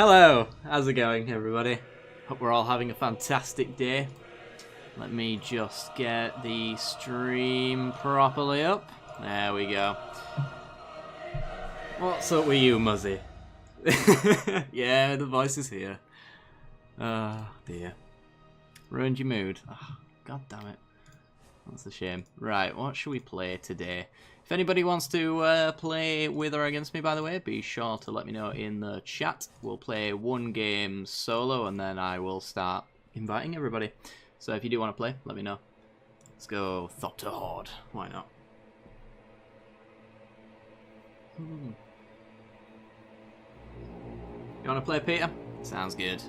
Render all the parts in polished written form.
Hello, how's it going, everybody? Hope we're all having a fantastic day. Let me just get the stream properly up. There we go. What's up with you, Muzzy? Yeah, the voice is here. Oh, dear. Ruined your mood. Oh, God damn it. That's a shame. Right, what should we play today? If anybody wants to play with or against me, by the way, be sure to let me know in the chat. We'll play one game solo, and then I will start inviting everybody. So if you do want to play, let me know. Let's go Thopter Horde. Why not? You want to play, Peter? Sounds good.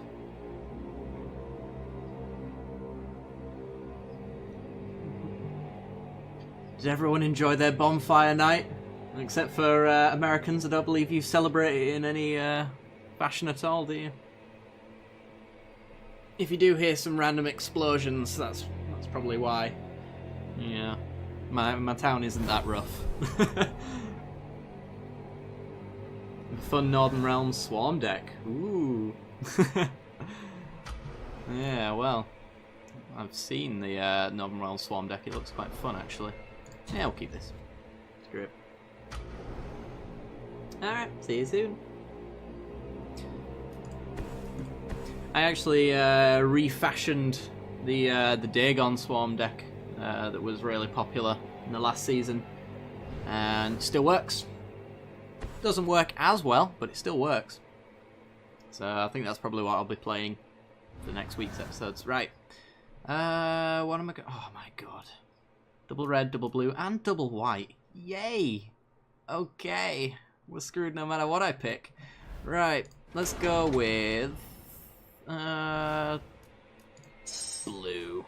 Did everyone enjoy their bonfire night? Except for Americans, I don't believe you celebrate it in any fashion at all, do you? If you do hear some random explosions, that's probably why. Yeah, my town isn't that rough. Fun Northern Realms Swarm deck. Ooh. Yeah, well, I've seen the Northern Realms Swarm deck. It looks quite fun, actually. Yeah, we'll keep this. Screw it. Alright, see you soon. I actually refashioned the Dagon Swarm deck that was really popular in the last season, and it still works. Doesn't work as well, but it still works. So I think that's probably what I'll be playing for next week's episodes. Right. What am I going? Oh my god. Double red, double blue, and double white. Yay! Okay. We're screwed no matter what I pick. Right. Let's go with blue,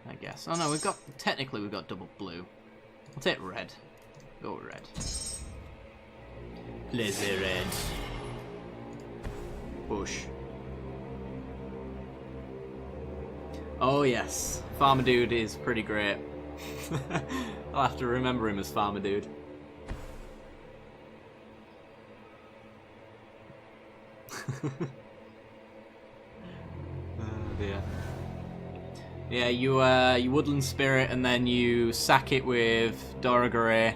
I guess. Oh no, technically we've got double blue. I'll take red. Go with red. Lazy red. Push. Oh yes, Farmer Dude is pretty great. I'll have to remember him as Farmer Dude. Oh dear. Yeah, you Woodland Spirit, and then you sack it with Doragore,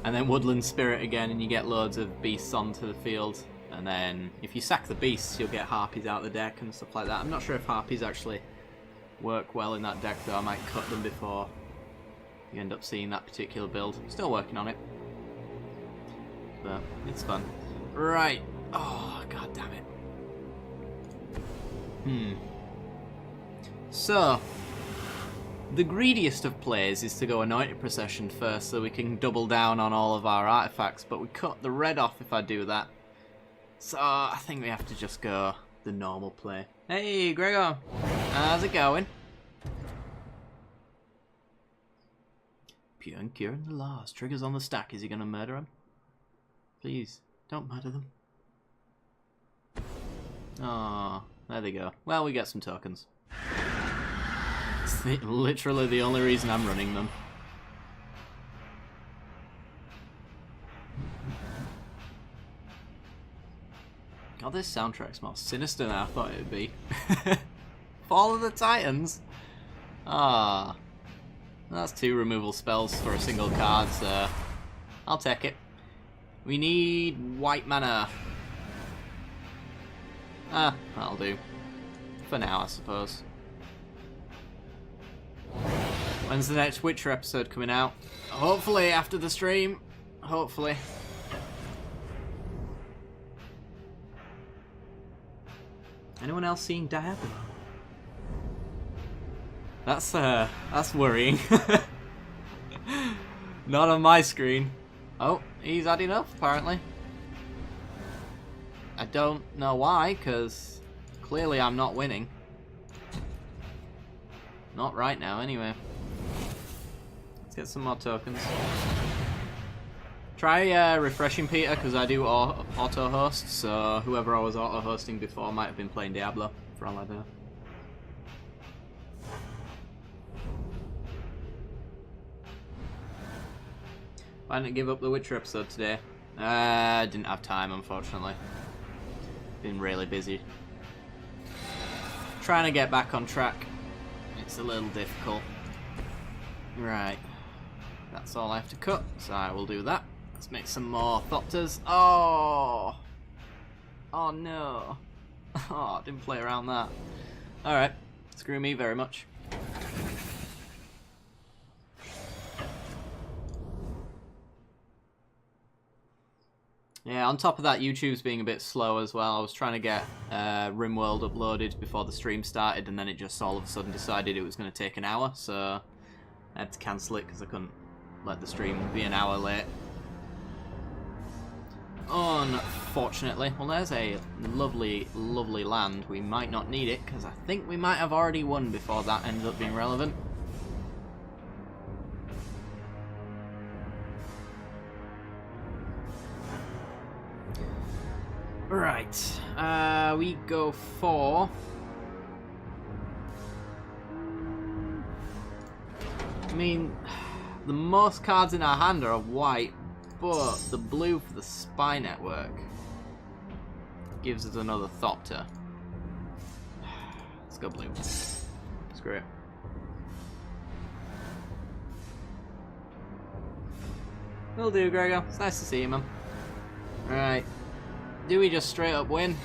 and then Woodland Spirit again, and you get loads of beasts onto the field. And then if you sack the beasts, you'll get harpies out of the deck and stuff like that. I'm not sure if harpies actually work well in that deck, though. I might cut them before you end up seeing that particular build. Still working on it, but it's fun. Right. Oh, god damn it. So, the greediest of plays is to go Anointed Procession first so we can double down on all of our artifacts, but we cut the red off if I do that. So, I think we have to just go the normal play. Hey, Gregor! How's it going? Pure and curing the laws. Triggers on the stack. Is he going to murder him? Please, don't murder them. Oh, there they go. Well, we get some tokens. It's literally the only reason I'm running them. God, this soundtrack's more sinister than I thought it would be. Fall of the Titans? Ah. That's 2 removal spells for a single card, so I'll take it. We need white mana. Ah, that'll do. For now, I suppose. When's the next Witcher episode coming out? Hopefully after the stream. Hopefully. Anyone else seeing Diablo? That's worrying. Not on my screen. Oh, he's adding up, apparently. I don't know why, because clearly I'm not winning. Not right now, anyway. Let's get some more tokens. Try refreshing Peter, because I do auto-host, so whoever I was auto-hosting before might have been playing Diablo, for all I know. Why didn't I give up the Witcher episode today? I didn't have time, unfortunately. been really busy. Trying to get back on track. It's a little difficult. Right. That's all I have to cut, so I will do that. Let's make some more Thopters. Oh! Oh no. Oh, didn't play around that. Alright. Screw me very much. Yeah, on top of that, YouTube's being a bit slow as well. I was trying to get RimWorld uploaded before the stream started, and then it just all of a sudden decided it was going to take an hour, so I had to cancel it because I couldn't let the stream be an hour late. Unfortunately. Well, there's a lovely, lovely land. We might not need it, because I think we might have already won before that ends up being relevant. Right, we go for... I mean, the most cards in our hand are white, but the blue for the spy network gives us another Thopter. Let's go blue. Screw it. Will do, Gregor. It's nice to see you, man. Right. Do we just straight up win?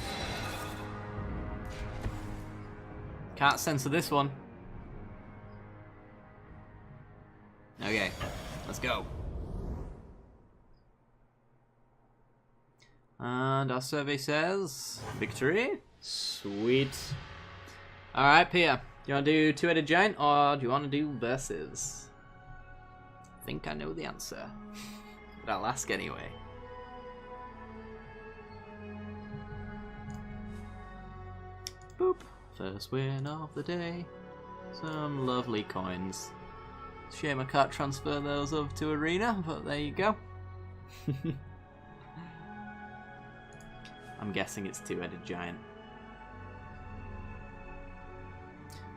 Can't censor this one. Okay, let's go. And our survey says victory. Sweet. Alright, Peter. Do you want to do two-headed giant or do you want to do versus? I think I know the answer. But I'll ask anyway. Boop. First win of the day. Some lovely coins. Shame I can't transfer those over to Arena, but there you go. I'm guessing it's two-headed giant.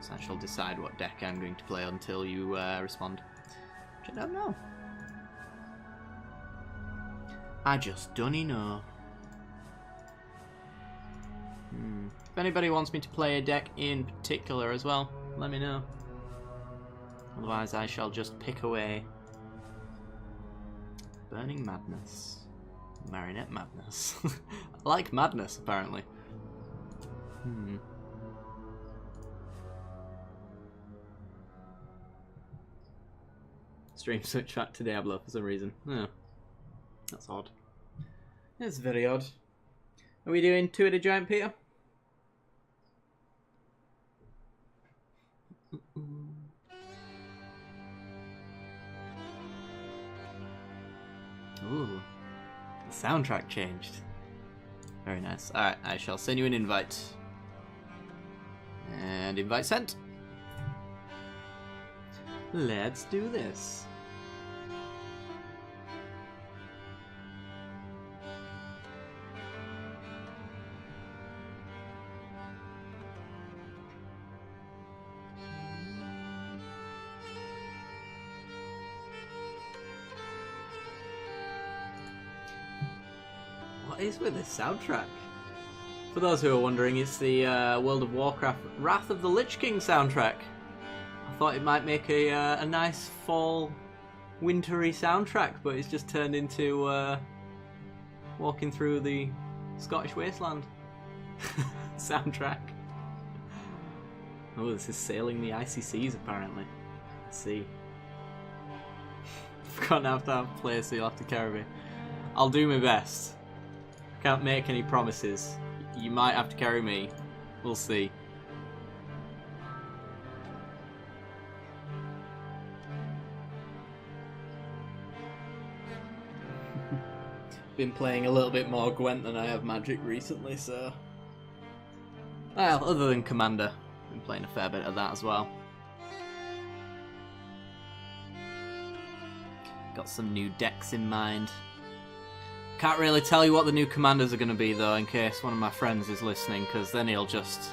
So I shall decide what deck I'm going to play until you respond. Which I don't know. I just don't know. If anybody wants me to play a deck in particular as well, let me know. Otherwise I shall just pick away. Burning Madness. Marionette Madness. I like Madness, apparently. Stream switch back to Diablo for some reason. Oh. That's odd. It's very odd. Are we doing two-headed giant, Peter? Ooh, the soundtrack changed. Very nice. Alright, I shall send you an invite. And invite sent. Let's do this. What is with this soundtrack? For those who are wondering, it's the World of Warcraft Wrath of the Lich King soundtrack. I thought it might make a nice fall, wintry soundtrack, but it's just turned into walking through the Scottish wasteland soundtrack. Oh, this is sailing the icy seas apparently. Let's see. I've got to have to play, so you'll have to carry me. I'll do my best. Can't make any promises. You might have to carry me. We'll see. Been playing a little bit more Gwent than I have Magic recently, so... Well, other than Commander. Been playing a fair bit of that as well. Got some new decks in mind. Can't really tell you what the new commanders are going to be though, in case one of my friends is listening, because then he'll just...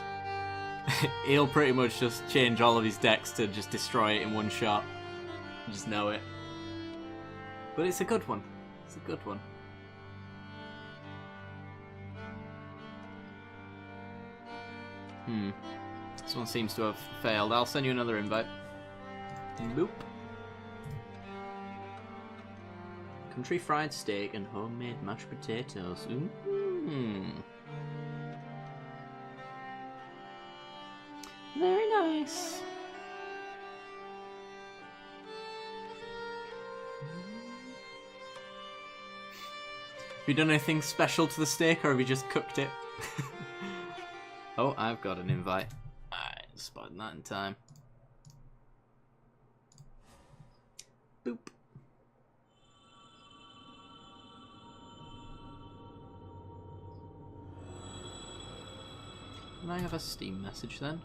he'll pretty much just change all of his decks to just destroy it in one shot. You just know it. But it's a good one. It's a good one. This one seems to have failed. I'll send you another invite. Boop. Country fried steak and homemade mashed potatoes. Very nice. Have you done anything special to the steak, or have you just cooked it? Oh, I've got an invite. Alright, spotted that in time. Boop. Did I have a Steam message then?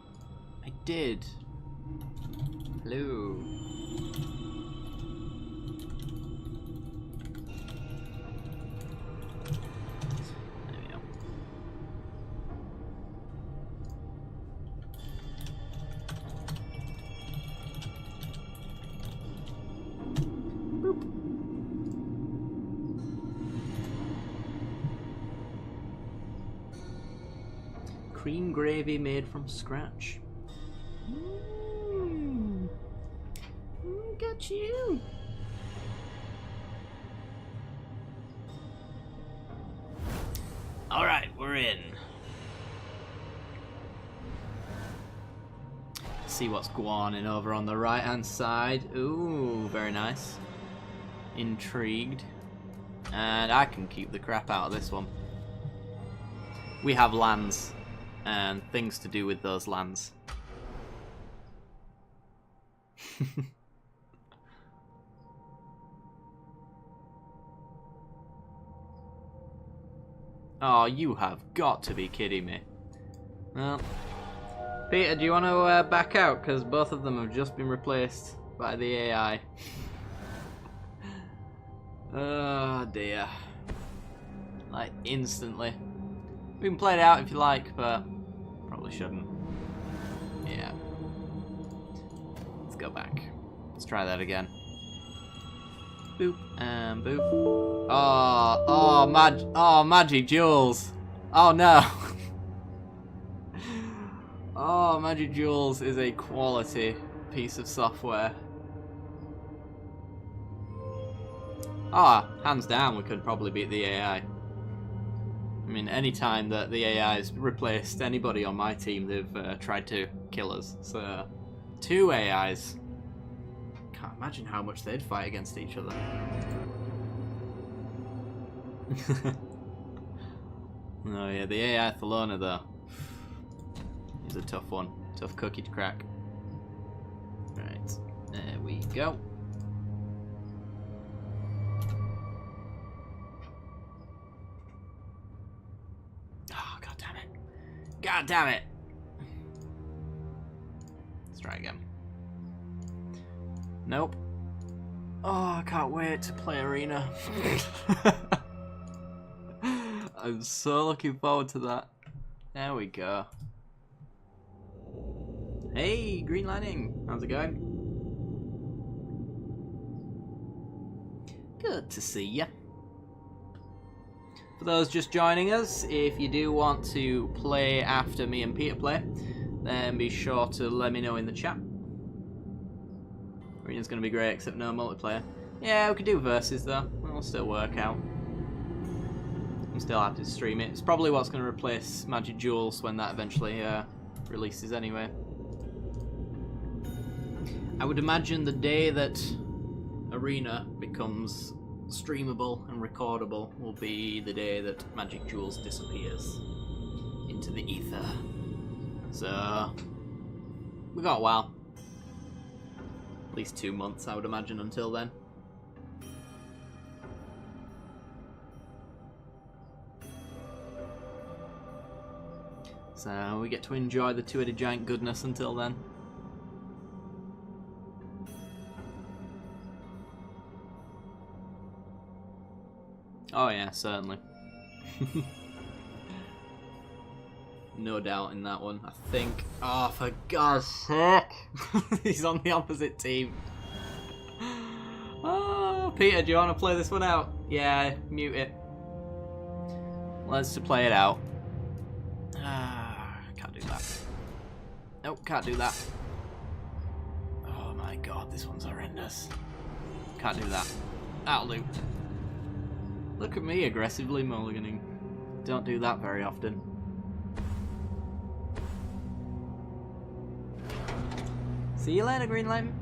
I did. Hello. There we go. Boop. Cream gravy made from scratch. Got you. All right, we're in. See what's going on over on the right-hand side. Ooh, very nice. Intrigued. And I can keep the crap out of this one. We have lands and things to do with those lands. Oh, you have got to be kidding me. Well, Peter, do you want to back out? Because both of them have just been replaced by the AI. Oh dear. Like, instantly. We can play it out if you like, but probably shouldn't. Yeah. Let's go back. Let's try that again. Boop and boop. Oh, Magic Duels. Oh no. Oh, Magic Duels is a quality piece of software. Ah, hands down, we could probably beat the AI. I mean, any time that the AI has replaced anybody on my team, they've tried to kill us. So, 2 AIs. Can't imagine how much they'd fight against each other. Oh yeah, the AI Thelona though is a tough one. Tough cookie to crack. Right, there we go. Oh, god damn it. God damn it. Let's try again. Nope. Oh, I can't wait to play Arena. I'm so looking forward to that. There we go. Hey, Green Lining. How's it going? Good to see ya. For those just joining us, if you do want to play after me and Peter play, then be sure to let me know in the chat. Arena's going to be great, except no multiplayer. Yeah, we could do versus though. It'll still work out. I'm still happy to stream it. It's probably what's going to replace Magic Duels when that eventually releases anyway. I would imagine the day that Arena becomes streamable and recordable will be the day that Magic Duels disappears into the ether. So, we got a while. At least 2 months, I would imagine, until then. So we get to enjoy the two-headed giant goodness until then. Oh yeah, certainly. No doubt in that one, I think. Oh, for God's sake! He's on the opposite team. Oh, Peter, do you want to play this one out? Yeah, mute it. Let's play it out. Can't do that. Nope, can't do that. Oh my god, this one's horrendous. Can't do that. That'll do. Look at me aggressively mulliganing. Don't do that very often. See you later, Green Lime.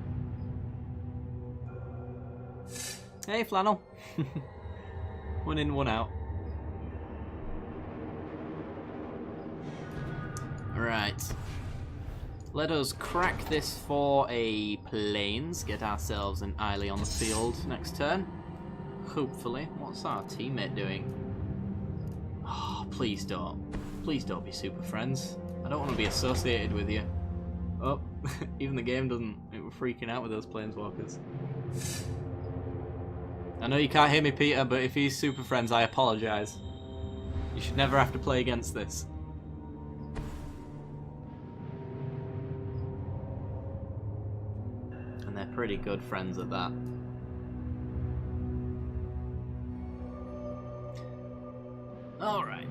Hey, Flannel. One in, one out. Right. Let us crack this for a planes. Get ourselves an Eiley on the field next turn. Hopefully. What's our teammate doing? Oh, please don't. Please don't be super friends. I don't want to be associated with you. Oh, even the game doesn't. We're freaking out with those planeswalkers. I know you can't hear me, Peter, but if he's super friends, I apologise. You should never have to play against this. And they're pretty good friends at that. Alright.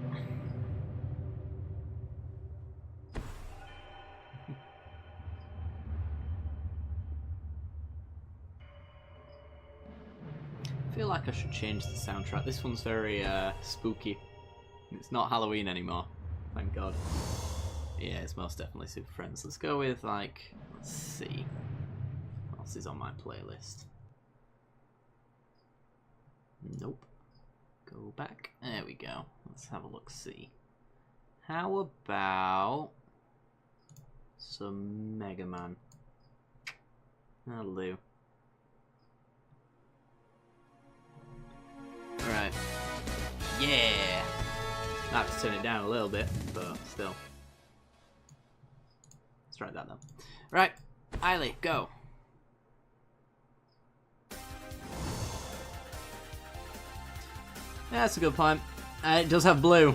I feel like I should change the soundtrack. This one's very spooky. It's not Halloween anymore. Thank God. Yeah, it's most definitely Super Friends. Let's go with, like, let's see. What else is on my playlist? Nope. Go back. There we go. Let's have a look, see. How about some Mega Man? That'll do. Right. Yeah! I have to turn it down a little bit, but still. Let's try that then. Right, Eiley, go. Yeah, that's a good point. It does have blue.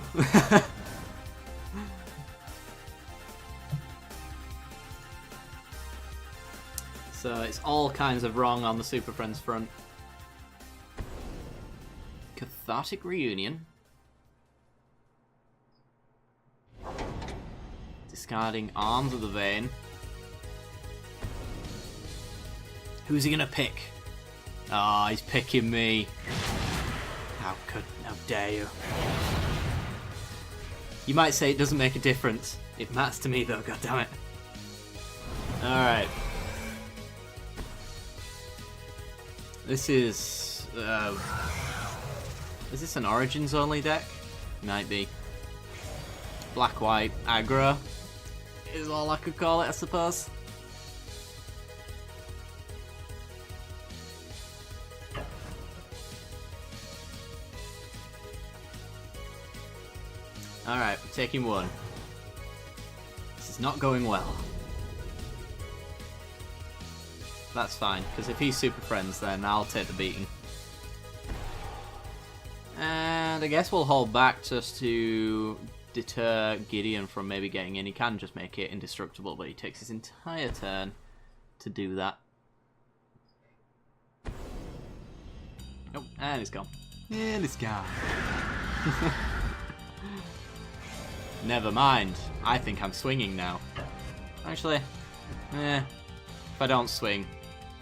So it's all kinds of wrong on the Super Friends front. Cathartic Reunion. Discarding Arms of the Vein. Who's he gonna pick? Ah, oh, he's picking me. How dare you? You might say it doesn't make a difference. It matters to me though, goddammit. Alright. This is this an Origins only deck? Might be. Black-white aggro is all I could call it, I suppose. Alright, we're taking one. This is not going well. That's fine, because if he's Super Friends, then I'll take the beating. And I guess we'll hold back just to deter Gideon from maybe getting in. He can just make it indestructible, but he takes his entire turn to do that. Oh, and he's gone. And it's gone. Never mind. I think I'm swinging now. Actually, if I don't swing,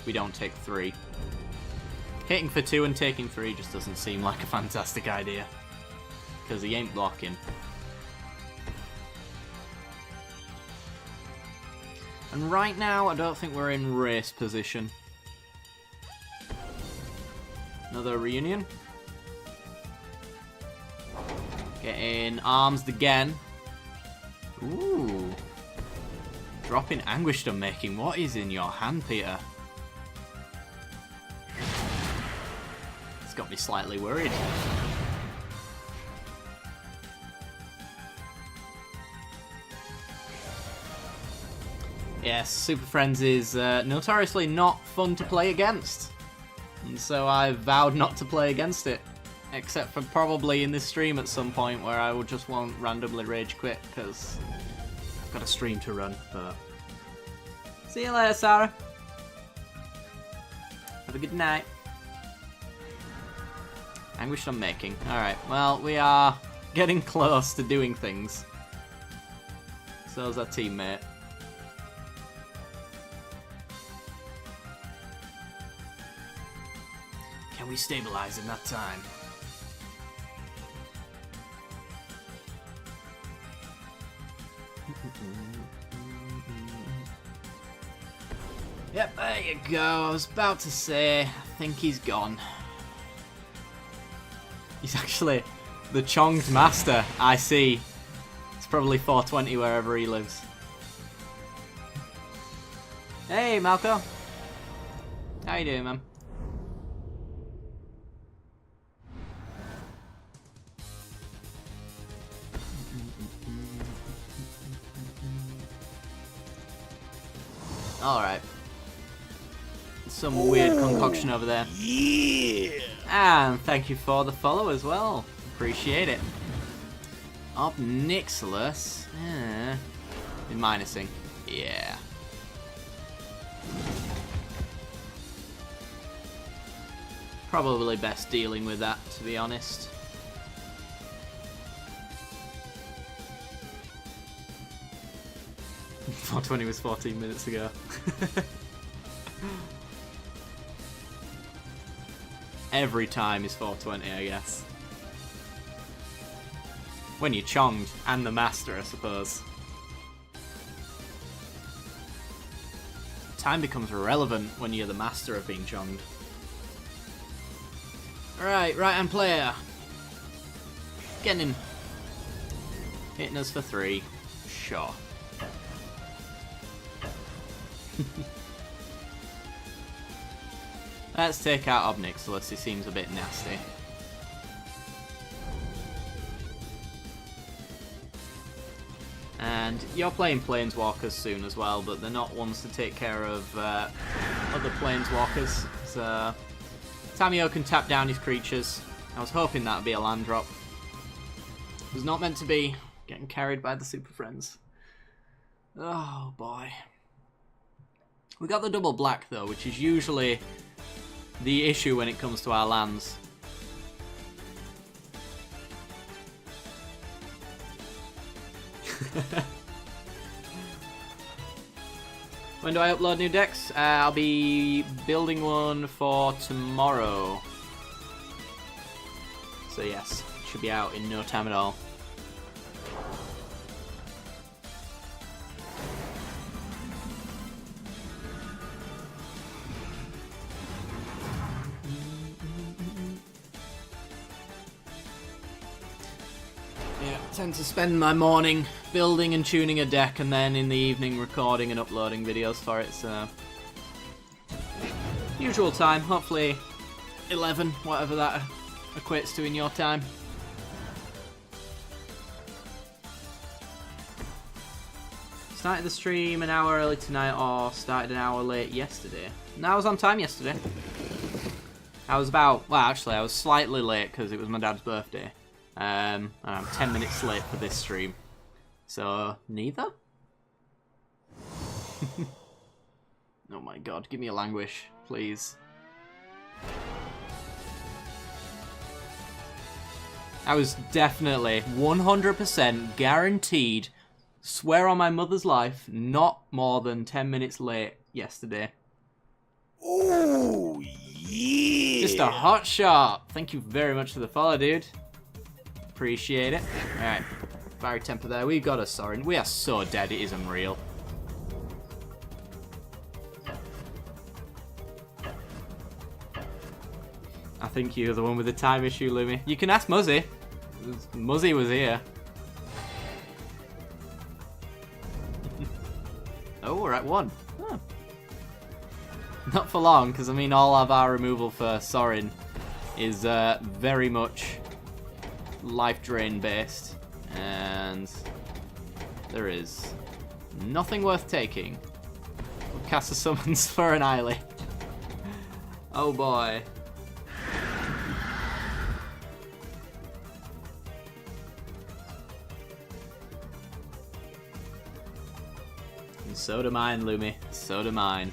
we don't take 3. Hitting for 2 and taking 3 just doesn't seem like a fantastic idea. Because he ain't blocking. And right now, I don't think we're in race position. Another reunion. Getting arms again. Ooh. Dropping Anguished Unmaking. What is in your hand, Peter? It's got me slightly worried. Yes, Super Friends is notoriously not fun to play against. And so I vowed not to play against it. Except for probably in this stream at some point where I would just won't randomly rage quit because I've got a stream to run. But see you later, Sarah. Have a good night. Anguished Unmaking. Alright, well, we are getting close to doing things. So's our teammate. Can we stabilize in that time? Yep, there you go. I was about to say, I think he's gone. He's actually the Chonged Master, I see. It's probably 420 wherever he lives. Hey, Malco. How you doing, man? Alright. Some weird concoction over there. Yeah! And thank you for the follow as well. Appreciate it. Obnixilis. Been minusing. Yeah. Probably best dealing with that, to be honest. .420 was 14 minutes ago. Every time is 420, I guess. When you're Chonged and the Master, I suppose. Time becomes irrelevant when you're the Master of being Chonged. Alright, right-hand player. Getting in. Hitting us for 3. Sure. Let's take out Obnixilis, he seems a bit nasty. And you're playing Planeswalkers soon as well, but they're not ones to take care of other Planeswalkers. So Tamiyo can tap down his creatures. I was hoping that would be a land drop. It was not meant to be. Getting carried by the Superfriends. Oh boy. We got the double black though, which is usually the issue when it comes to our lands. When do I upload new decks? I'll be building one for tomorrow. So yes, should be out in no time at all. I tend to spend my morning building and tuning a deck, and then in the evening recording and uploading videos for it, so usual time, hopefully 11, whatever that equates to in your time. Started the stream an hour early tonight, or started an hour late yesterday? No, I was on time yesterday. I was about, well actually I was slightly late because it was my dad's birthday. And I'm 10 minutes late for this stream. So, neither? Oh my god, give me a languish, please. I was definitely 100% guaranteed, swear on my mother's life, not more than 10 minutes late yesterday. Oh, yeah! Just a hot shot. Thank you very much for the follow, dude. Appreciate it. Alright, fiery temper there. We've got a Sorin. We are so dead, it is unreal. I think you're the one with the time issue, Lumi. You can ask Muzzy. Muzzy was here. Oh, we're at 1. Oh. Not for long, because I mean all of our removal for Sorin is very much life drain based, and there is nothing worth taking. We'll cast a summons for an Eiley. Oh boy. And so do mine, Lumi. So do mine.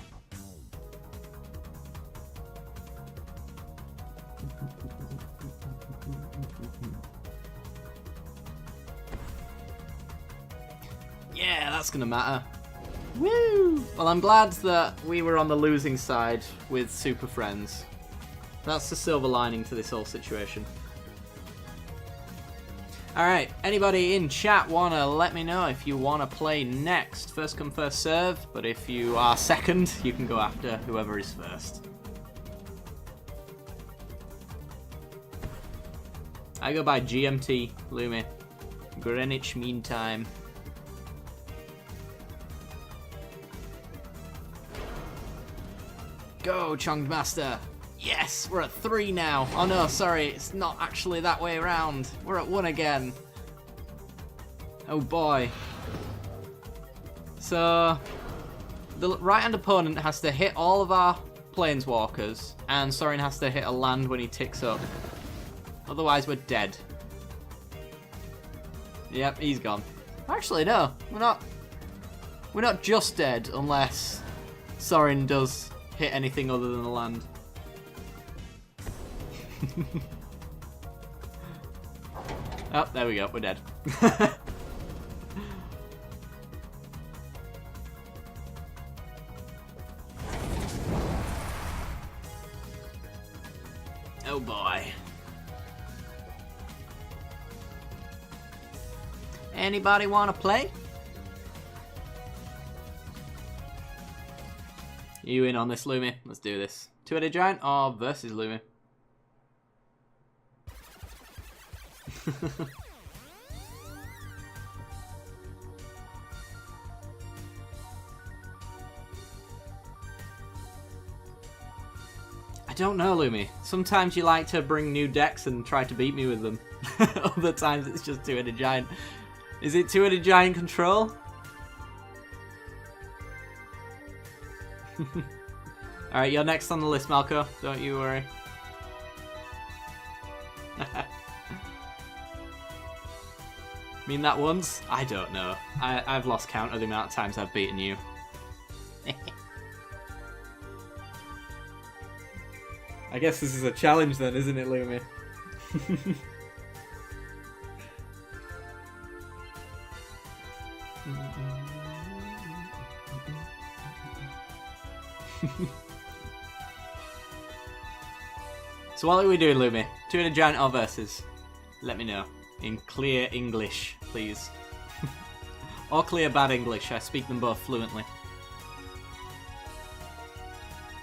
Yeah, that's gonna matter. Woo! Well, I'm glad that we were on the losing side with Superfriends. That's the silver lining to this whole situation. Alright, anybody in chat wanna let me know if you wanna play next? First come, first serve, but if you are second, you can go after whoever is first. I go by GMT, Lumi. Greenwich Mean Time. Go, Chonged Master! Yes, we're at 3 now. Oh no, sorry, it's not actually that way around. We're at 1 again. Oh boy. So, the right-hand opponent has to hit all of our planeswalkers, and Sorin has to hit a land when he ticks up. Otherwise, we're dead. Yep, he's gone. Actually, no, we're not. We're not just dead unless Sorin does hit anything other than a land. Oh, there we go, we're dead. Oh boy. Anybody want to play? You in on this, Lumi? Let's do this. Two-headed giant or versus Lumi? I don't know, Lumi. Sometimes you like to bring new decks and try to beat me with them. Other times it's just two-headed giant. Is it two-headed giant control? Alright, you're next on the list, Malco. Don't you worry. Mean that once? I don't know. I've lost count of the amount of times I've beaten you. I guess this is a challenge then, isn't it, Lumi? So what are we doing, Lumi? Two-headed giant or versus? Let me know. In clear English, please. Or clear bad English. I speak them both fluently.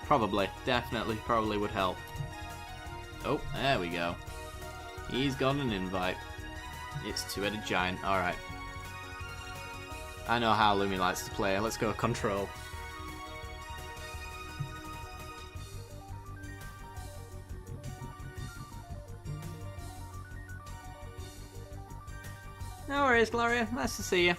Probably. Definitely. Probably would help. Oh, there we go. He's got an invite. It's two-headed giant. Alright. I know how Lumi likes to play. Let's go control. No worries, Gloria. Nice to see you.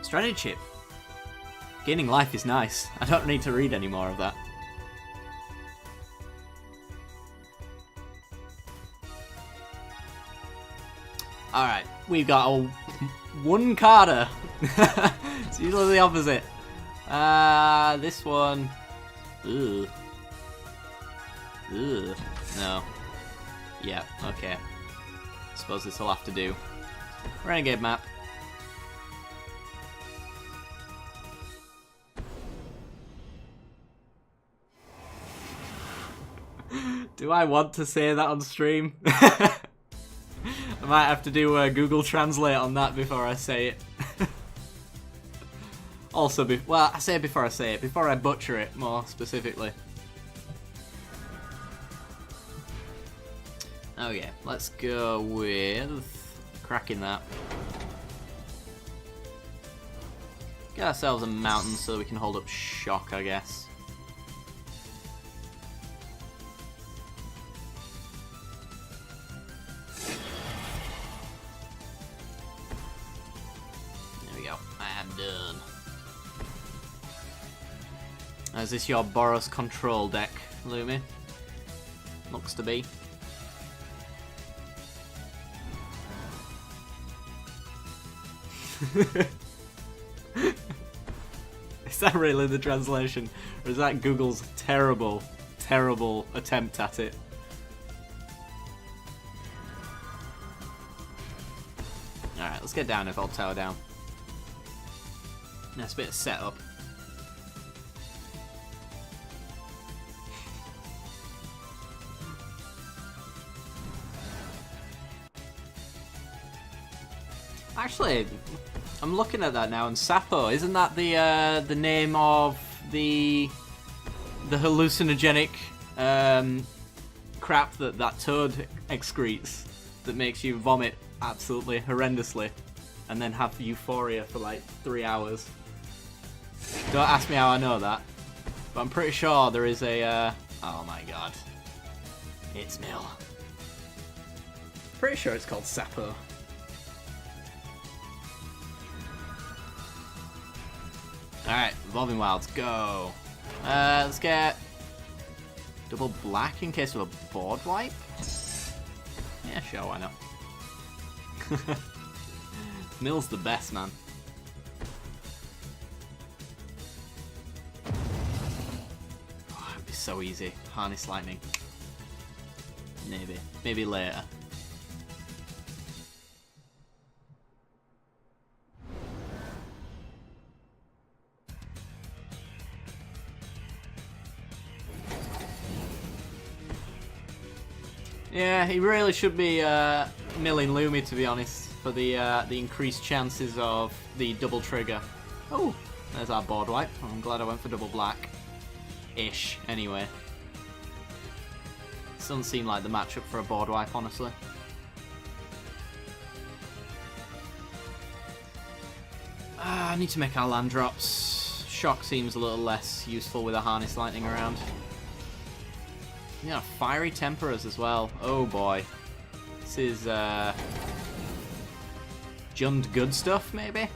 Strategy chip. Gaining life is nice. I don't need to read any more of that. Alright, we've got a one carder. It's usually the opposite. This one. Ugh. Ugh. No. Yeah, okay. Suppose this will have to do. Renegade map. Do I want to say that on stream? I might have to do Google Translate on that before I say it. Also, well, I say it before I say it, before I butcher it more specifically. Okay, let's go with cracking that. Get ourselves a mountain so we can hold up shock, I guess. Done. Is this your Boros control deck, Lumi? Looks to be. Is that really the translation? Or is that Google's terrible, terrible attempt at it? Alright, let's get down if I'll tower down. Nice bit of setup. Actually, I'm looking at that now, and Sapo, isn't that the name of the hallucinogenic crap that toad excretes that makes you vomit absolutely horrendously and then have euphoria for like 3 hours? Don't ask me how I know that, but I'm pretty sure there is a oh my god, it's Mill. Pretty sure it's called Sapo. Alright, Evolving Wilds, go. Let's get double black in case of a board wipe. Yeah, sure, why not? Mill's the best, man. Oh, it'd be so easy. Harness Lightning. Maybe later. Yeah, he really should be milling Lumi, to be honest, for the increased chances of the double trigger. Oh, there's our board wipe. I'm glad I went for double black. Ish, anyway. This doesn't seem like the matchup for a board wipe, honestly. I need to make our land drops. Shock seems a little less useful with a Harness Lightning around. Yeah, Fiery Temperers as well. Oh boy. This is Jund good stuff, maybe?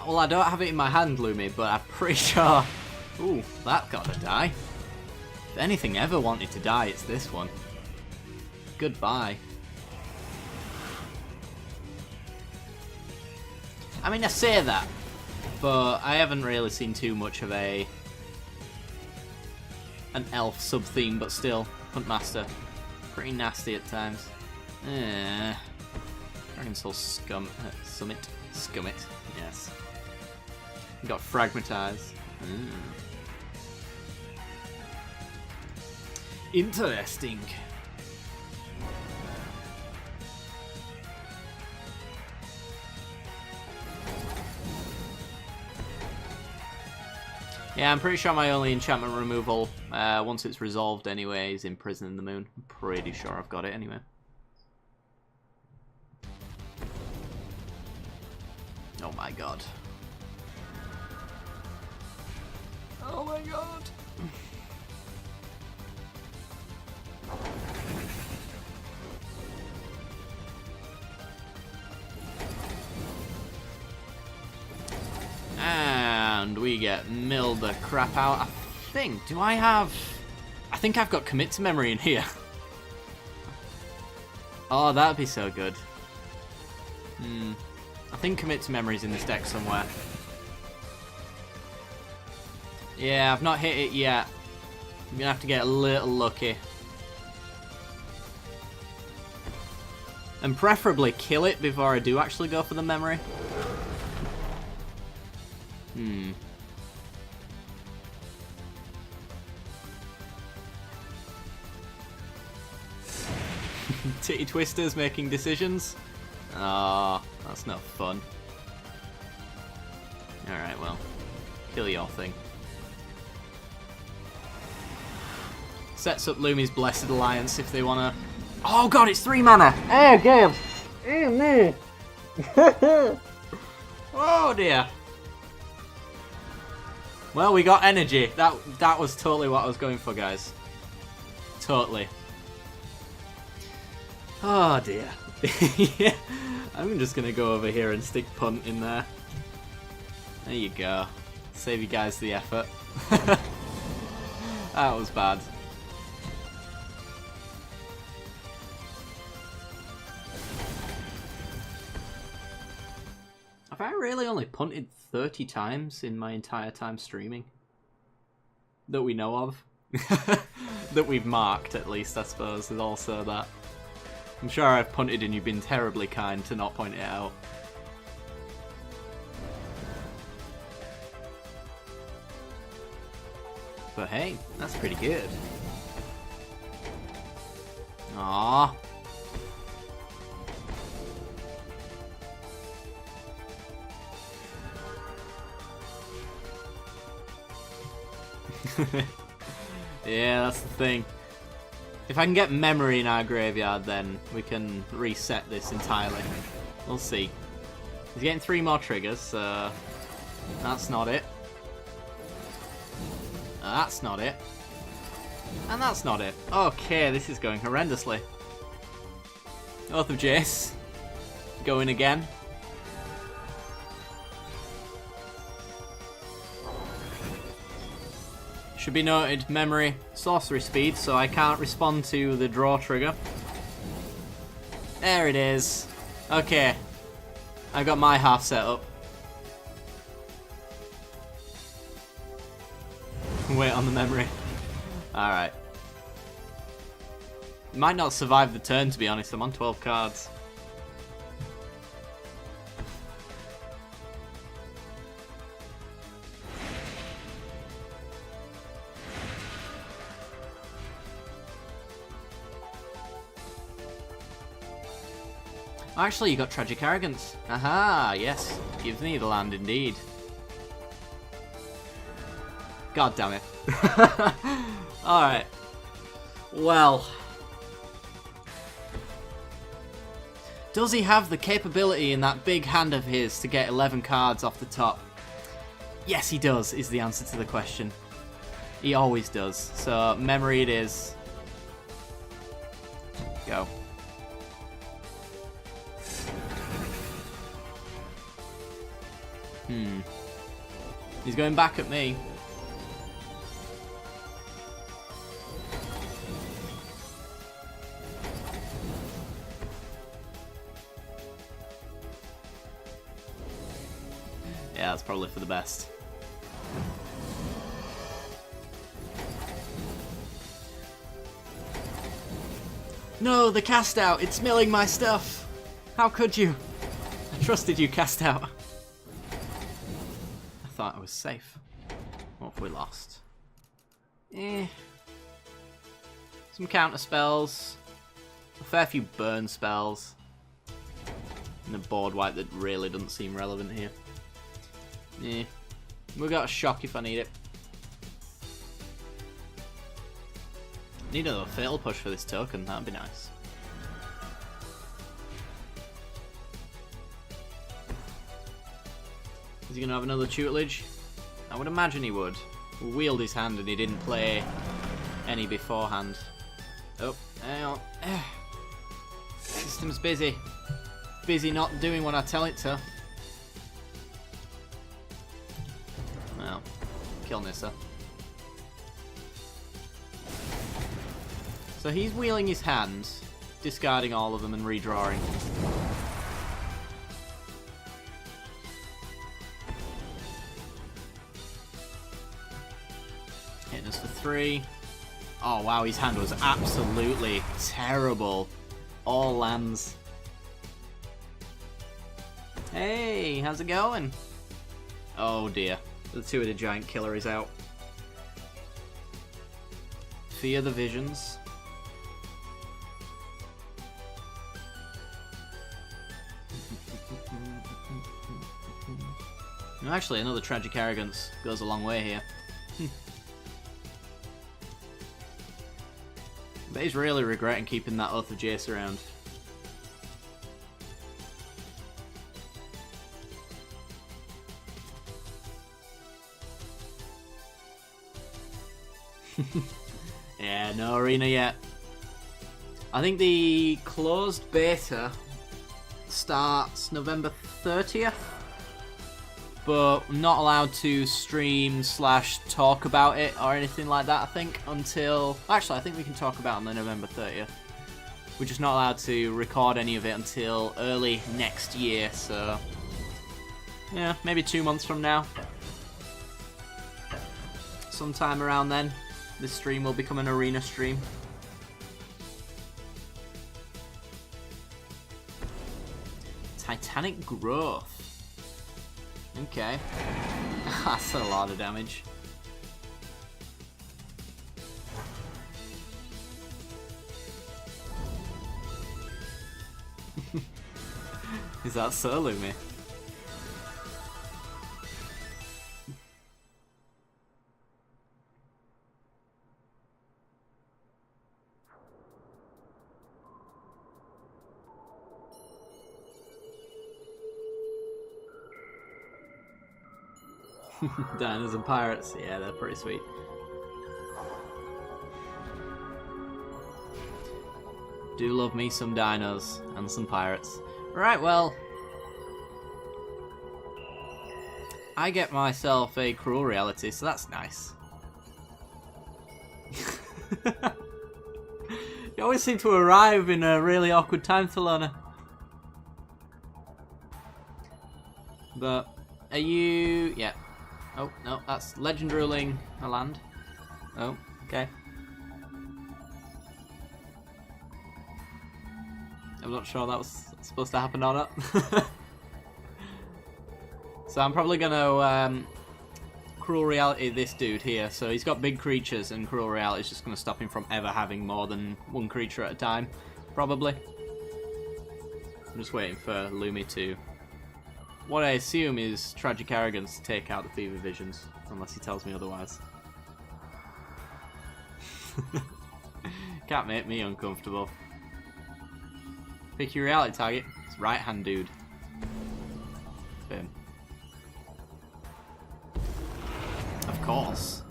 Well, I don't have it in my hand, Lumi, but I'm pretty sure... Ooh, that gotta die. If anything ever wanted to die, it's this one. Goodbye. I mean, I say that, but I haven't really seen too much of an elf sub-theme, but still, Huntmaster. Pretty nasty at times. Dragon Soul Summit. Scum it, yes. We got Fragmatize. Interesting. Yeah, I'm pretty sure my only enchantment removal, once it's resolved anyway, is Imprison in the Moon. I'm pretty sure I've got it anyway. Oh my god. Oh my god. And we get milled the crap out. I think, do I have... I think I've got Commit to Memory in here. Oh, that'd be so good. I think Commit to Memory's in this deck somewhere. Yeah, I've not hit it yet. I'm gonna have to get a little lucky. And preferably kill it before I do actually go for the memory. Titty Twisters making decisions. Ah, that's not fun. Alright, well. Kill your thing. Sets up Lumi's Blessed Alliance if they wanna... Oh god, it's 3 mana! Oh god! Oh no! Oh dear! Well, we got energy. That was totally what I was going for, guys. Totally. Oh dear. Yeah. I'm just gonna go over here and stick Punt in there. There you go. Save you guys the effort. That was bad. Have I really only punted 30 times in my entire time streaming? That we know of? That we've marked, at least, I suppose, is also that. I'm sure I've punted and you've been terribly kind to not point it out. But hey, that's pretty good. Aww. Yeah, that's the thing. If I can get memory in our graveyard, then we can reset this entirely. We'll see. He's getting 3 more triggers, so that's not it. That's not it. And that's not it. Okay, this is going horrendously. Oath of Jace. Going again. Should be noted, memory, sorcery speed, so I can't respond to the draw trigger. There it is. Okay. I got my half set up. Wait on the memory. Alright. Might not survive the turn, to be honest. I'm on 12 cards. Actually, you got Tragic Arrogance. Aha, yes. Gives me the land indeed. God damn it. Alright. Well. Does he have the capability in that big hand of his to get 11 cards off the top? Yes, he does, is the answer to the question. He always does. So, memory it is. Go. He's going back at me. Yeah, that's probably for the best. No, the cast out! It's milling my stuff! How could you? I trusted you, cast out. I thought I was safe. What have we lost? Some counter spells. A fair few burn spells. And a board wipe that really doesn't seem relevant here. We got a shock if I need it. Need another fatal push for this token, that'd be nice. Is he going to have another tutelage? I would imagine he would. He wheeled his hand and he didn't play any beforehand. Oh, hang on. System's busy. Busy not doing what I tell it to. Well, kill Nissa. So he's wheeling his hand, discarding all of them and redrawing. Hitting us for 3. Oh wow, his hand was absolutely terrible. All lands. Hey, how's it going? Oh dear, the 2-headed giant killer is out. Fear the visions. Actually, another Tragic Arrogance goes a long way here. But he's really regretting keeping that Oath of Jace around. Yeah, no arena yet. I think the closed beta starts November 30th. but not allowed to stream / talk about it or anything like that, I think, until... Actually, I think we can talk about it on the November 30th. We're just not allowed to record any of it until early next year, so... yeah, maybe 2 months from now. Sometime around then, this stream will become an arena stream. Titanic growth. Okay. That's a lot of damage. Is that so, Lumi? Dinos and pirates, yeah, they're pretty sweet. Do love me some dinos and some pirates. Right, well, I get myself a cruel reality, so that's nice. You always seem to arrive in a really awkward time, Thelona. But, are you... yeah. Oh, no, that's legend ruling a land. Oh, okay. I'm not sure that was supposed to happen or not. So I'm probably gonna cruel reality this dude here. So he's got big creatures, and cruel reality is just gonna stop him from ever having more than one creature at a time, probably. I'm just waiting for Lumi to... what I assume is tragic arrogance to take out the fever visions, unless he tells me otherwise. Can't make me uncomfortable. Pick your reality target. It's right hand dude. Boom. Of course.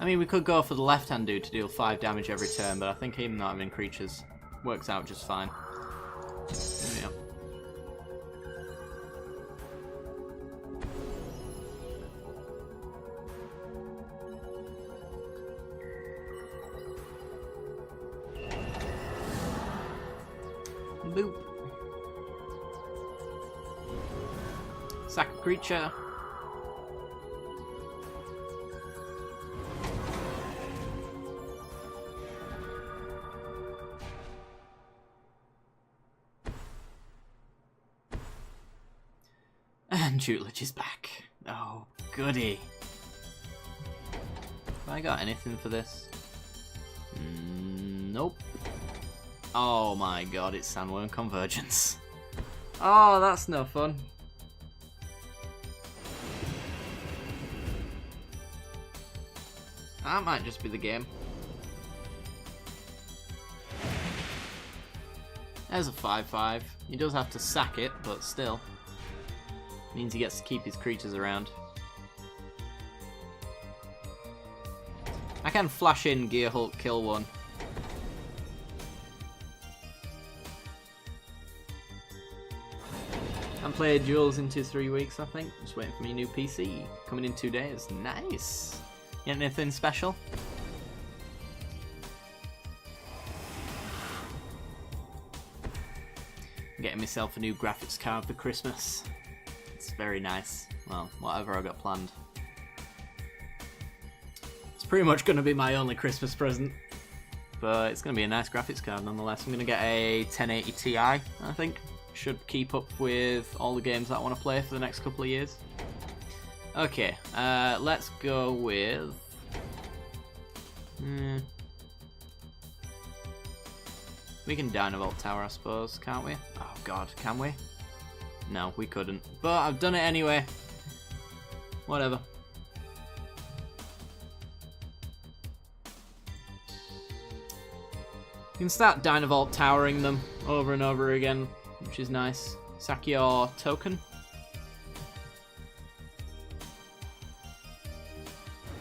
I mean, we could go for the left hand dude to deal 5 damage every turn, but I think him not having creatures works out just fine. There we go. Boop. Sack a creature. And Jutlich is back. Oh, goody. Have I got anything for this? Nope. Oh my god, it's Sandworm Convergence. Oh, that's no fun. That might just be the game. There's a 5/5. He does have to sack it, but still. Means he gets to keep his creatures around. I can flash in Gear Hulk, kill one. And play Duels into 3 weeks, I think. Just waiting for me new PC. Coming in 2 days. Nice. You got anything special? I'm getting myself a new graphics card for Christmas. It's very nice. Well, whatever I got planned. It's pretty much going to be my only Christmas present. But it's going to be a nice graphics card nonetheless. I'm going to get a 1080 Ti, I think. Should keep up with all the games that I want to play for the next couple of years. Okay, let's go with... We can Dynavolt Tower, I suppose, can't we? Oh god, can we? No, we couldn't. But I've done it anyway. Whatever. You can start Dynavolt Towering them over and over again, which is nice. Sack your token.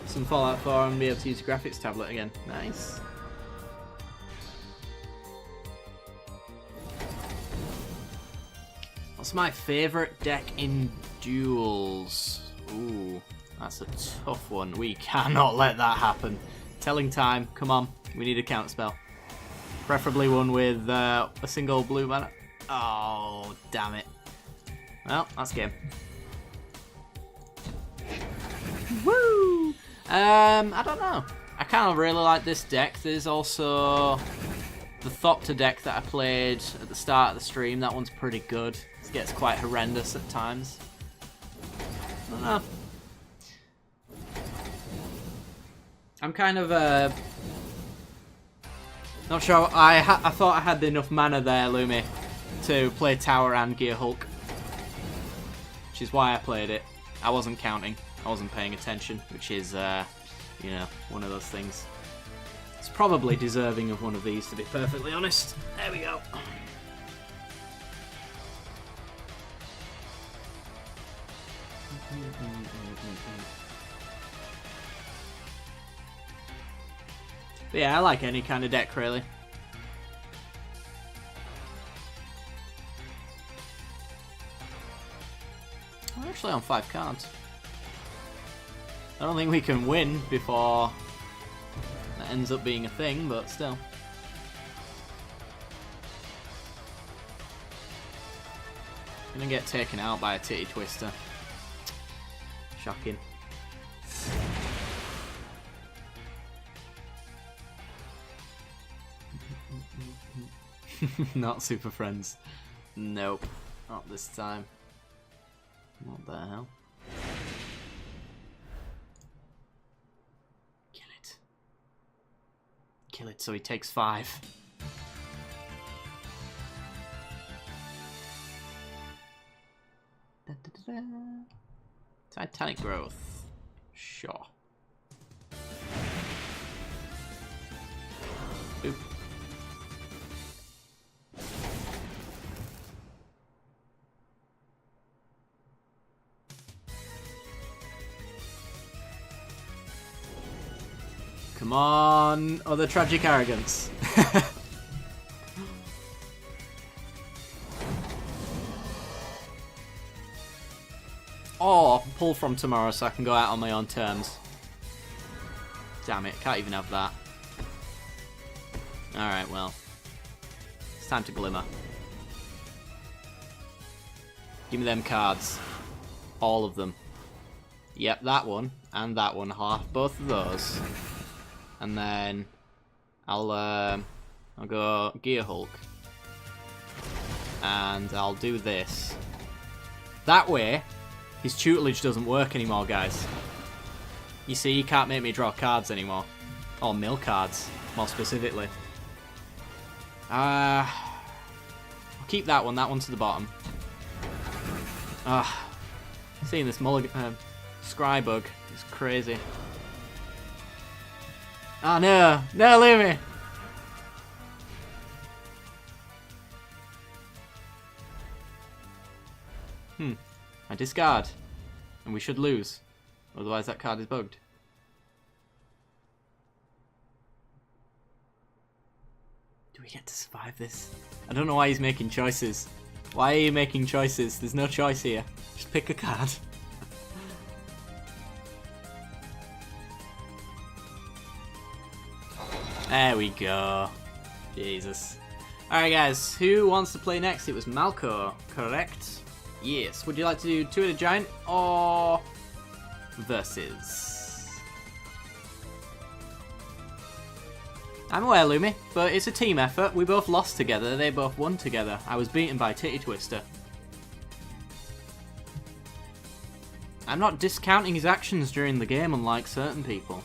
Some Fallout 4 and be able to use the graphics tablet again. Nice. What's my favourite deck in Duels? Ooh, that's a tough one. We cannot let that happen. Telling time, come on. We need a counterspell. Preferably one with a single blue mana. Oh, damn it. Well, that's game. Woo! I don't know. I kind of really like this deck. There's also the Thopter deck that I played at the start of the stream. That one's pretty good. It gets quite horrendous at times. I don't know. I'm kind of not sure. I thought I had enough mana there, Lumi, to play Tower and Gear Hulk, which is why I played it. I wasn't counting. I wasn't paying attention, which is, you know, one of those things. It's probably deserving of one of these, to be perfectly honest. There we go. But yeah, I like any kind of deck, really. We're actually on 5 cards. I don't think we can win before that ends up being a thing, but still. Gonna get taken out by a titty twister. Shocking. Not Superfriends. Nope. Not this time. What the hell? Kill it. Kill it so he takes 5. Da, da, da, da. Titanic growth. Sure. Boop. Come on, other tragic arrogance. Or pull from tomorrow so I can go out on my own terms. Damn it, can't even have that. Alright, well. It's time to glimmer. Give me them cards. All of them. Yep, that one and that one. I'll have both of those. And then I'll go Gear Hulk. And I'll do this. That way, his tutelage doesn't work anymore, guys. You see, you can't make me draw cards anymore. Or mill cards, more specifically. I'll keep that one to the bottom. Seeing this scry bug is crazy. Oh no! No, leave me! I discard. And we should lose. Otherwise that card is bugged. Do we get to survive this? I don't know why he's making choices. Why are you making choices? There's no choice here. Just pick a card. There we go. Jesus. Alright guys, who wants to play next? It was Malco, correct? Yes. Would you like to do Two-Headed Giant or Versus? I'm aware, Lumi, but it's a team effort. We both lost together, they both won together. I was beaten by Titty Twister. I'm not discounting his actions during the game, unlike certain people.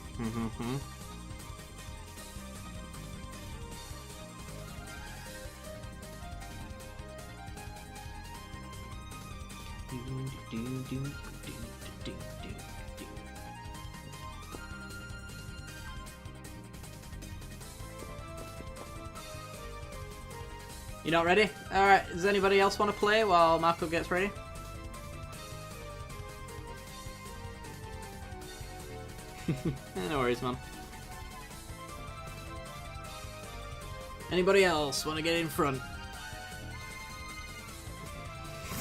You not ready? Alright, does anybody else want to play while Marco gets ready? No worries, man. Anybody else want to get in front?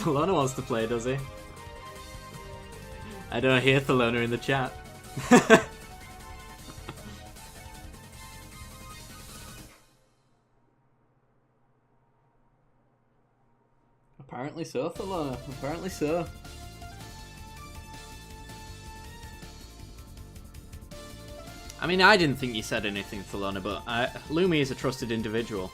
Thelona wants to play, does he? I don't hear Thelona in the chat. Apparently so, Thelona. Apparently so. I mean, I didn't think you said anything, Thelona, but Lumi is a trusted individual.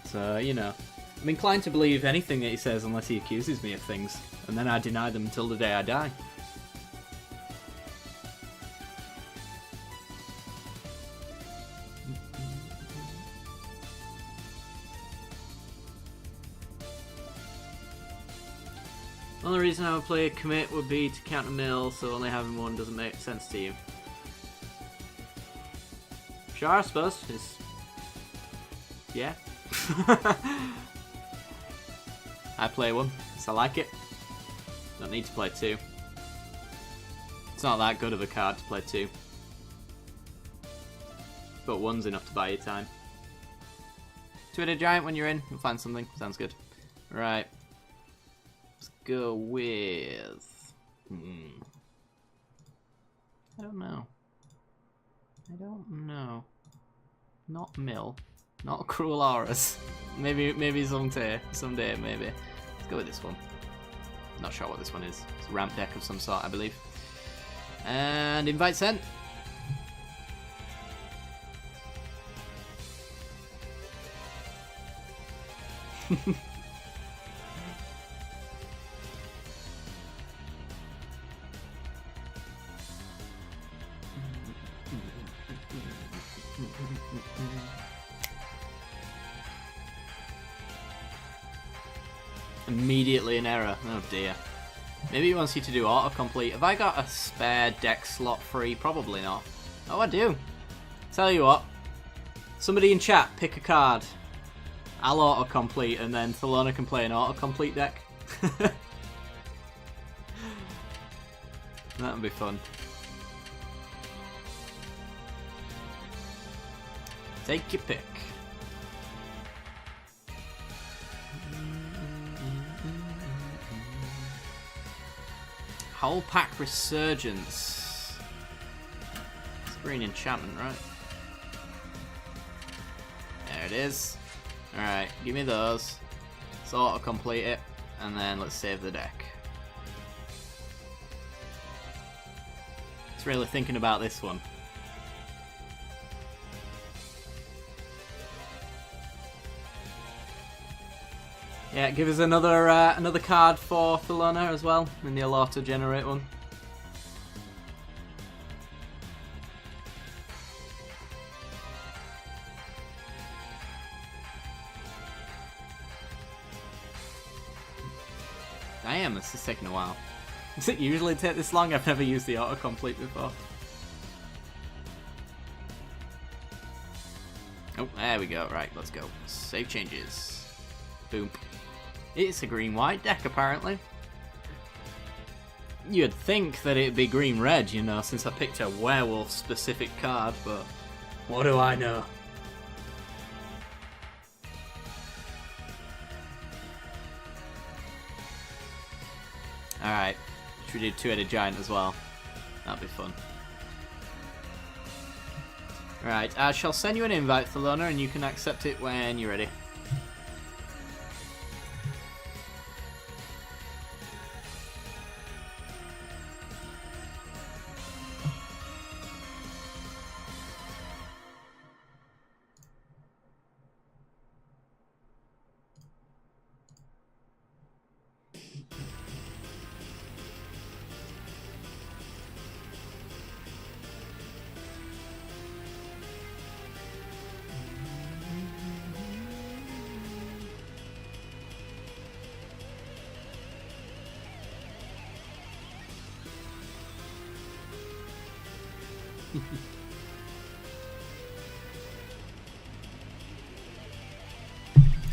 So, you know. I'm inclined to believe anything that he says unless he accuses me of things. And then I deny them until the day I die. The only reason I would play a commit would be to counter mill, so only having one doesn't make sense to you. Sure, I suppose. It's... yeah. I play one, because I like it. Don't need to play two. It's not that good of a card to play two. But one's enough to buy you time. Two-headed giant when you're in, you'll find something. Sounds good. Right. Let's go with... I don't know. Not mill. Not cruel auras. Maybe someday, maybe. Let's go with this one. Not sure what this one is. It's a ramp deck of some sort, I believe. And invite sent. Immediately an error. Oh dear. Maybe he wants you to do autocomplete. Have I got a spare deck slot free? Probably not. Oh, I do. Tell you what. Somebody in chat, pick a card. I'll autocomplete and then Thelona can play an autocomplete deck. That'll be fun. Take your pick. Whole pack resurgence. It's green enchantment, right? There it is. Alright, give me those. Let's auto-complete it, and then let's save the deck. It's really thinking about this one. Yeah, give us another card for Thelona as well, and the auto generate one. Damn, this is taking a while. Does it usually take this long? I've never used the autocomplete before. Oh, there we go. Right, let's go. Save changes. Boom. It's a green-white deck, apparently. You'd think that it'd be green-red, you know, since I picked a werewolf-specific card, but what do I know? Alright, should we do two-headed giant as well? That'd be fun. Right, I shall send you an invite, Thelona, and you can accept it when you're ready.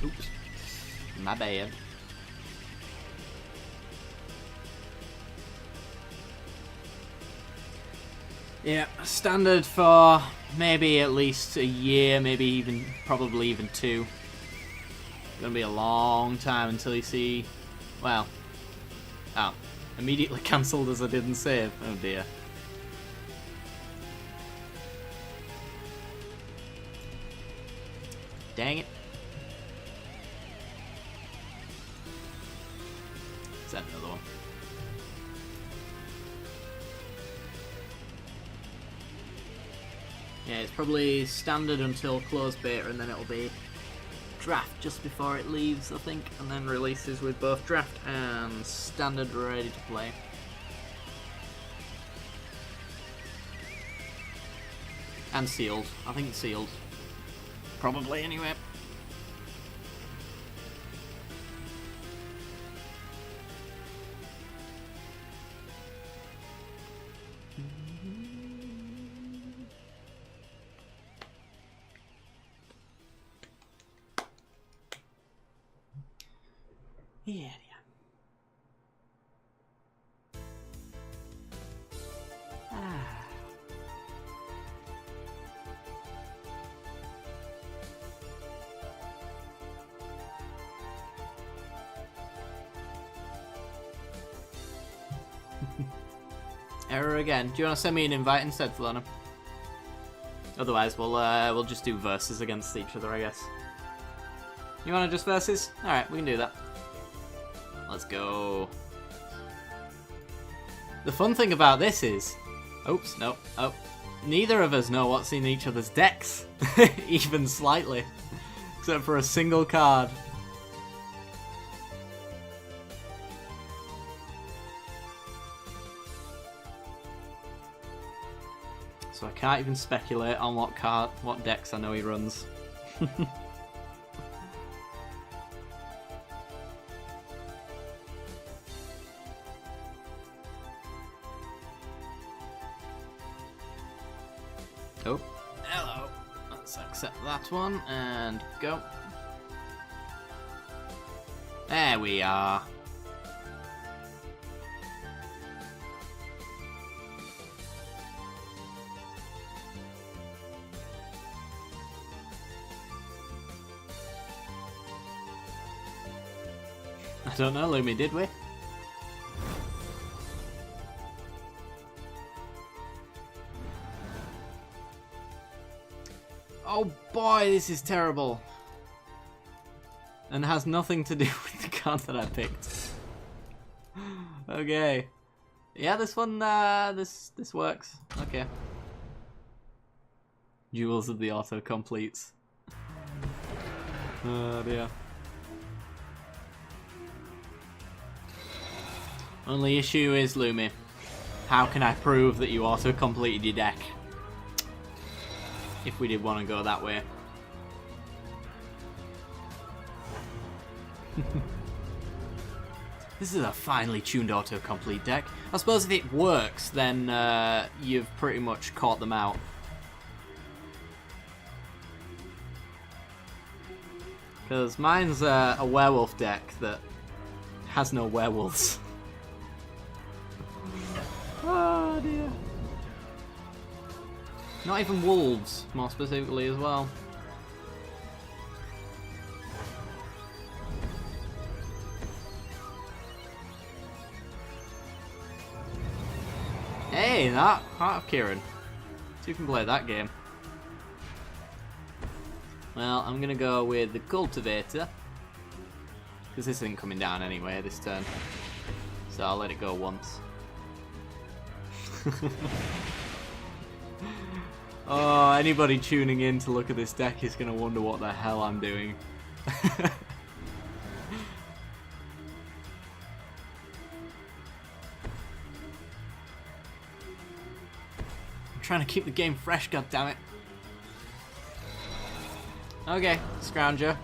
Oops. My bad. Yeah, standard for maybe at least a year, maybe even, probably even 2. It's gonna be a long time until you see... Well... Oh. Immediately cancelled as I didn't save. Oh dear. Dang it. Is that another one? Yeah, it's probably standard until closed beta, and then it'll be draft just before it leaves, I think, and then releases with both draft and standard ready to play. And sealed. I think it's sealed. Probably, anyway. Yeah. Error again. Do you want to send me an invite instead, Thelona? Otherwise, we'll just do verses against each other, I guess. You want to just verses? Alright, we can do that. Let's go. The fun thing about this is... Oops, no. Oh. Neither of us know what's in each other's decks. Even slightly. Except for a single card. So I can't even speculate on what decks I know he runs. Oh, hello. Let's accept that one and go. There we are. I don't know, Lumi, did we? Oh boy, this is terrible. And has nothing to do with the card that I picked. Okay. Yeah, this one, this works. Okay. Duels of the Autocompletes. Oh dear. Only issue is, Lumi, how can I prove that you auto-completed your deck? If we did want to go that way. This is a finely tuned auto-complete deck. I suppose if it works, then you've pretty much caught them out. Because mine's a werewolf deck that has no werewolves. Oh dear. Not even wolves, more specifically as well. Hey, that Heart of Kieran. So you can play that game. Well, I'm gonna go with the Cultivator. Because this isn't coming down anyway this turn. So I'll let it go once. Oh, anybody tuning in to look at this deck is going to wonder what the hell I'm doing. I'm trying to keep the game fresh, goddammit. Okay, Scrounger.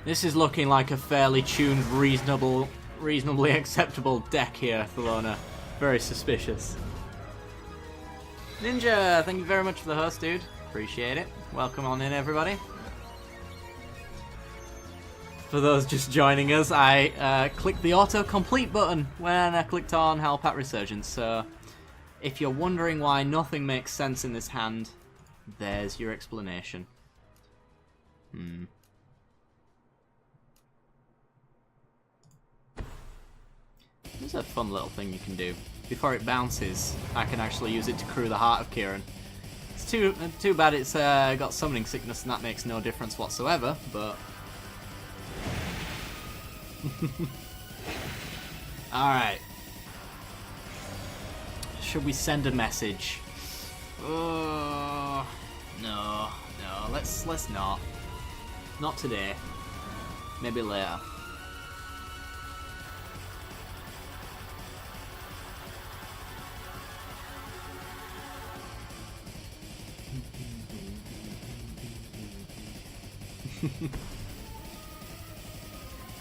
This is looking like a fairly tuned, reasonably acceptable deck here, Thelona. Very suspicious. Ninja, thank you very much for the host, dude. Appreciate it. Welcome on in, everybody. For those just joining us, I clicked the autocomplete button when I clicked on Help at Resurgence. So, if you're wondering why nothing makes sense in this hand, there's your explanation. There's a fun little thing you can do. Before it bounces, I can actually use it to crew the Heart of Kieran. It's too bad it's got summoning sickness and that makes no difference whatsoever, but... Alright. Should we send a message? No, let's not. Not today. Maybe later.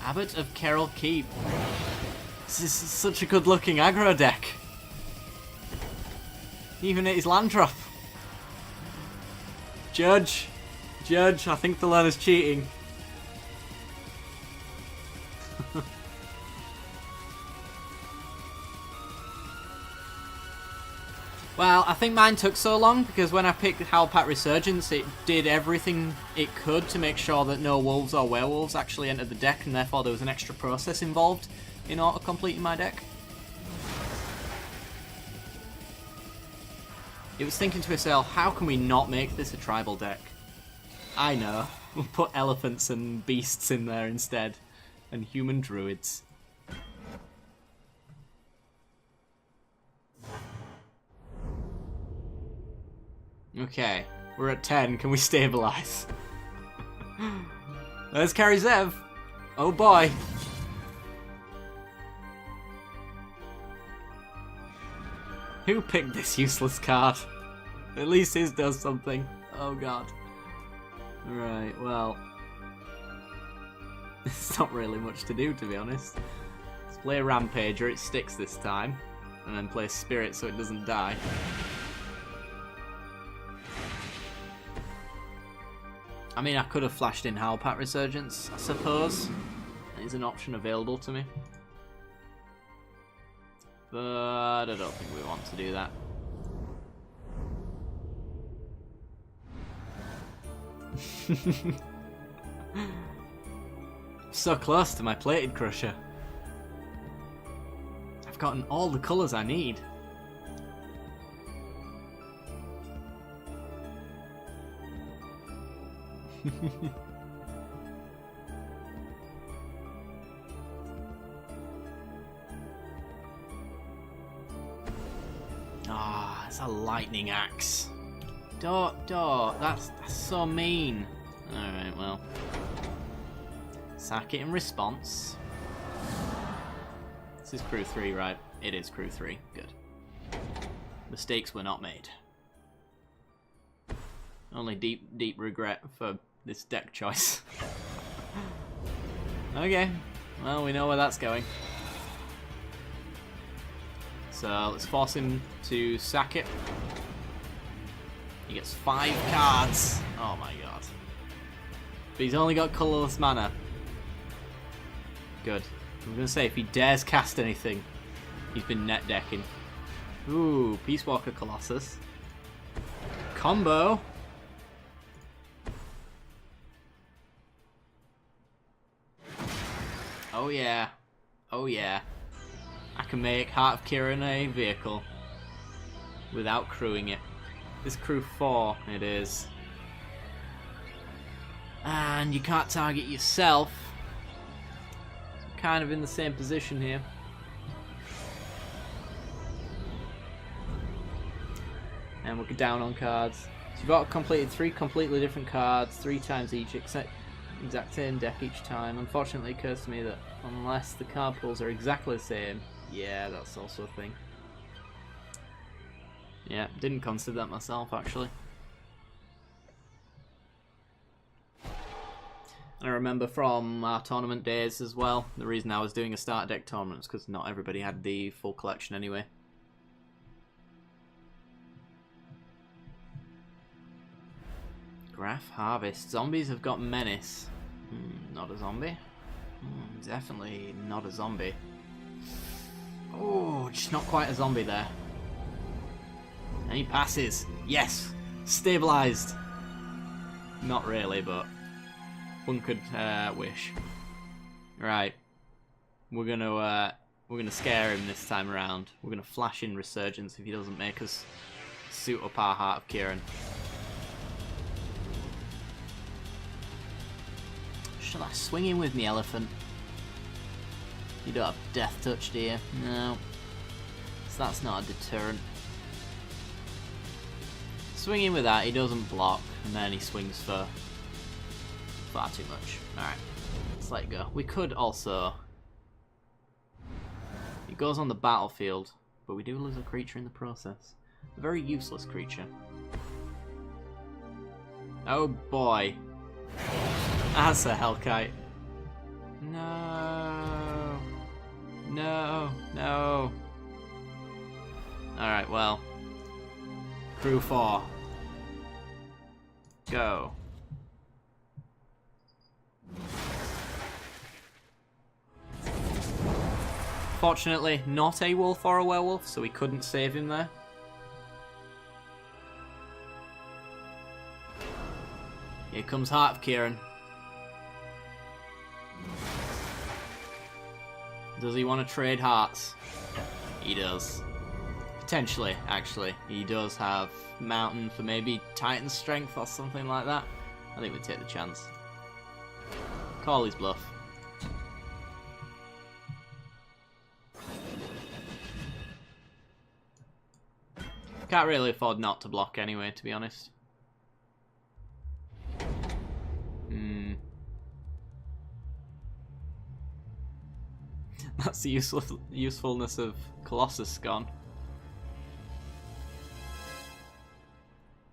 Abbot of Kerrol Keep. This is such a good looking aggro deck. Even at his land drop. Judge, I think the ladder's cheating. Well, I think mine took so long because when I picked Howlpat Resurgence, it did everything it could to make sure that no wolves or werewolves actually entered the deck, and therefore there was an extra process involved in auto-completing my deck. It was thinking to itself, how can we not make this a tribal deck? I know, we'll put elephants and beasts in there instead, and human druids. Okay, we're at 10. Can we stabilize? Let's carry Zev. Oh boy. Who picked this useless card? At least his does something. Oh god. Right, well. There's not really much to do, to be honest. Let's play a Rampager, it sticks this time. And then play Spirit so it doesn't die. I mean, I could have flashed in Howlpat Resurgence, I suppose. That is an option available to me. But I don't think we want to do that. So close to my Plated Crusher. I've gotten all the colours I need. Ah, it's a lightning axe. That's so mean. Alright, well. Sack it in response. This is crew 3, right? It is crew 3. Good. Mistakes were not made. Only deep regret for this deck choice. Okay, well, we know where that's going. So let's force him to sack it. He gets 5 cards. Oh my god. But he's only got colourless mana. Good. I'm going to say, if he dares cast anything, he's been net decking. Ooh, Peace Walker Colossus. Combo. Oh yeah. Oh yeah. I can make Heart of Kieran a vehicle without crewing it. This crew 4 it is. And you can't target yourself. So kind of in the same position here. And we're down on cards. So you've got completed 3 completely different cards, 3 times each, except exact same deck each time. Unfortunately, it occurs to me that unless the card pools are exactly the same, yeah, that's also a thing. Yeah, didn't consider that myself, actually. I remember from our tournament days as well, the reason I was doing a starter deck tournament is because not everybody had the full collection anyway. Graph Harvest. Zombies have got Menace. Not a zombie. Definitely not a zombie. Oh, just not quite a zombie there. And he passes. Yes! Stabilized! Not really, but one could wish. Right. We're gonna We're going to scare him this time around. We're going to flash in Resurgence if he doesn't make us suit up our Heart of Kieran. Shall I swing in with me, Elephant? You don't have Death Touch, do you? No. So that's not a deterrent. Swing in with that, he doesn't block, and then he swings for far too much. Alright, let's let it go. We could also... He goes on the battlefield, but we do lose a creature in the process. A very useless creature. Oh boy. That's a Hellkite. No. No. No. Alright, well. Crew 4. Go. Fortunately, not a wolf or a werewolf, so we couldn't save him there. Here comes Heart of Kieran. Does he want to trade hearts? He does. Potentially, actually. He does have Mountain for maybe Titan Strength or something like that. I think we take the chance. Call his bluff. Can't really afford not to block anyway, to be honest. That's the usefulness of Colossus gone.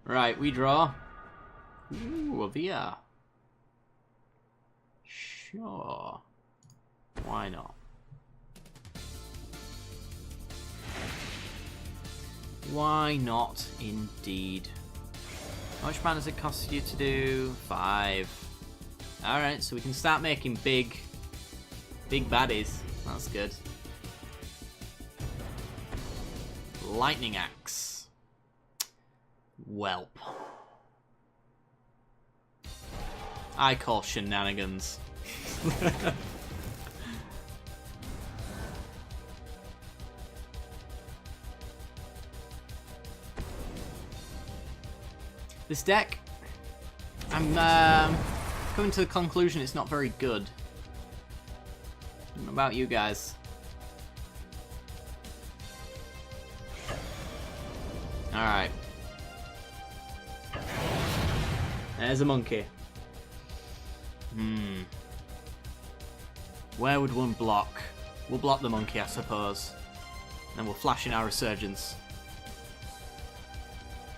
Right, we draw. Ooh, a VR. Sure. Why not? Why not, indeed. How much mana does it cost you to do? 5. Alright, so we can start making big baddies. That's good. Lightning Axe. Welp. I call shenanigans. This deck, I'm coming to the conclusion it's not very good. I don't know about you guys. Alright. There's a monkey. Where would one block? We'll block the monkey, I suppose. Then we'll flash in our Resurgence.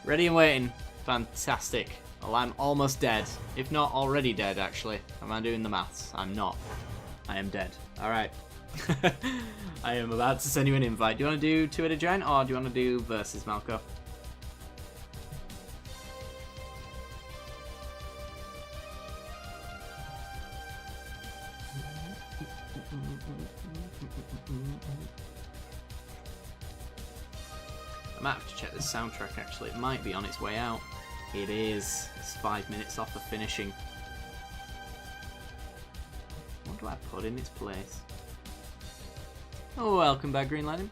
Ready and waiting. Fantastic. Well, I'm almost dead. If not already dead, actually. Am I doing the maths? I'm not. I am dead. Alright. I am about to send you an invite. Do you want to do Two-Headed Giant or do you want to do Versus, Malco? I might have to check this soundtrack actually. It might be on its way out. It is. It's 5 minutes off of finishing. What do I put in its place? Oh, welcome back, Green Lightning.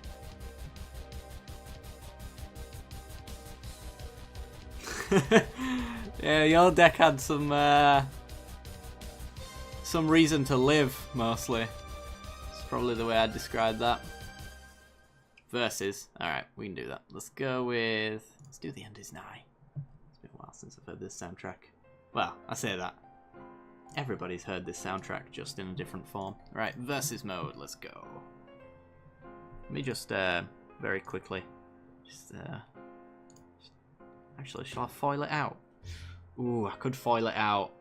Yeah, your deck had some reason to live, mostly. It's probably the way I'd describe that. Versus. Alright, we can do that. Let's go with... Let's do The End Is Nigh. It's been a while since I've heard this soundtrack. Well, I say that. Everybody's heard this soundtrack, just in a different form. Right, versus mode, let's go. Let me just, very quickly... Actually, shall I foil it out? Ooh, I could foil it out.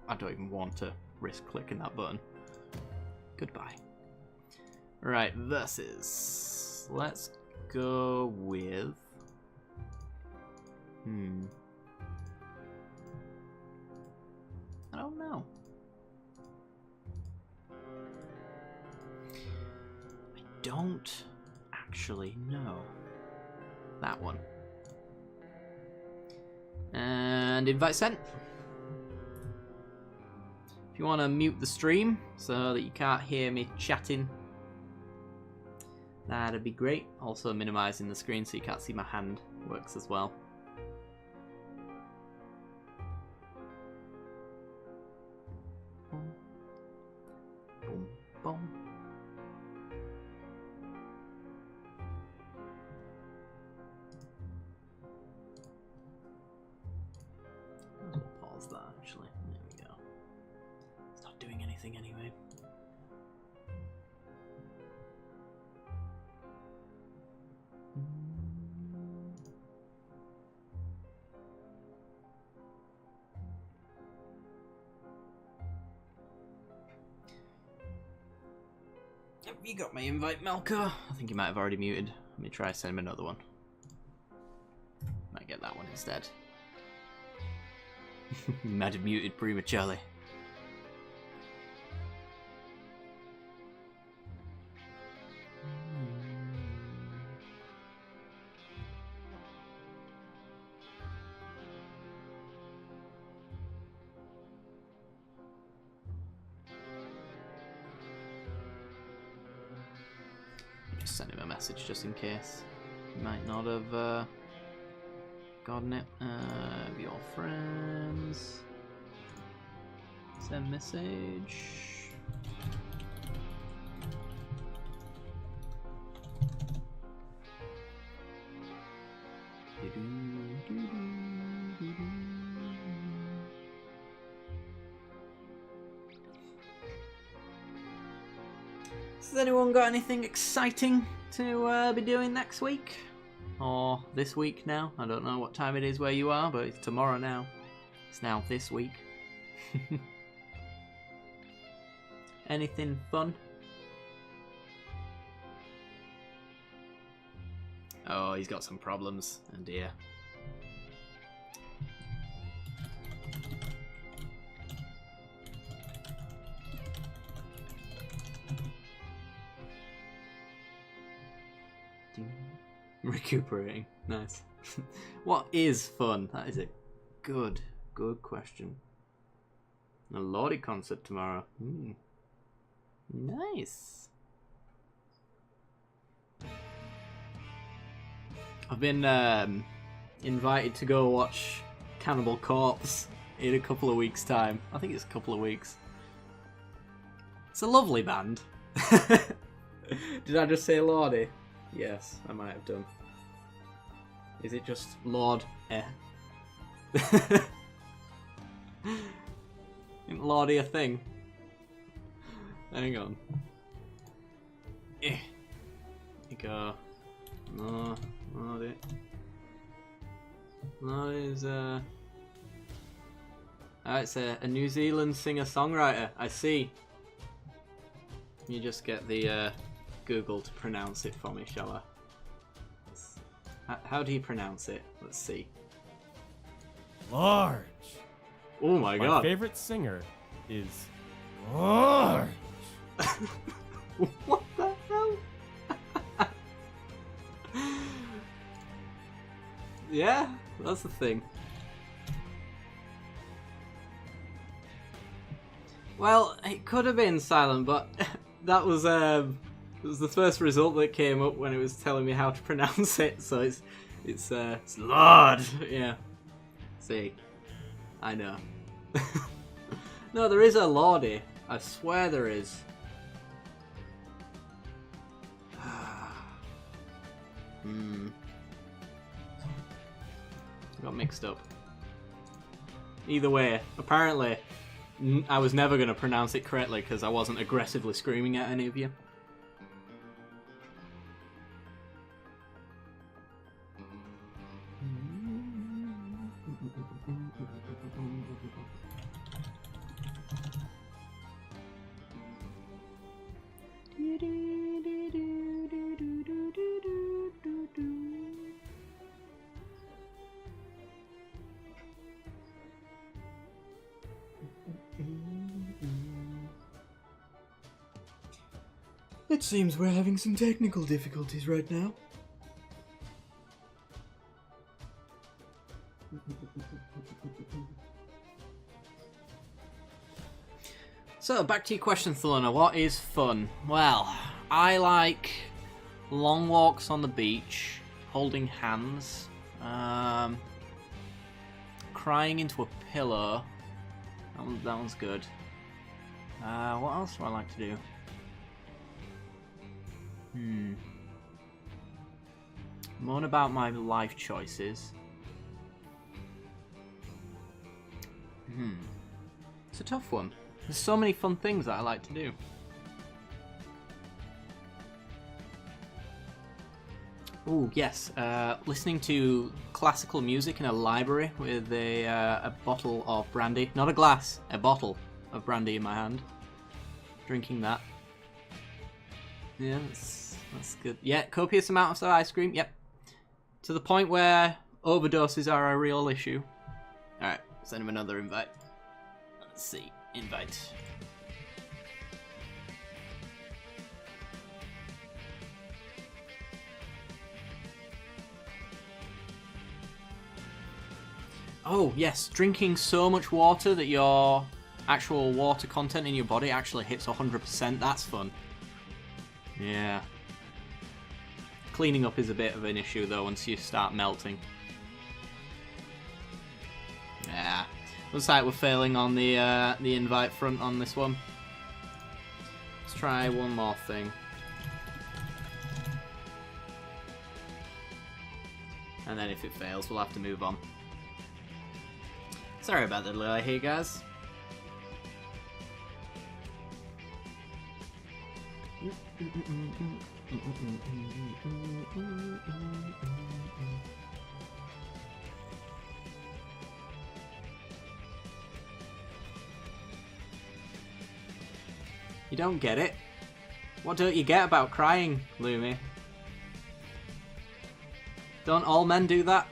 I don't even want to risk clicking that button. Goodbye. Right, versus. Let's go with... I don't know. I don't actually know. That one. And invite sent. If If you want to mute the stream so that you can't hear me chatting, that'd be great. Also minimizing the screen so you can't see my hand works as well. Boom, boom. We'll pause that actually. There we go. It's not doing anything anyway. Have you got my invite, Malco? I think he might have already muted. Let me try send him another one. Might get that one instead. He might have muted prematurely. Just send him a message just in case. He might not have gotten it. Your friends. Send message. Has anyone got anything exciting to be doing next week? Or this week now? I don't know what time it is where you are, but it's tomorrow now. It's now this week. Anything fun? Oh, he's got some problems. Oh dear. Recuperating. Nice. What is fun? That is a good question. A Lordy concert tomorrow. Nice. I've been invited to go watch Cannibal Corpse in a couple of weeks' time. I think it's a couple of weeks. It's a lovely band. Did I just say Lordy? Yes, I might have done. Is it just Lord? Isn't Lordy a thing? Hang on. Here you go. No, Lordy. Lordy's it's a New Zealand singer-songwriter. I see. You just get the Google to pronounce it for me, shall I? How do you pronounce it? Let's see. Large. Oh my god. My favorite singer is Large. What the hell? Yeah, that's the thing. Well, it could have been silent, but that was the first result that came up when it was telling me how to pronounce it. So it's Lord. Yeah. See, I know. No, there is a Lordy. I swear there is. Got mixed up. Either way, apparently I was never going to pronounce it correctly because I wasn't aggressively screaming at any of you. It seems we're having some technical difficulties right now. So, back to your question, Thelona. What is fun? Well, I like long walks on the beach, holding hands, crying into a pillow. That one's good. What else do I like to do? Moan about my life choices. It's a tough one. There's so many fun things that I like to do. Oh yes, listening to classical music in a library with a bottle of brandy. Not a glass, a bottle of brandy in my hand. Drinking that. Yeah, that's good. Yeah, copious amounts of ice cream, yep. To the point where overdoses are a real issue. Alright, send him another invite. Let's see. Invite. Oh, yes. Drinking so much water that your actual water content in your body actually hits 100%. That's fun. Yeah. Cleaning up is a bit of an issue, though, once you start melting. Yeah. Looks like we're failing on the invite front on this one. Let's try one more thing. And then if it fails, we'll have to move on. Sorry about the delay here, guys. You don't get it? What don't you get about crying, Lumi? Don't all men do that?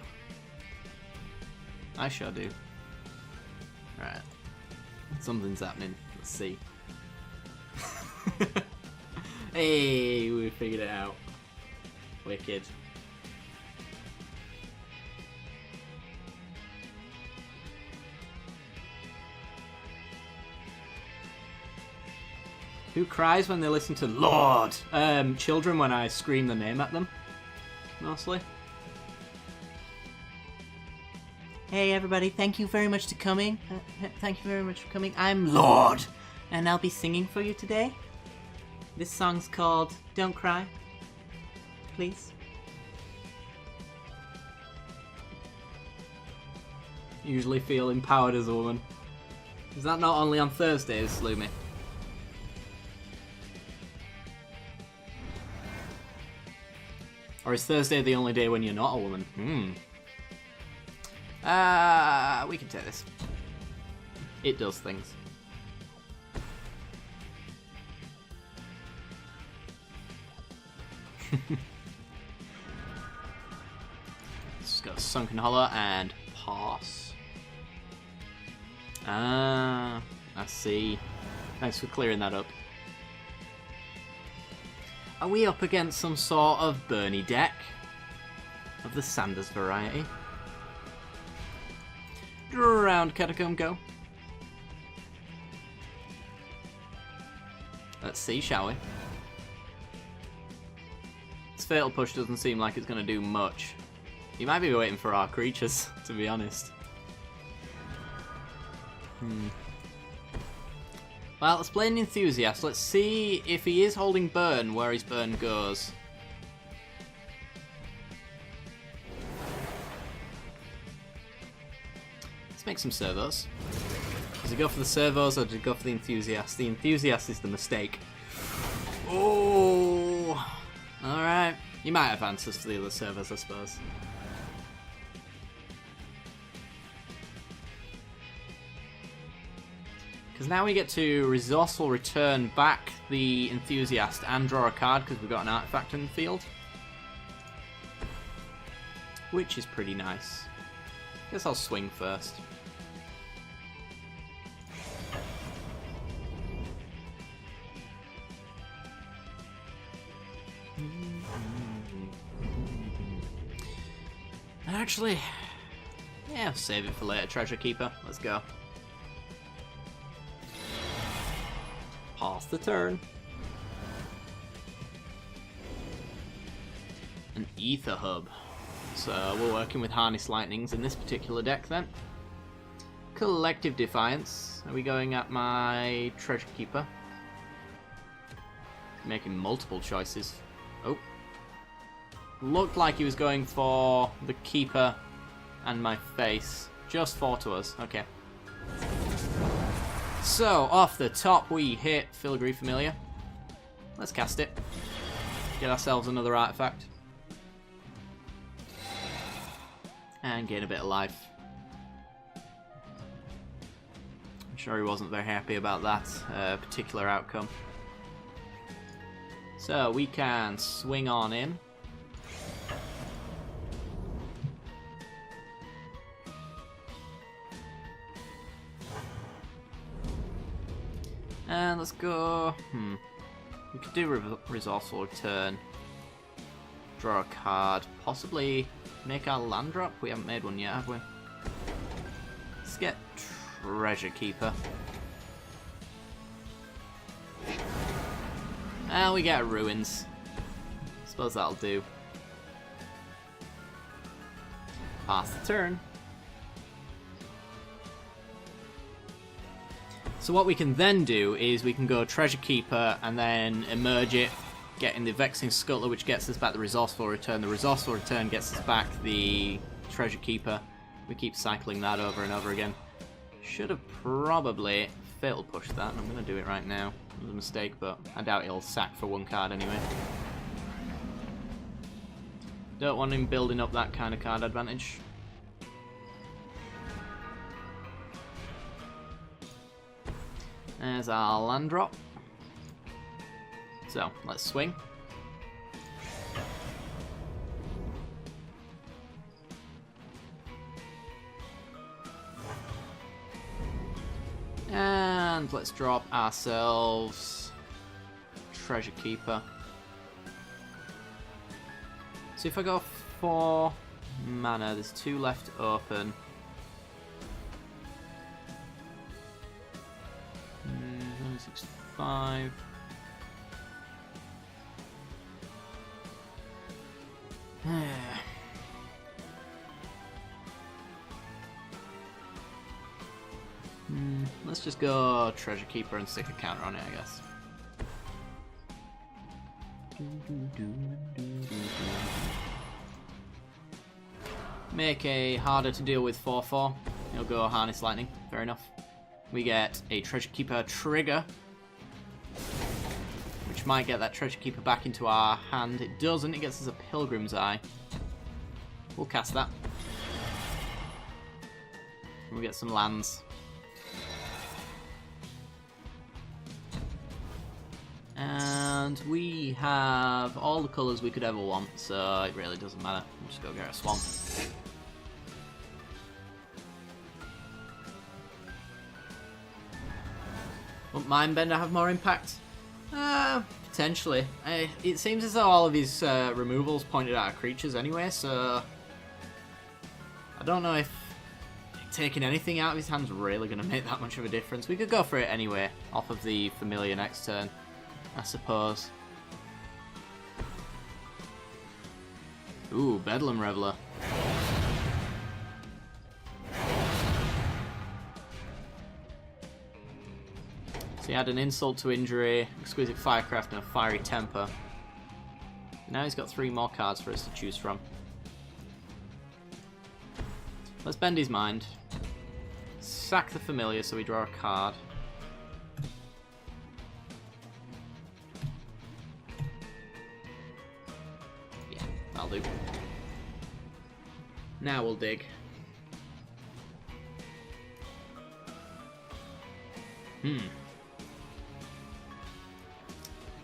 I sure do. Right. Something's happening. Let's see. Hey, we figured it out. Wicked. Who cries when they listen to Lord? Children when I scream the name at them. Mostly. Hey everybody, thank you very much for coming. Thank you very much for coming. I'm Lord, and I'll be singing for you today. This song's called Don't Cry, Please. Usually feel empowered as a woman. Is that not only on Thursdays, Lumi? Or is Thursday the only day when you're not a woman? We can take this. It does things. Let's go Sunken Hollow and pass. I see. Thanks for clearing that up. Are we up against some sort of Bernie deck? Of the Sanders variety? Round Catacomb go. Let's see, shall we? This Fatal Push doesn't seem like it's going to do much. You might be waiting for our creatures, to be honest. Well, let's play an Enthusiast. Let's see if he is holding Burn, where his Burn goes. Let's make some servos. Does he go for the servos or does he go for the Enthusiast? The Enthusiast is the mistake. Oh! Alright. You might have answers for the other servos, I suppose. Because now we get to Resourceful return back the Enthusiast and draw a card because we've got an artifact in the field. Which is pretty nice. Guess I'll swing first. Actually, yeah, I'll save it for later. Treasure Keeper, let's go. Pass the turn. An Ether Hub. So we're working with Harness Lightnings in this particular deck then. Collective Defiance. Are we going at my Treasure Keeper? Making multiple choices. Oh. Looked like he was going for the Keeper and my face. Just 4 to us. Okay. So, off the top we hit Filigree Familiar. Let's cast it. Get ourselves another artifact. And gain a bit of life. I'm sure he wasn't very happy about that particular outcome. So we can swing on in. And let's go... We could do Resourceful Return. Draw a card. Possibly make our land drop. We haven't made one yet, have we? Let's get Treasure Keeper. And we get Ruins. Suppose that'll do. Pass the turn. So what we can then do is we can go Treasure Keeper and then emerge it, getting the Vexing Scuttler, which gets us back the Resourceful Return. The Resourceful Return gets us back the Treasure Keeper. We keep cycling that over and over again. Should have probably fatal pushed that. I'm going to do it right now. It was a mistake, but I doubt he'll sack for 1 card anyway. Don't want him building up that kind of card advantage. There's our land drop. So, let's swing. And let's drop ourselves Treasure Keeper. So if I go 4 mana, there's 2 left open. 5. Let's just go Treasure Keeper and stick a counter on it, I guess. Make a harder to deal with 4/4. He'll go Harness Lightning. Fair enough. We get a Treasure Keeper trigger, which might get that Treasure Keeper back into our hand. It doesn't. It gets us a Pilgrim's Eye. We'll cast that. We'll get some lands. And we have all the colours we could ever want, so it really doesn't matter. We'll just go get a Swamp. Won't Mindbender have more impact? Potentially. It seems as though all of his removals pointed at our creatures anyway, so I don't know if taking anything out of his hand's really going to make that much of a difference. We could go for it anyway, off of the Familiar next turn, I suppose. Ooh, Bedlam Reveler. So he had an Insult to Injury, Exquisite Firecraft, and a Fiery Temper. Now he's got 3 more cards for us to choose from. Let's bend his mind. Sack the Familiar so we draw a card. Yeah, that'll do. Now we'll dig.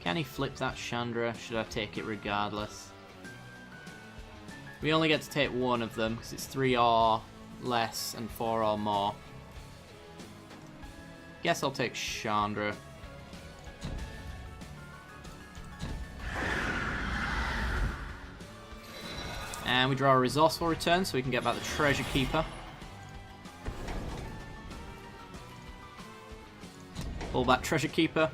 Can he flip that Chandra? Should I take it regardless? We only get to take 1 of them because it's 3 or less and 4 or more. Guess I'll take Chandra. And we draw a Resourceful Return so we can get back the Treasure Keeper. Pull back Treasure Keeper.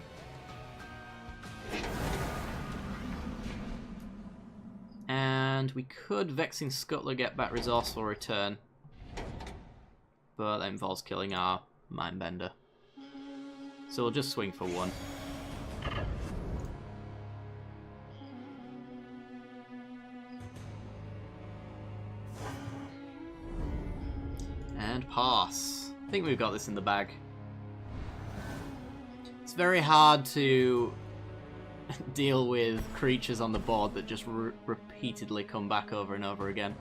And we could Vexing Scuttler get back Resourceful Return. But that involves killing our Mindbender. So we'll just swing for 1. And pass. I think we've got this in the bag. It's very hard to deal with creatures on the board that just repeatedly come back over and over again.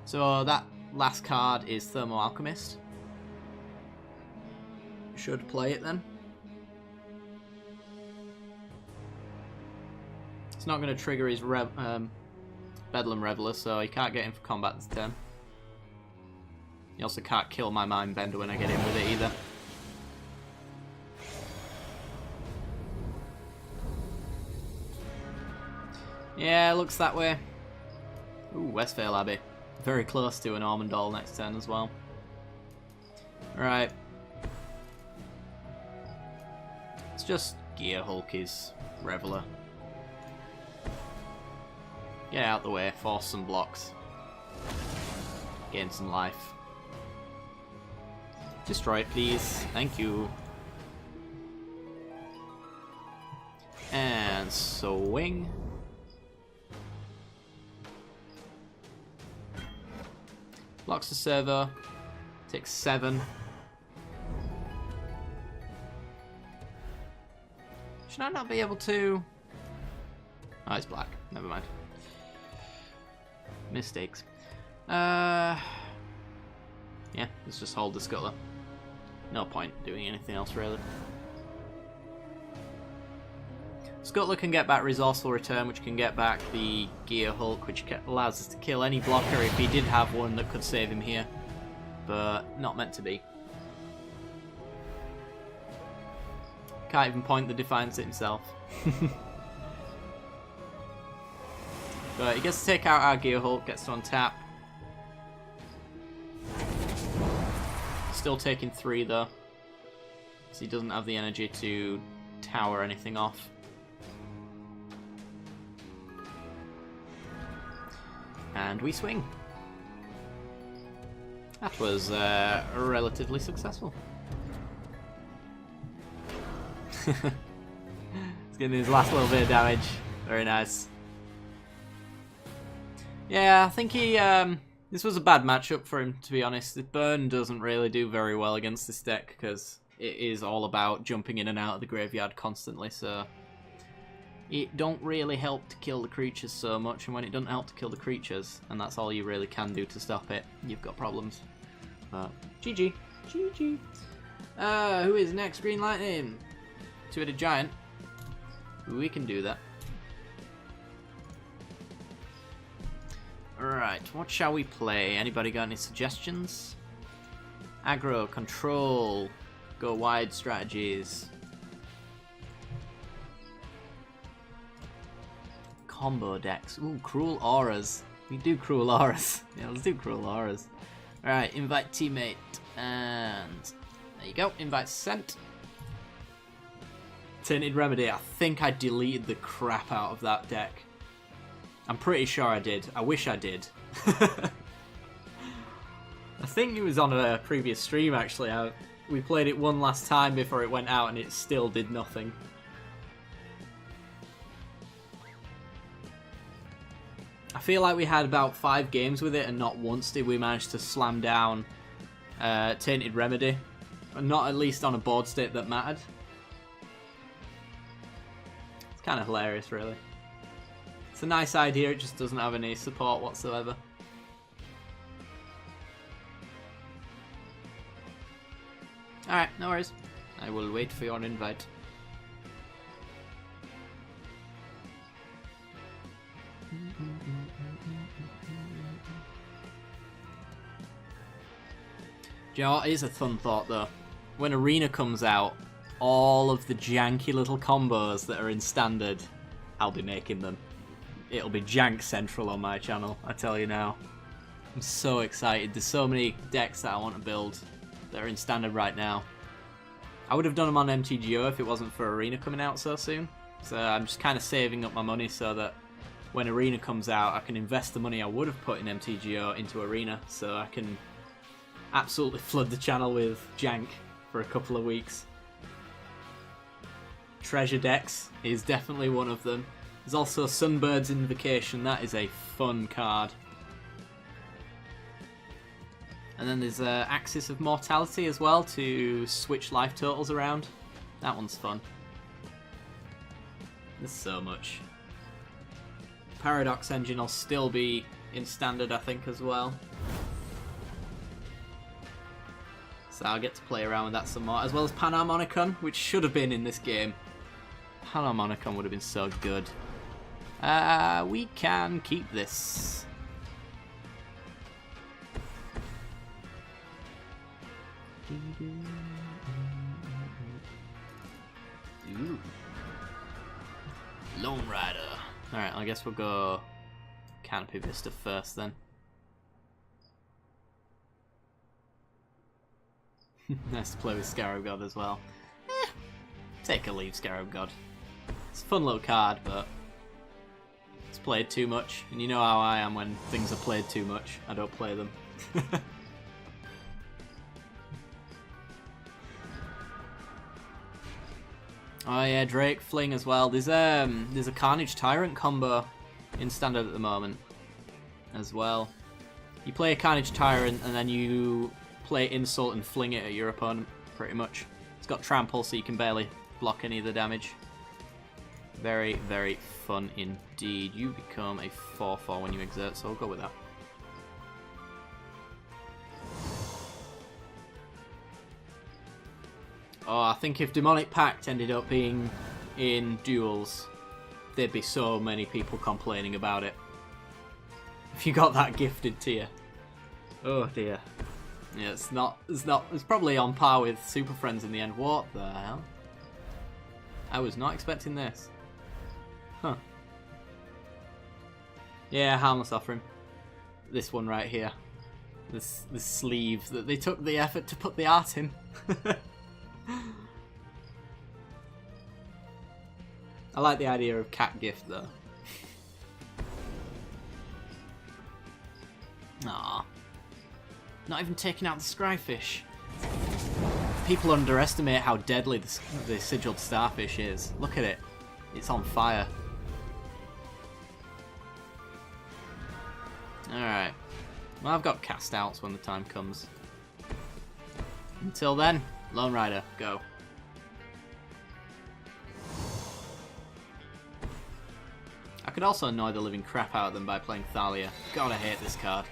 So that last card is Thermo Alchemist. Should play it then. It's not going to trigger his Bedlam Reveler, so he can't get in for combat this turn. He also can't kill my Mindbender when I get in with it either. Yeah, looks that way. Ooh, Westvale Abbey. Very close to an Ormondal next turn as well. Right. Let's just Gear Hulk his Reveler. Get out the way, force some blocks. Gain some life. Destroy it, please. Thank you. And swing. Blocks the server. Takes 7. Should I not be able to... Oh, it's black. Never mind. Mistakes. Yeah, let's just hold the Scuttler. No point doing anything else, really. Scuttler can get back Resourceful Return, which can get back the Gear Hulk, which allows us to kill any blocker if he did have one that could save him here. But not meant to be. Can't even point the Defiance at himself. But he gets to take out our Gear Hulk, gets to untap. Still taking 3 though, so he doesn't have the energy to tower anything off. And we swing. That was relatively successful. He's getting his last little bit of damage. Very nice. Yeah, I think he... this was a bad matchup for him, to be honest. The burn doesn't really do very well against this deck because it is all about jumping in and out of the graveyard constantly, so it don't really help to kill the creatures so much, and when it doesn't help to kill the creatures, and that's all you really can do to stop it, you've got problems. But GG. GG. Who is next? Green Lightning. Two-headed giant. We can do that. Alright, what shall we play? Anybody got any suggestions? Aggro, control, go wide strategies. Combo decks. Ooh, Cruel Auras. We do Cruel Auras. Yeah, let's do Cruel Auras. Alright, invite teammate. And there you go, invite sent. Tainted Remedy. I think I deleted the crap out of that deck. I'm pretty sure I did. I wish I did. I think it was on a previous stream, actually. We played it one last time before it went out and it still did nothing. I feel like we had about 5 games with it and not once did we manage to slam down Tainted Remedy. Not at least on a board state that mattered. It's kind of hilarious, really. It's a nice idea, it just doesn't have any support whatsoever. Alright, no worries. I will wait for your invite. Do you know what? It is a fun thought though. When Arena comes out, all of the janky little combos that are in Standard, I'll be making them. It'll be jank central on my channel, I tell you now. I'm so excited. There's so many decks that I want to build that are in Standard right now. I would have done them on MTGO if it wasn't for Arena coming out so soon. So I'm just kind of saving up my money so that when Arena comes out, I can invest the money I would have put in MTGO into Arena, so I can absolutely flood the channel with jank for a couple of weeks. Treasure decks is definitely one of them. There's also Sunbird's Invocation. That is a fun card. And then there's Axis of Mortality as well to switch life totals around. That one's fun. There's so much. Paradox Engine will still be in Standard, I think, as well. So I'll get to play around with that some more. As well as Panharmonicon, which should have been in this game. Panharmonicon would have been so good. We can keep this. Ooh. Lone Rider. Alright, I guess we'll go Canopy Vista first then. Nice to play with Scarab God as well. Take a leave, Scarab God. It's a fun little card, but it's played too much. And you know how I am when things are played too much. I don't play them. Oh yeah, Drake Fling as well. There's a Carnage Tyrant combo in Standard at the moment as well. You play a Carnage Tyrant and then you play Insult and fling it at your opponent, pretty much. It's got Trample, so you can barely block any of the damage. Very, very fun indeed. You become a 4/4 when you exert, so I'll go with that. Oh, I think if Demonic Pact ended up being in Duels, there'd be so many people complaining about it. If you got that gifted to you. Oh dear. Yeah, it's probably on par with Superfriends in the end. What the hell? I was not expecting this. Huh. Yeah, Harmless Offering. This one right here. This sleeve that they took the effort to put the art in. I like the idea of cat gift though. Aww. Not even taking out the Scryfish. People underestimate how deadly the Sigilled Starfish is. Look at it. It's on fire. Alright. Well, I've got cast outs when the time comes. Until then, Lone Rider, go. I could also annoy the living crap out of them by playing Thalia. God, I hate this card.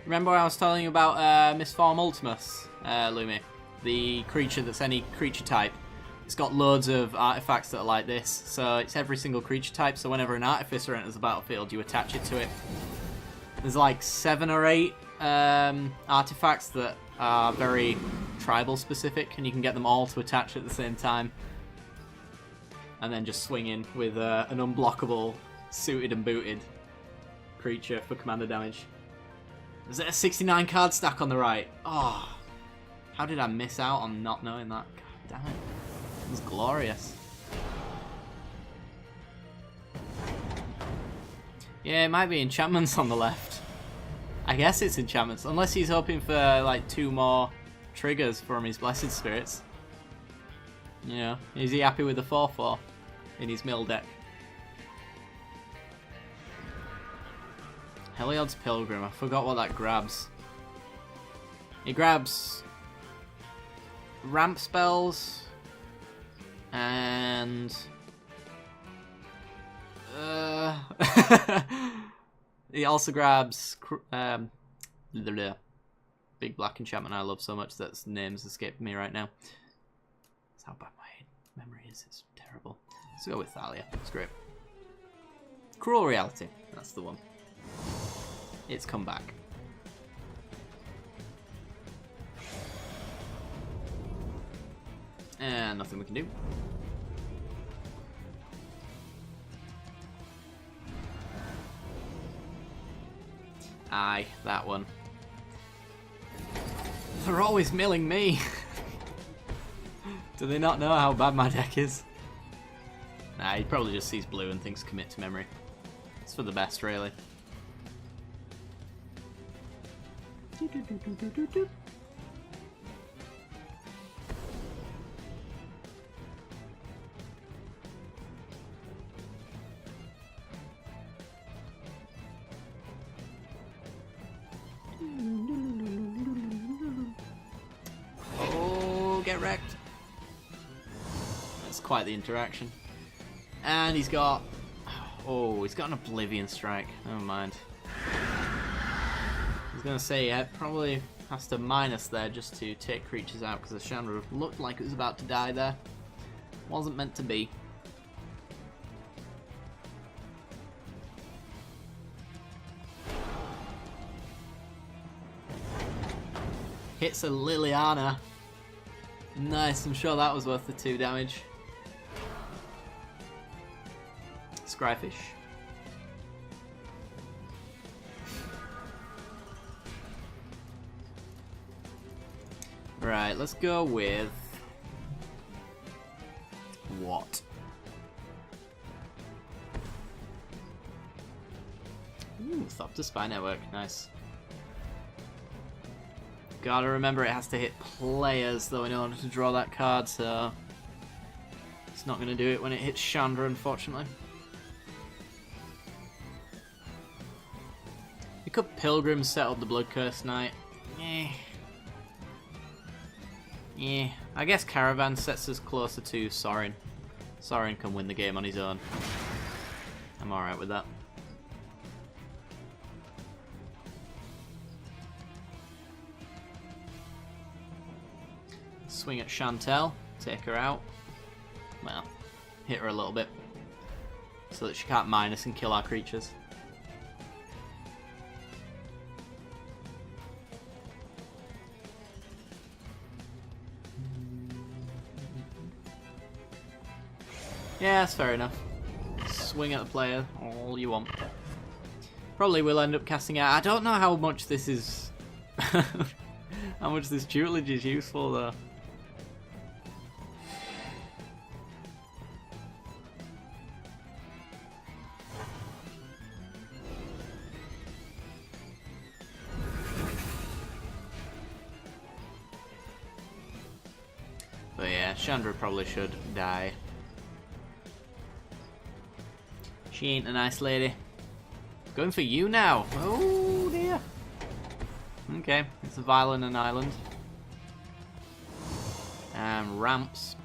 Remember I was telling you about Misform Ultimus, Lumi? The creature that's any creature type. It's got loads of artifacts that are like this, so it's every single creature type, so whenever an Artificer enters the battlefield, you attach it to it. There's like 7 or 8 artifacts that are very tribal specific, and you can get them all to attach at the same time. And then just swing in with an unblockable, suited and booted creature for commander damage. Is there a 69 card stack on the right? Oh, how did I miss out on not knowing that? God damn it. It was glorious. Yeah, it might be Enchantments on the left. I guess it's Enchantments, unless he's hoping for like 2 more triggers from his Blessed Spirits. You know, is he happy with the 4/4 in his mill deck? Heliod's Pilgrim, I forgot what that grabs. It grabs ramp spells and it also grabs big black enchantment I love so much that names escape me right now. That's how bad my memory is. It's terrible. Let's go with Thalia. It's great. Cruel Reality. That's the one. It's come back. And nothing we can do. Aye, that one. They're always milling me. Do they not know how bad my deck is? Nah, he probably just sees blue and thinks commit to memory. It's for the best, really. Oh, get wrecked. That's quite the interaction. And he's got... Oh, he's got an Oblivion Strike. Never mind. I was going to say, yeah, probably has to minus there just to take creatures out because the Chandra looked like it was about to die there. Wasn't meant to be. Hits a Liliana. Nice, I'm sure that was worth the 2 damage. Scryfish. Right, let's go with... what? Ooh, Thopter Spy Network, nice. Gotta remember it has to hit players though in order to draw that card, so... it's not gonna do it when it hits Chandra, unfortunately. You could Pilgrim set up the Blood Curse Knight. Yeah, I guess Caravan sets us closer to Sorin. Sorin can win the game on his own. I'm alright with that. Swing at Chantel, take her out. Well, hit her a little bit so that she can't minus and kill our creatures. Yeah, that's fair enough. Swing at the player all you want. Probably will end up casting out. I don't know how much this is... how much this tutelage is useful though. But yeah, Chandra probably should die. She ain't a nice lady. Going for you now. Oh dear. Okay, it's a Violin and Island. And ramps.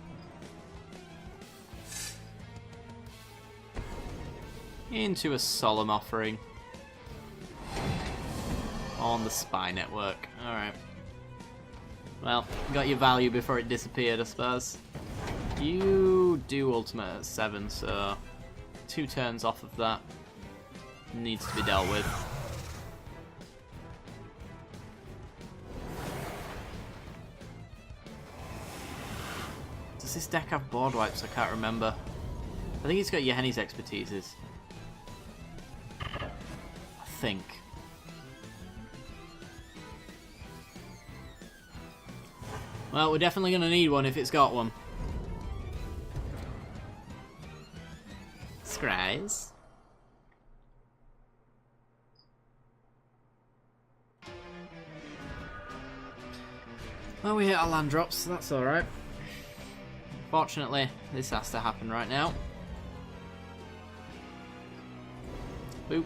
Into a Solemn Offering. On the Spy Network. Alright. Well, got your value before it disappeared, I suppose. You do ultimate at 7, so 2 turns off of that needs to be dealt with. Does this deck have board wipes? I can't remember. I think it's got Yahenni's expertises. I think. Well, we're definitely going to need one if it's got one. Scries. Well, we hit our land drops, so that's alright. Fortunately, this has to happen right now. Boop.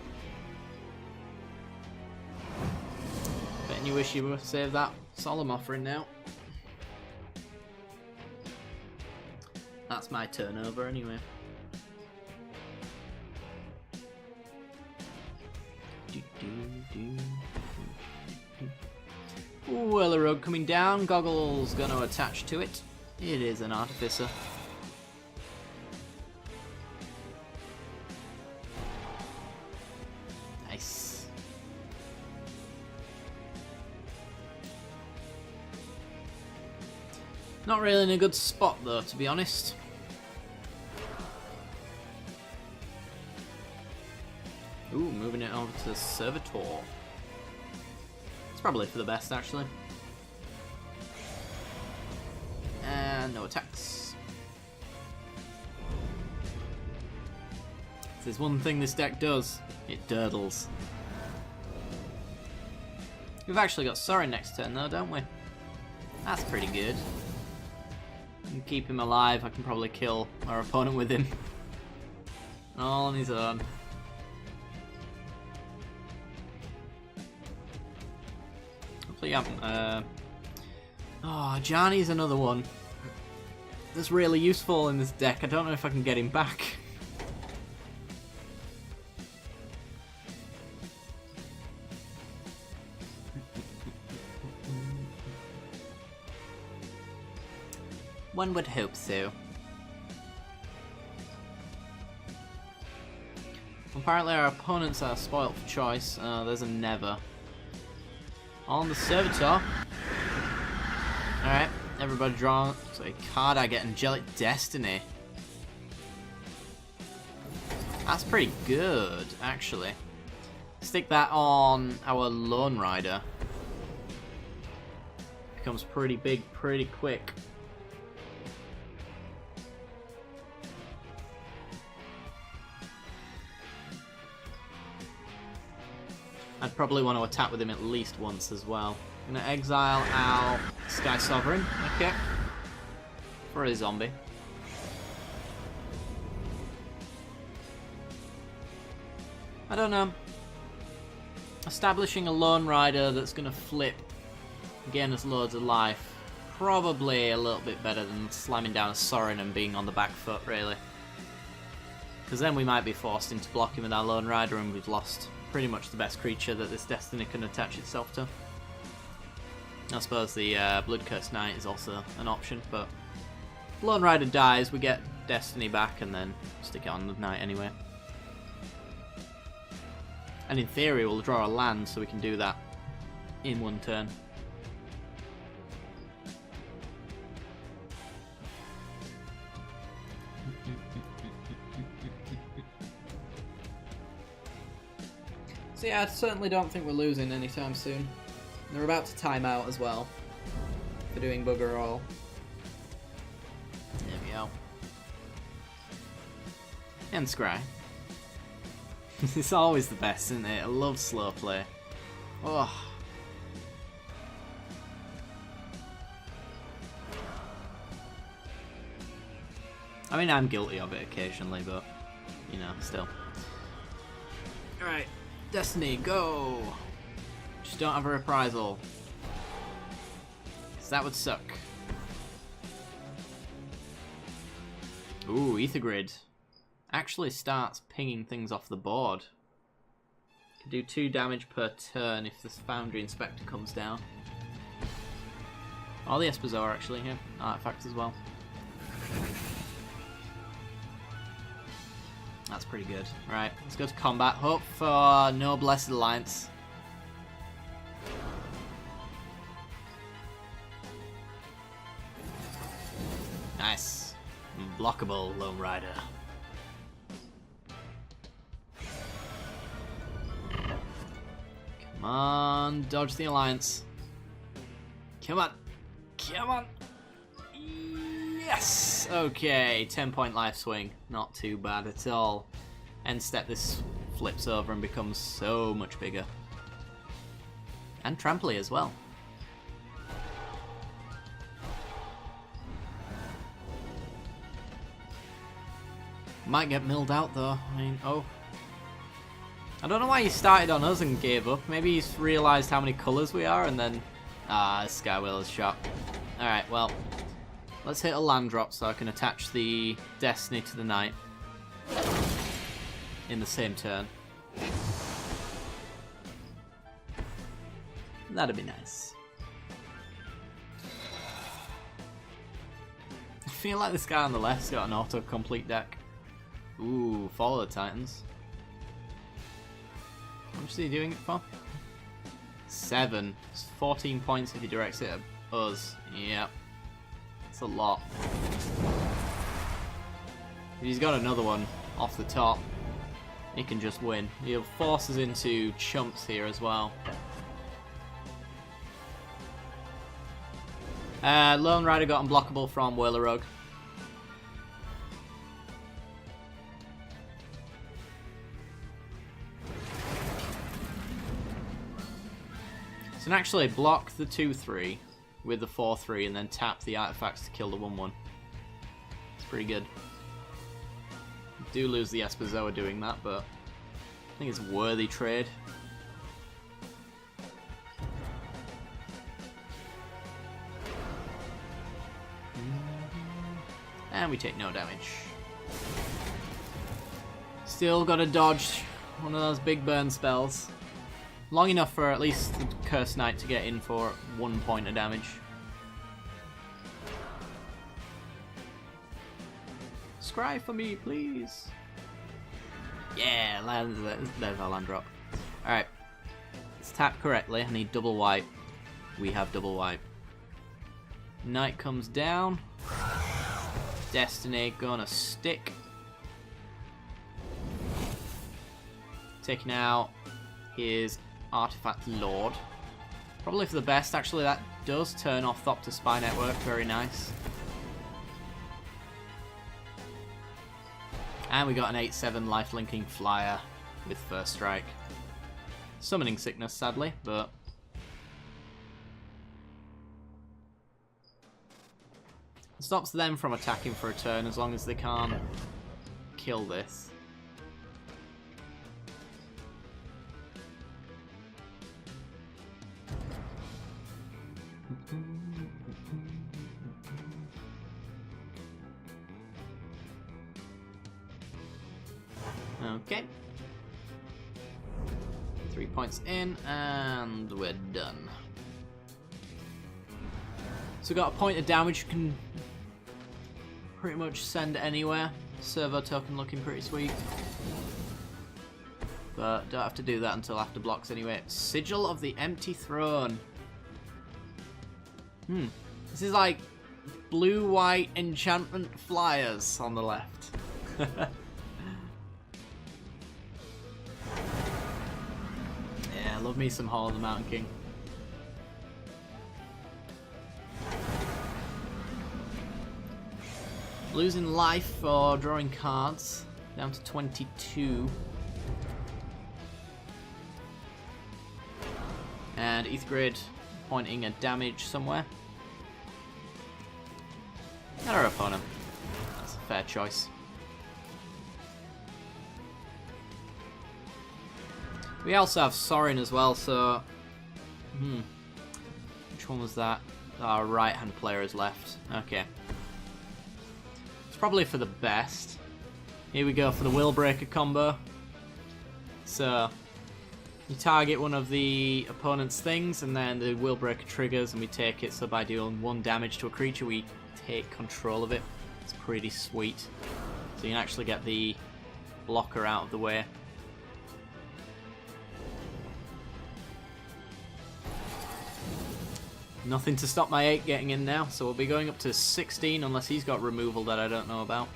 Betting you wish you would have saved that Solemn Offering now. That's my turnover anyway. Ooh, Ella Rogue coming down. Goggle's going to attach to it. It is an Artificer. Nice. Not really in a good spot though, to be honest. Ooh, moving it over to Servitor. Probably for the best, actually. And no attacks. If there's one thing this deck does, it durdles. We've actually got Sorin next turn though, don't we? That's pretty good. We can keep him alive. I can probably kill our opponent with him. All on his own. Hopefully oh, Johnny's another one that's really useful in this deck. I don't know if I can get him back. One would hope so. Apparently our opponents are spoilt for choice. There's a never. On the servitor. Alright, everybody draw so a card. I get Angelic Destiny. That's pretty good, actually. Stick that on our Lone Rider. Becomes pretty big, pretty quick. I'd probably want to attack with him at least once as well. I'm going to exile our Sky Sovereign, okay, for a zombie. I don't know. Establishing a Lone Rider that's going to flip, gain us loads of life, probably a little bit better than slamming down a Sorin and being on the back foot, really. Because then we might be forced into blocking with our Lone Rider and we've lost pretty much the best creature that this Destiny can attach itself to. I suppose the Bloodcurse Knight is also an option, but if Lone Rider dies, we get Destiny back and then stick it on the Knight anyway. And in theory, we'll draw a land so we can do that in one turn. So yeah, I certainly don't think we're losing anytime soon. They're about to time out as well for doing bugger all. There we go. And Scry. It's always the best, isn't it? I love slow play. Oh. I mean, I'm guilty of it occasionally, but, you know, still. Alright. Destiny, go! Just don't have a reprisal. Because that would suck. Ooh, Ether Grid. Actually starts pinging things off the board. Can do 2 damage per turn if this Foundry Inspector comes down. Or the Espazor actually, yeah. Artifacts as well. That's pretty good. Right, let's go to combat. Hope for no Blessed Alliance. Nice. Unblockable Lone Rider. Come on, dodge the Alliance. Come on. Come on. Yes! Okay, 10-point life swing. Not too bad at all. End step, this flips over and becomes so much bigger. And tramply as well. Might get milled out though. I mean, oh. I don't know why he started on us and gave up. Maybe he's realised how many colours we are and then... Skywheel is shot. Alright, well. Let's hit a land drop so I can attach the Destiny to the Knight. In the same turn. That'd be nice. I feel like this guy on the left's got an autocomplete deck. Ooh, Follow the Titans. How much is he doing it for? 7. It's 14 points if he directs it at us. Yep. That's a lot. If he's got another one off the top, he can just win. He'll force us into chumps here as well. Lone Rider got unblockable from Whirler Rogue. So actually block the 2-3 with the 4-3 and then tap the artifacts to kill the 1-1. It's pretty good. Do lose the Esperzoa doing that, but I think it's a worthy trade. And we take no damage. Still gotta dodge one of those big burn spells. Long enough for at least the Curse Knight to get in for 1 point of damage. Scry for me, please. Yeah, there's our land drop. Alright. Let's tap correctly. I need double wipe. We have double wipe. Knight comes down. Destiny gonna stick. Taking out his Artifact Lord. Probably for the best, actually. That does turn off Thopter Spy Network. Very nice. And we got an 8/7 life-linking flyer with First Strike. Summoning Sickness, sadly, but... it stops them from attacking for a turn as long as they can't kill this. Okay. 3 points in, and we're done. So we got a point of damage you can pretty much send anywhere. Servo token looking pretty sweet. But don't have to do that until after blocks anyway. Sigil of the Empty Throne. This is like blue-white enchantment flyers on the left. Yeah, love me some Hall of the Mountain King. Losing life for drawing cards. Down to 22. And Ether Grid pointing a damage somewhere. And our opponent. That's a fair choice. We also have Sorin as well, so... which one was that? Our right-hand player is left. Okay. It's probably for the best. Here we go for the Willbreaker combo. So, you target one of the opponent's things, and then the Willbreaker triggers, and we take it. So by dealing 1 damage to a creature, we take control of it. It's pretty sweet. So you can actually get the blocker out of the way. Nothing to stop my 8 getting in now, so we'll be going up to 16 unless he's got removal that I don't know about.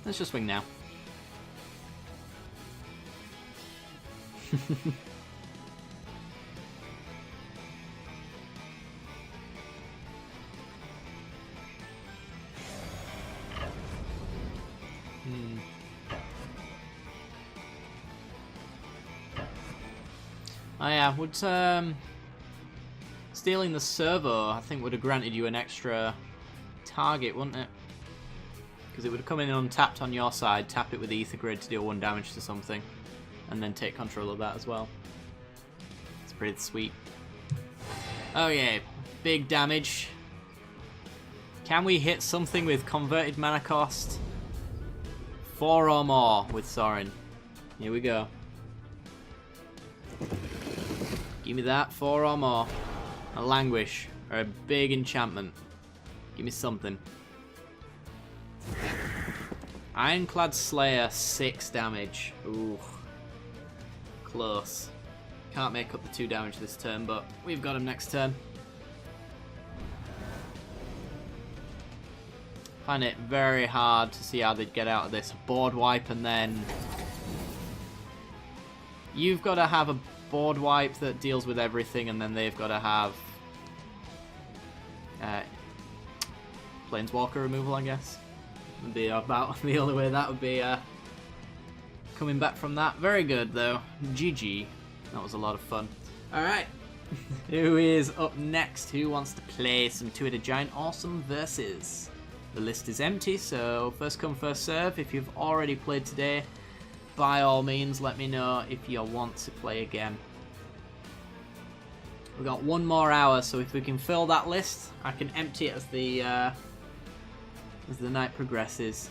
Let's just swing now. Oh yeah, would stealing the servo I think would have granted you an extra target, wouldn't it? Because it would have come in untapped on your side, tap it with Ether Grid to deal 1 damage to something, and then take control of that as well. It's pretty sweet. Oh yeah, big damage. Can we hit something with converted mana cost? 4 or more with Sorin. Here we go. Give me that, 4 or more. A Languish, or a big enchantment. Give me something. Ironclad Slayer, 6 damage. Ooh. Close. Can't make up the 2 damage this turn, but we've got him next turn. Find it very hard to see how they'd get out of this. Board wipe, and then... you've got to have a board wipe that deals with everything, and then they've got to have Planeswalker removal, I guess. Would be about the only way that would be coming back from that. Very good, though. GG. That was a lot of fun. Alright. Who is up next? Who wants to play some Two-Headed Giant Awesome Versus? The list is empty, so first come, first serve. If you've already played today, by all means, let me know if you want to play again. We've got 1 more hour, so if we can fill that list, I can empty it as the night progresses.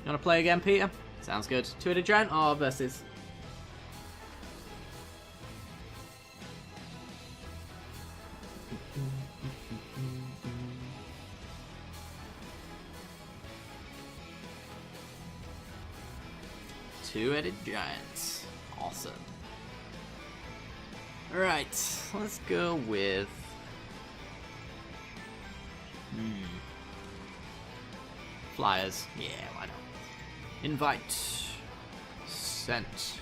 You want to play again, Peter? Sounds good. Two-Headed Giant or Versus? Two-Headed Giants. Awesome. Alright, let's go with... Flyers. Yeah, why not? Invite. Sent.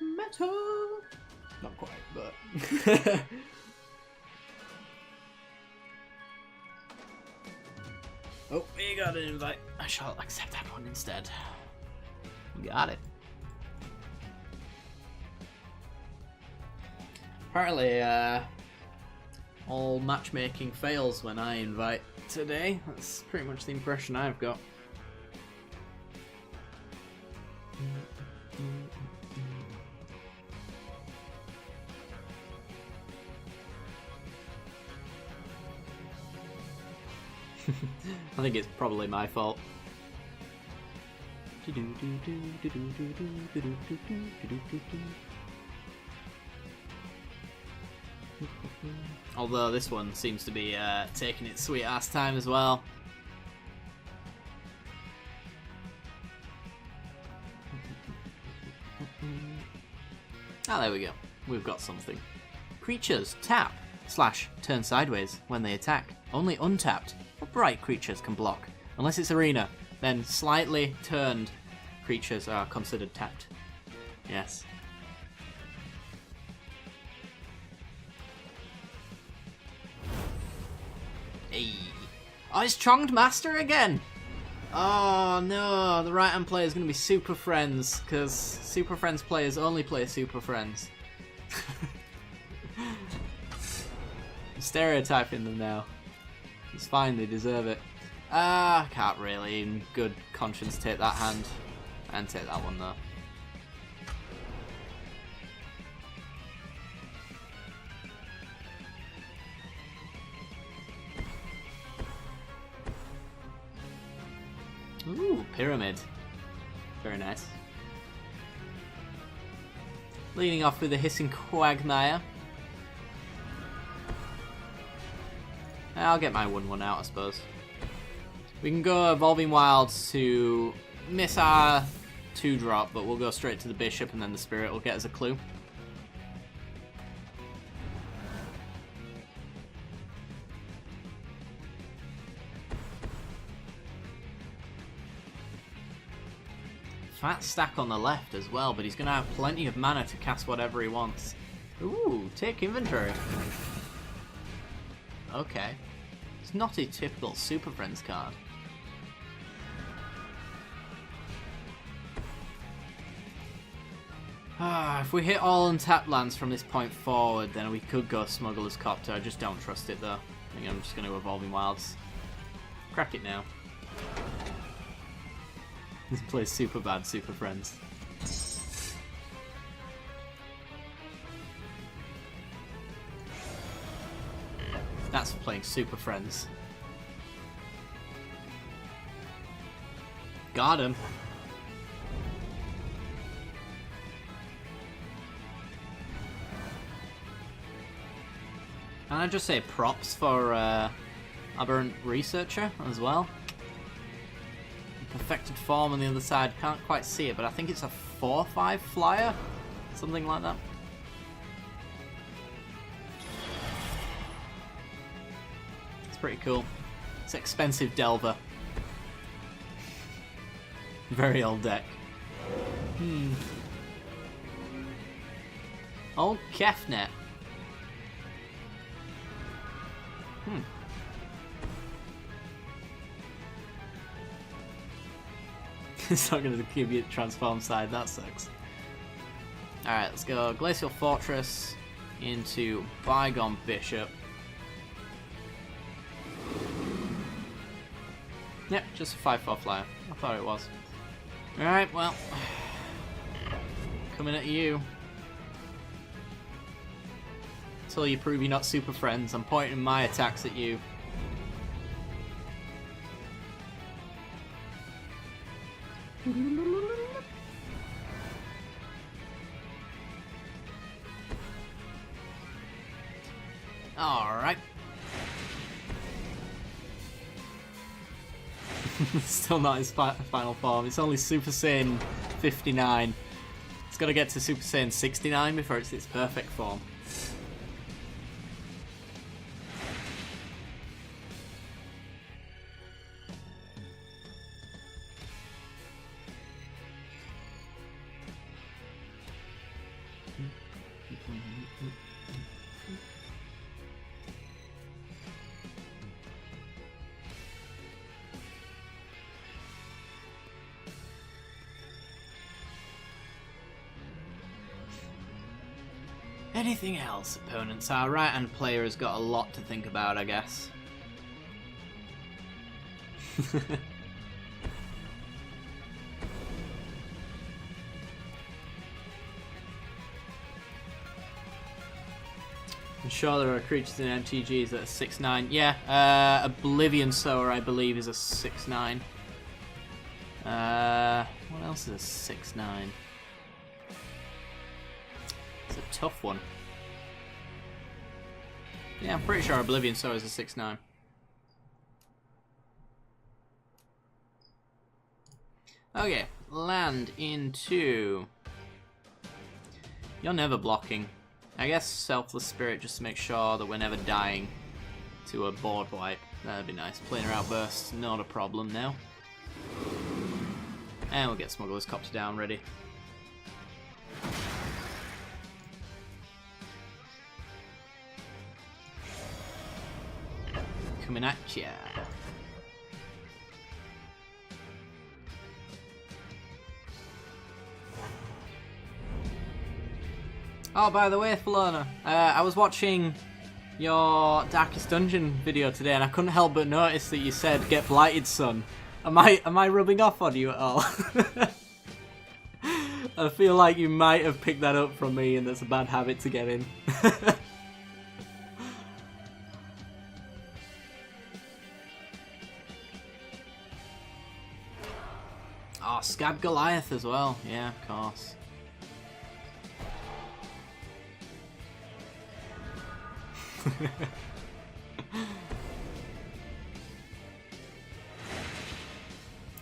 Metal. Not quite, but oh, we got an invite. I shall accept that one instead. Got it. Apparently, all matchmaking fails when I invite today. That's pretty much the impression I've got. I think it's probably my fault. Although this one seems to be taking its sweet ass time as well. Ah, there we go. We've got something. Creatures tap / turn sideways when they attack. Only untapped. Upright creatures can block. Unless it's arena, then slightly turned creatures are considered tapped. Yes. Hey. Oh, it's Chonged Master again! Oh no, the right hand player is going to be Super Friends, because Super Friends players only play Super Friends. I'm stereotyping them now. It's fine, they deserve it. I can't really in good conscience take that hand. And take that one though. Ooh, Pyramid. Very nice. Leading off with a Hissing Quagmire. I'll get my 1/1 out, I suppose. We can go Evolving Wilds to miss our 2-drop, but we'll go straight to the Bishop and then the Spirit will get us a clue. Fat stack on the left as well, but he's going to have plenty of mana to cast whatever he wants. Ooh, take inventory. Okay. It's not a typical Super Friends card. If we hit all untapped lands from this point forward, then we could go Smuggler's Copter. I just don't trust it though. I think I'm just going to Evolving Wilds. Crack it now. This plays super bad Super Friends. That's for playing Super Friends. Got him. Can I just say props for Aberrant Researcher as well? Perfected form on the other side. Can't quite see it, but I think it's a 4/5 flyer. Something like that. It's pretty cool. It's expensive Delver. Very old deck. Old Kefnet. It's not going to give you the transform side, that sucks. Alright, let's go Glacial Fortress into Bygone Bishop. Yep, just a 5/4 flyer. I thought it was. Alright, well. Coming at you. Until you prove you're not super friends, I'm pointing my attacks at you. Alright. Still not his final form. It's only Super Saiyan 59. It's got to get to Super Saiyan 69 before it's its perfect form. Anything else, opponents? Our right-hand player has got a lot to think about, I guess. I'm sure there are creatures in MTGs that are 6/9. Yeah, Oblivion Sower, I believe, is a 6/9. What else is a 6/9? It's a tough one. Yeah, I'm pretty sure Oblivion Sower is a 6/9. Okay, land into... You're never blocking. I guess Selfless Spirit just to make sure that we're never dying to a board wipe. That'd be nice. Planar Outburst, not a problem now. And we'll get Smuggler's Copter down ready. Coming at ya. Oh, by the way, Falona, I was watching your Darkest Dungeon video today, and I couldn't help but notice that you said "Get Blighted, son." Am I rubbing off on you at all? I feel like you might have picked that up from me, and that's a bad habit to get in. Oh, Scab Goliath as well. Yeah, of course.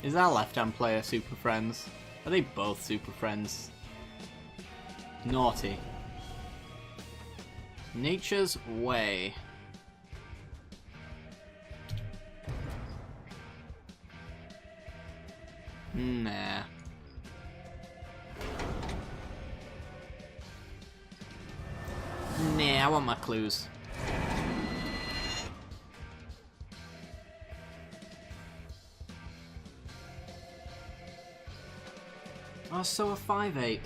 Is our left-hand player Super Friends? Are they both Super Friends? Naughty. Nature's Way. Nah. Nah, I want my clues. Oh, so a 5/8.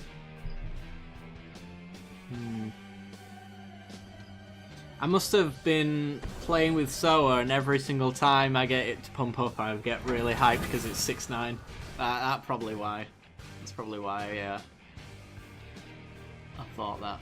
I must have been playing with Soa, and every single time I get it to pump up, I get really hyped because it's 6/9. That's probably why. That's probably why. Yeah. I thought that.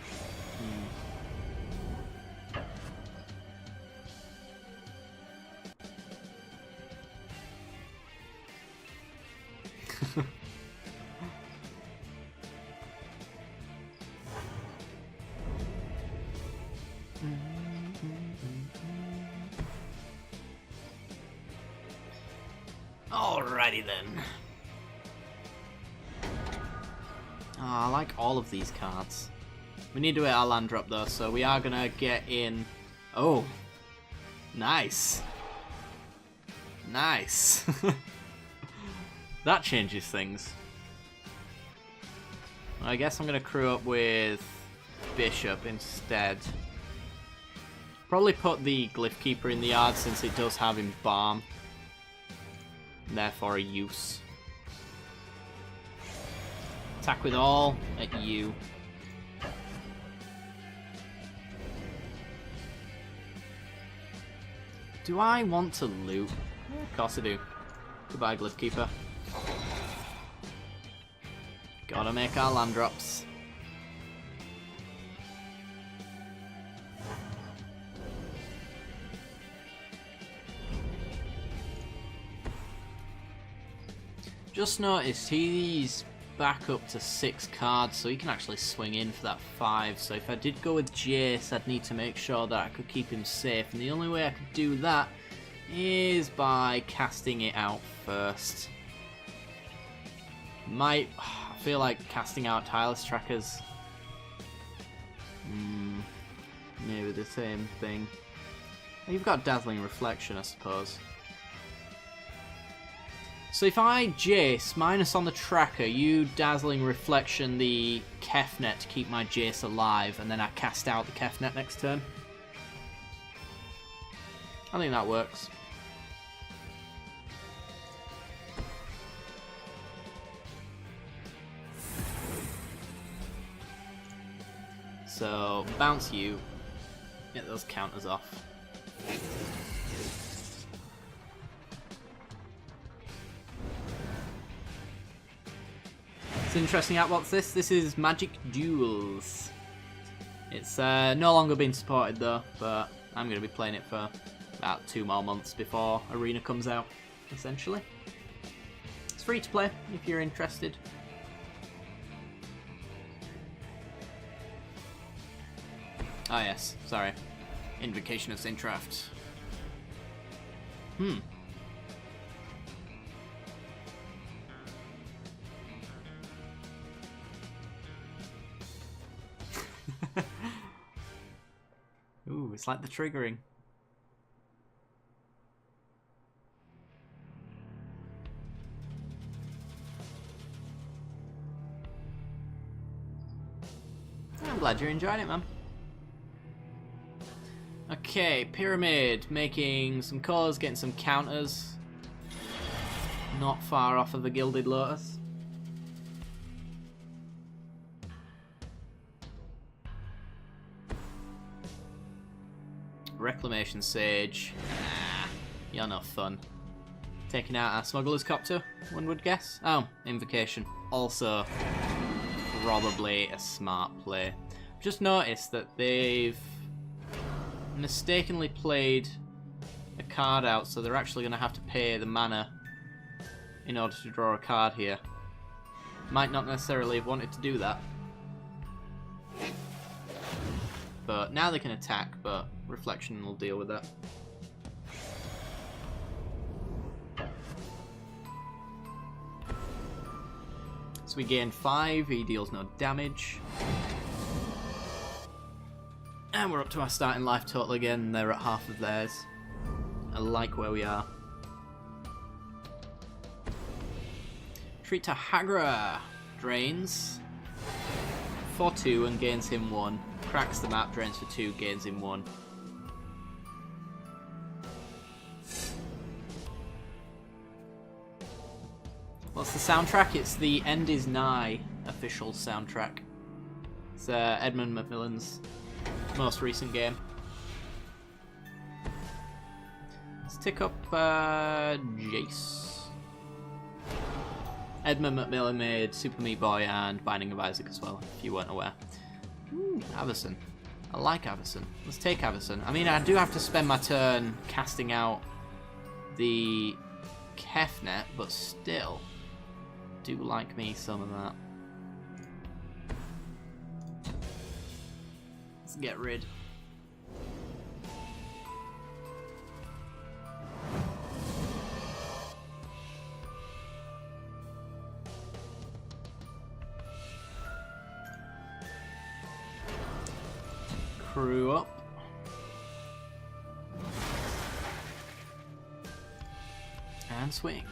Alrighty then. Oh, I like all of these cards. We need to hit our land drop though, so we are gonna get in. Oh, nice. Nice. That changes things. I guess I'm gonna crew up with Bishop instead. Probably put the Glyph Keeper in the yard since it does have Embalm. And therefore a use. Attack with all at you. Do I want to loot? Yeah, of course I do. Goodbye, Glyph Keeper. Gotta make our land drops. Just noticed he's back up to 6 cards, so he can actually swing in for that 5. So if I did go with Jace, I'd need to make sure that I could keep him safe. And the only way I could do that is by casting it out first. I feel like casting out Tireless Trackers. Maybe the same thing. You've got Dazzling Reflection, I suppose. So if I Jace, minus on the tracker, you Dazzling Reflection the Kefnet to keep my Jace alive, and then I cast out the Kefnet next turn. I think that works. So, bounce you, get those counters off. It's interesting out. What's this? This is Magic Duels. It's no longer being supported though, but I'm going to be playing it for about 2 more months before Arena comes out, essentially. It's free to play if you're interested. Oh yes, sorry. Invocation of Sintraft. Ooh, it's like the triggering. I'm glad you're enjoying it, man. Okay, Pyramid, making some colours, getting some counters. Not far off of the Gilded Lotus. Reclamation Sage. Nah, you're no fun. Taking out our Smuggler's Copter, one would guess. Oh, Invocation. Also, probably a smart play. Just noticed that they've mistakenly played a card out, so they're actually going to have to pay the mana in order to draw a card here. Might not necessarily have wanted to do that. But now they can attack, but Reflection will deal with that. So we gain 5, he deals no damage. And we're up to our starting life total again, they're at half of theirs. I like where we are. Treat to Hagra. Drains for 2 and gains him 1. Cracks the map, drains for 2, gains him 1. What's the soundtrack? It's the End Is Nigh official soundtrack. It's Edmund Macmillan's most recent game. Let's tick up Jace. Edmund Macmillan made Super Meat Boy and Binding of Isaac as well, if you weren't aware. Ooh, Avacyn. I like Avacyn. Let's take Avacyn. I mean, I do have to spend my turn casting out the Kefnet, but still, do like me some of that. Let's get rid. crew up. And swing.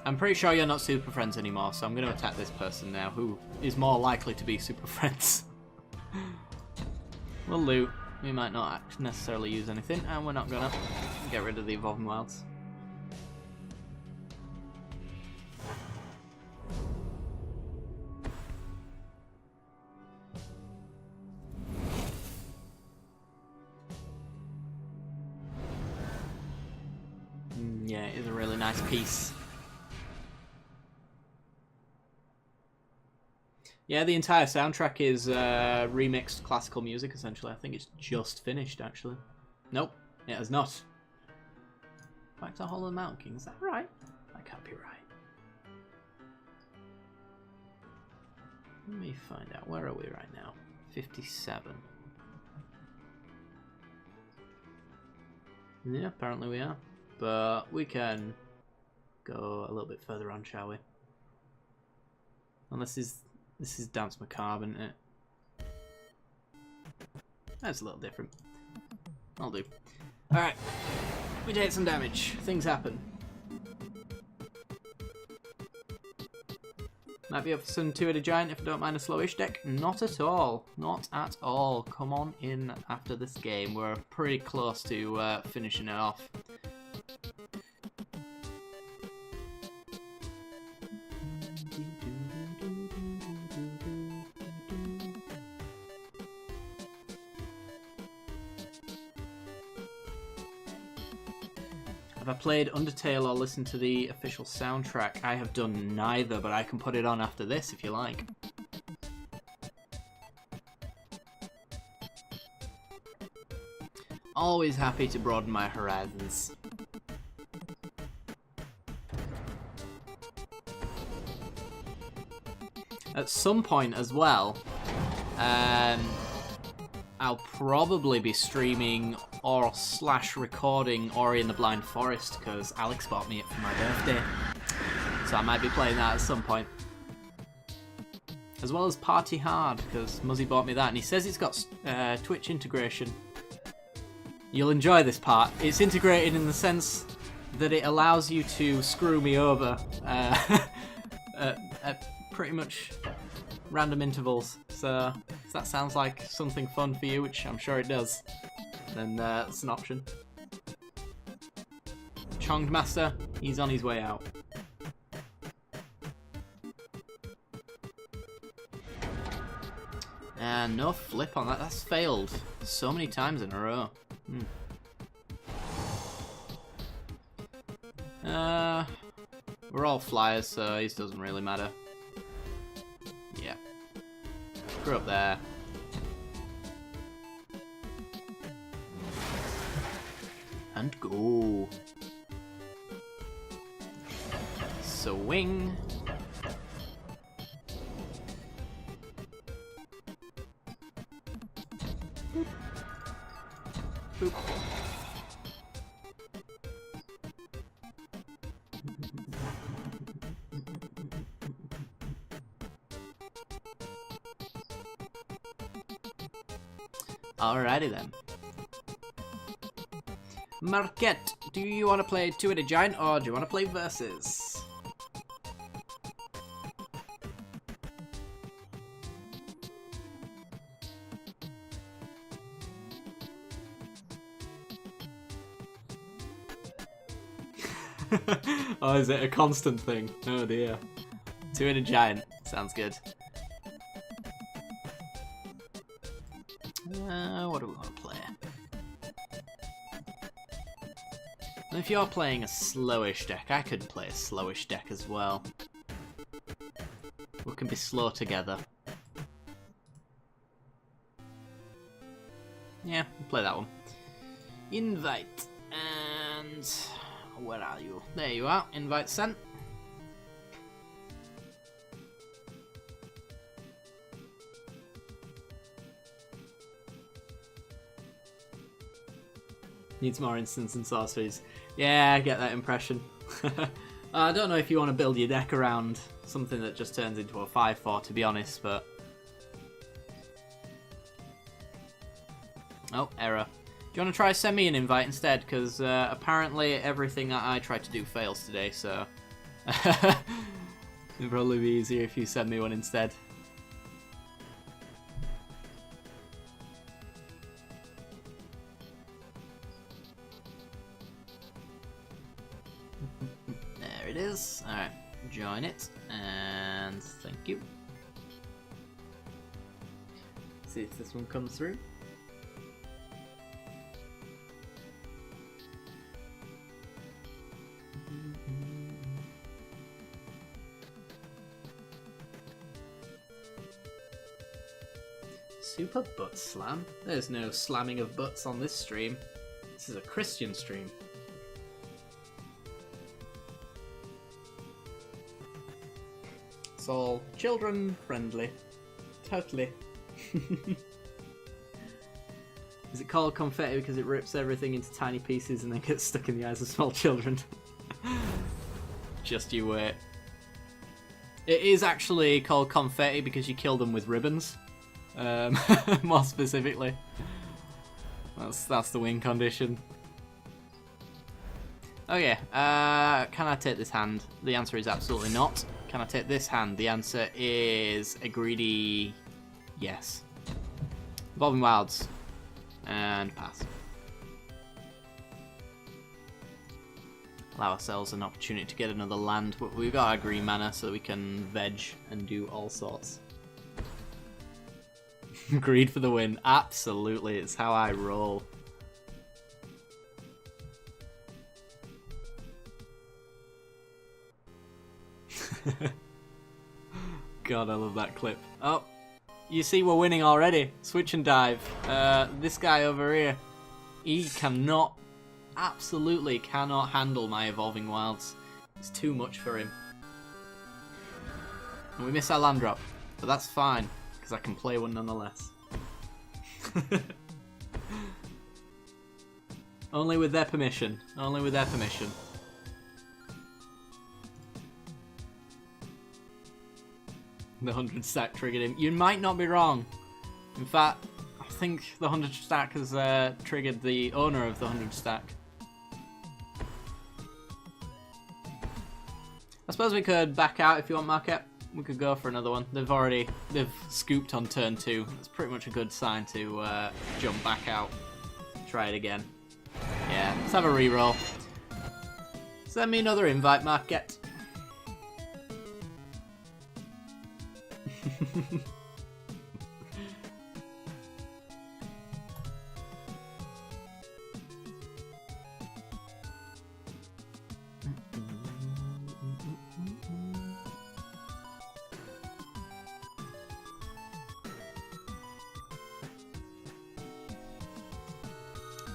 I'm pretty sure you're not Super Friends anymore, so I'm going to attack this person now, who is more likely to be Super Friends. We'll loot. We might not necessarily use anything, and we're not going to get rid of the Evolving Wilds. Yeah, it is a really nice piece. Yeah, the entire soundtrack is remixed classical music, essentially. I think it's just finished, actually. Nope, it has not. Back to Hall of the Mountain King, is that right? That can't be right. Let me find out. Where are we right now? 57. Yeah, apparently we are. But we can go a little bit further on, shall we? Unless this is Dance Macabre, isn't it? That's a little different. I'll do. Alright. We take some damage. Things happen. Might be up for some two-headed giant if I don't mind a slowish deck. Not at all. Not at all. Come on in after this game. We're pretty close to finishing it off. Have I played Undertale or listened to the official soundtrack? I have done neither, but I can put it on after this if you like. Always happy to broaden my horizons. At some point as well, I'll probably be streaming or / recording Ori and the Blind Forest because Alex bought me it for my birthday. So I might be playing that at some point. As well as Party Hard because Muzzy bought me that and he says it's got Twitch integration. You'll enjoy this part. It's integrated in the sense that it allows you to screw me over at pretty much random intervals. So if that sounds like something fun for you, which I'm sure it does, then it's an option. Chonged Master, he's on his way out. And no flip on that. That's failed so many times in a row. We're all flyers, so it doesn't really matter. Yeah. Screw up there. And go. Swing. Boop. Boop. Alrighty then. Marquette, do you want to play two-headed giant or do you want to play versus? Oh, is it a constant thing? Oh dear. Two-headed giant. Sounds good. What do we want to play? If you're playing a slowish deck, I could play a slowish deck as well. We can be slow together. Yeah, we'll play that one. Invite. And where are you? There you are. Invite sent. Needs more instants and sorceries. Yeah, I get that impression. I don't know if you want to build your deck around something that just turns into a 5/4, to be honest, but... Oh, error. Do you want to try send me an invite instead? Because apparently everything that I tried to do fails today, so... It'd probably be easier if you send me one instead. There it is. Alright, join it, and thank you. See if this one comes through. Super butt slam? There's no slamming of butts on this stream. This is a Christian stream. It's all children friendly. Totally. Is it called confetti because it rips everything into tiny pieces and then gets stuck in the eyes of small children? Just you wait. It is actually called confetti because you kill them with ribbons. More specifically. That's the win condition. Okay, can I take this hand? The answer is absolutely not. Can I take this hand? The answer is a greedy yes. Evolving Wilds. And pass. Allow ourselves an opportunity to get another land, but we've got our green mana so we can veg and do all sorts. Greed for the win. Absolutely, it's how I roll. God, I love that clip. Oh, you see we're winning already. Switch and dive. This guy over here, he cannot, absolutely cannot handle my Evolving Wilds. It's too much for him. And we miss our land drop, but that's fine. Because I can play one nonetheless. Only with their permission. Only with their permission. The 100 stack triggered him. You might not be wrong. In fact, I think the 100 stack has triggered the owner of the 100 stack. I suppose we could back out if you want, Market. We could go for another one. They've scooped on turn 2. It's pretty much a good sign to jump back out. Try it again. Yeah, let's have a reroll. Send me another invite, Market.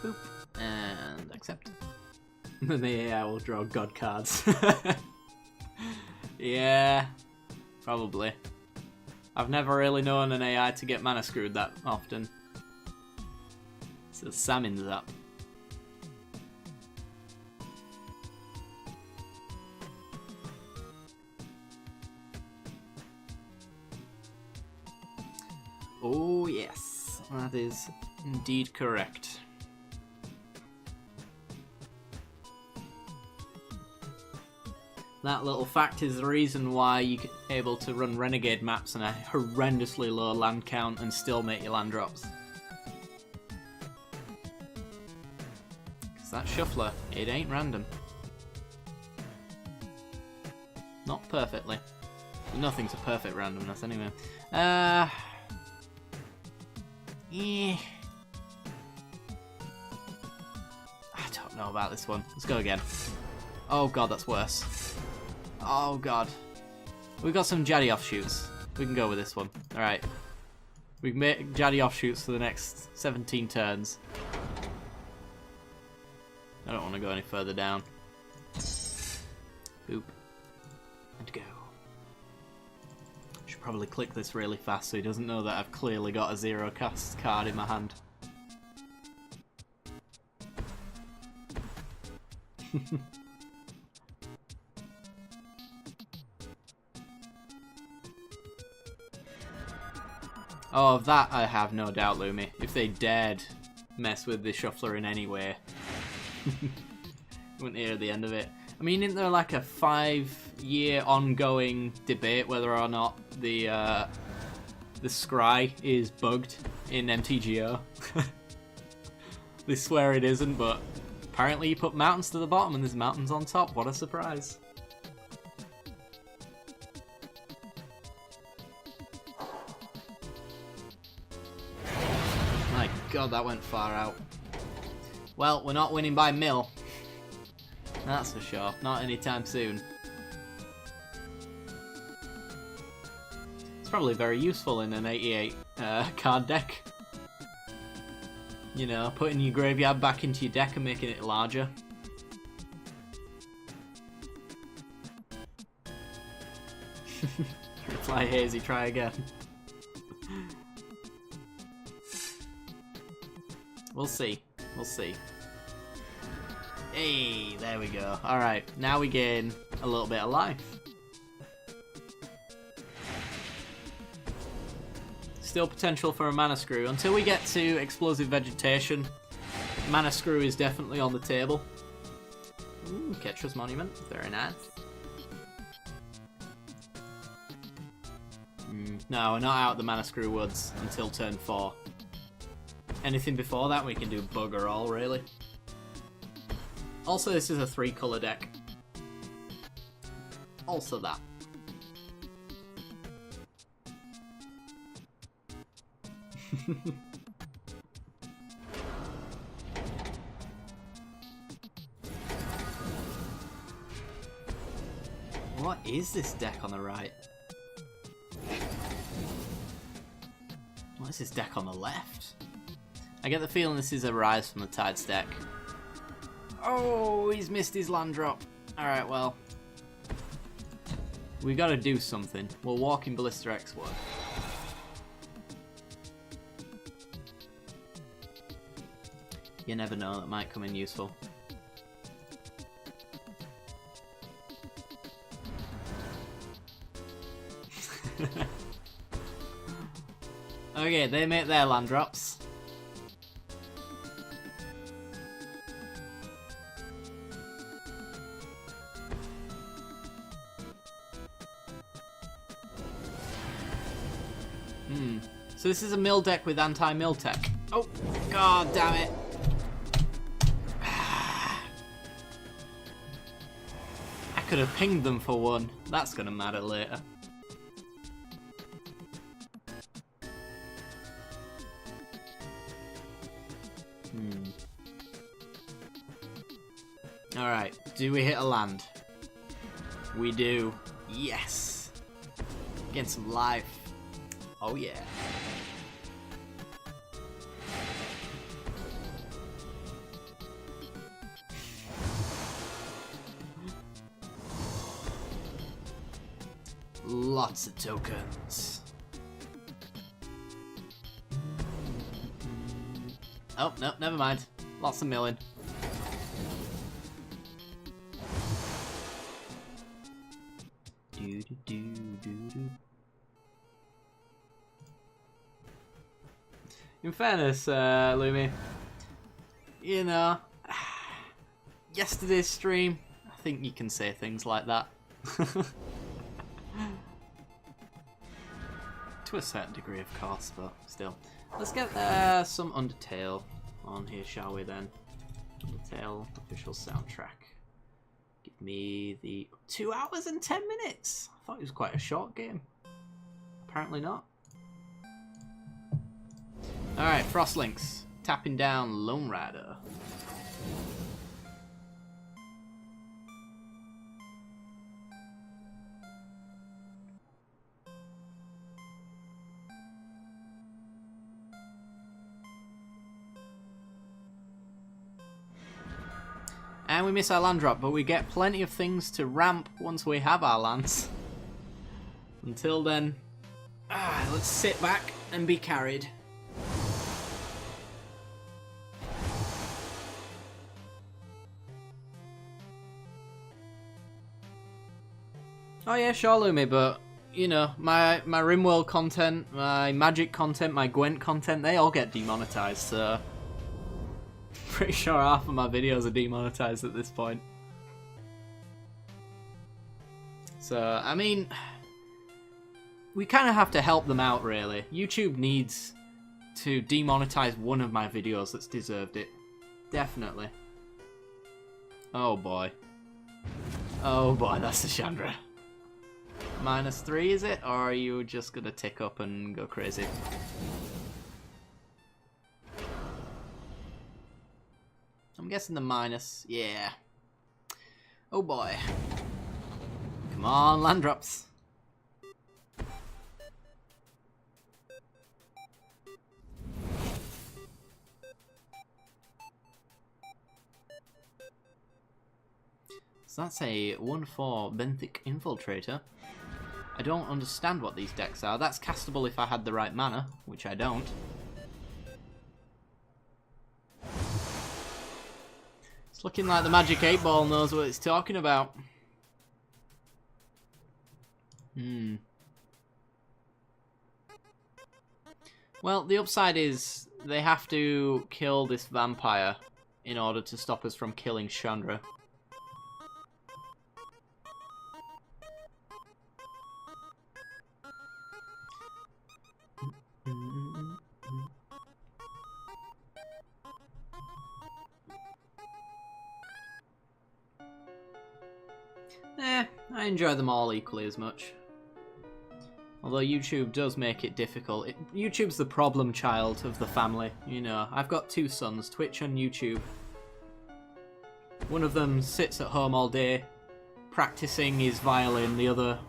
Boop. And accept. Then the AI will draw god cards. Yeah, probably. I've never really known an AI to get mana screwed that often. So salmon's up. Oh yes, that is indeed correct. That little fact is the reason why you're able to run Renegade maps on a horrendously low land count and still make your land drops. Because that shuffler, it ain't random. Not perfectly. Nothing's a perfect randomness anyway. Yeah. I don't know about this one. Let's go again. Oh god, that's worse. Oh god. We've got some Jaddy offshoots. We can go with this one. Alright. We can make Jaddy offshoots for the next 17 turns. I don't want to go any further down. Boop. And go. Should probably click this really fast so he doesn't know that I've clearly got a zero cast card in my hand. Oh, of that I have no doubt, Lumi. If they dared mess with the shuffler in any way, wouldn't hear the end of it. I mean, isn't there like a 5-year ongoing debate whether or not the scry is bugged in MTGO? They swear it isn't, but apparently you put mountains to the bottom and there's mountains on top. What a surprise. My god, that went far out. Well, we're not winning by mill. That's for sure. Not anytime soon. It's probably very useful in an 88 card deck. You know, putting your graveyard back into your deck and making it larger. Reply Hazy, try again. We'll see. We'll see. Hey, there we go. Alright, now we gain a little bit of life. Still potential for a mana screw. Until we get to explosive vegetation, mana screw is definitely on the table. Ooh, Ketra's Monument. Very nice. No, we're not out the mana screw woods until turn 4. Anything before that we can do bugger all, really. Also, this is a 3-colour deck. Also that. What is this deck on the right? What is this deck on the left? I get the feeling this is a Rise from the Tides deck. Oh, he's missed his land drop. Alright, well. We gotta do something. We'll walk in Ballista X1. You never know, that might come in useful. Okay, they make their land drops. So this is a mill deck with anti-mill tech. Oh, god damn it. I could have pinged them for one. That's gonna matter later. Alright, do we hit a land? We do. Yes. Getting some life. Oh yeah. Lots of tokens. Oh, no, never mind. Lots of milling. In fairness, Lumi, you know, yesterday's stream, I think you can say things like that. To a certain degree, of course, but still. Let's get some Undertale on here, shall we then? Undertale official soundtrack. Give me the 2 hours and 10 minutes. I thought it was quite a short game. Apparently not. Alright, Frostlinks. Tapping down Lone Rider. And we miss our land drop, but we get plenty of things to ramp once we have our lands. Until then, let's sit back and be carried. Oh yeah, sure, Lumi, but you know, my RimWorld content, my Magic content, my Gwent content, they all get demonetized, so... Pretty sure half of my videos are demonetized at this point. So, I mean... We kind of have to help them out, really. YouTube needs to demonetize one of my videos that's deserved it. Definitely. Oh boy. Oh boy, that's the Chandra. -3, is it? Or are you just gonna tick up and go crazy? I'm guessing the minus. Yeah. Oh boy. Come on, land drops. So that's a 1/4 Benthic Infiltrator. I don't understand what these decks are. That's castable if I had the right mana, which I don't. It's looking like the Magic 8 Ball knows what it's talking about. Well, the upside is they have to kill this vampire in order to stop us from killing Chandra. I enjoy them all equally as much. Although YouTube does make it difficult. YouTube's the problem child of the family, you know. I've got 2 sons, Twitch and YouTube. One of them sits at home all day practicing his violin, the other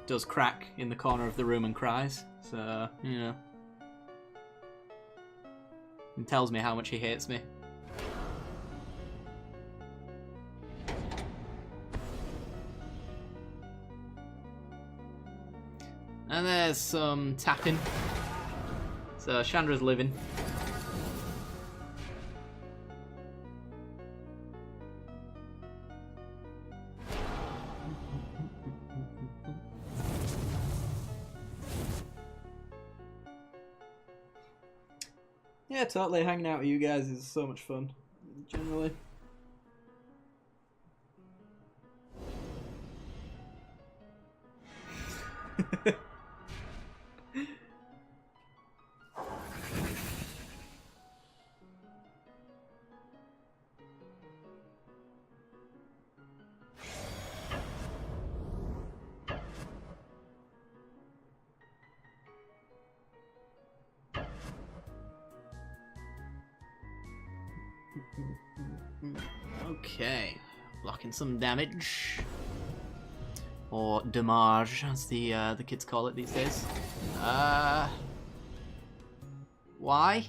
does crack in the corner of the room and cries. So, you know. And tells me how much he hates me. And there's some tapping. So Chandra's living. Yeah, totally. Hanging out with you guys is so much fun, generally. Okay, blocking some damage, or damage, as the kids call it these days. Why?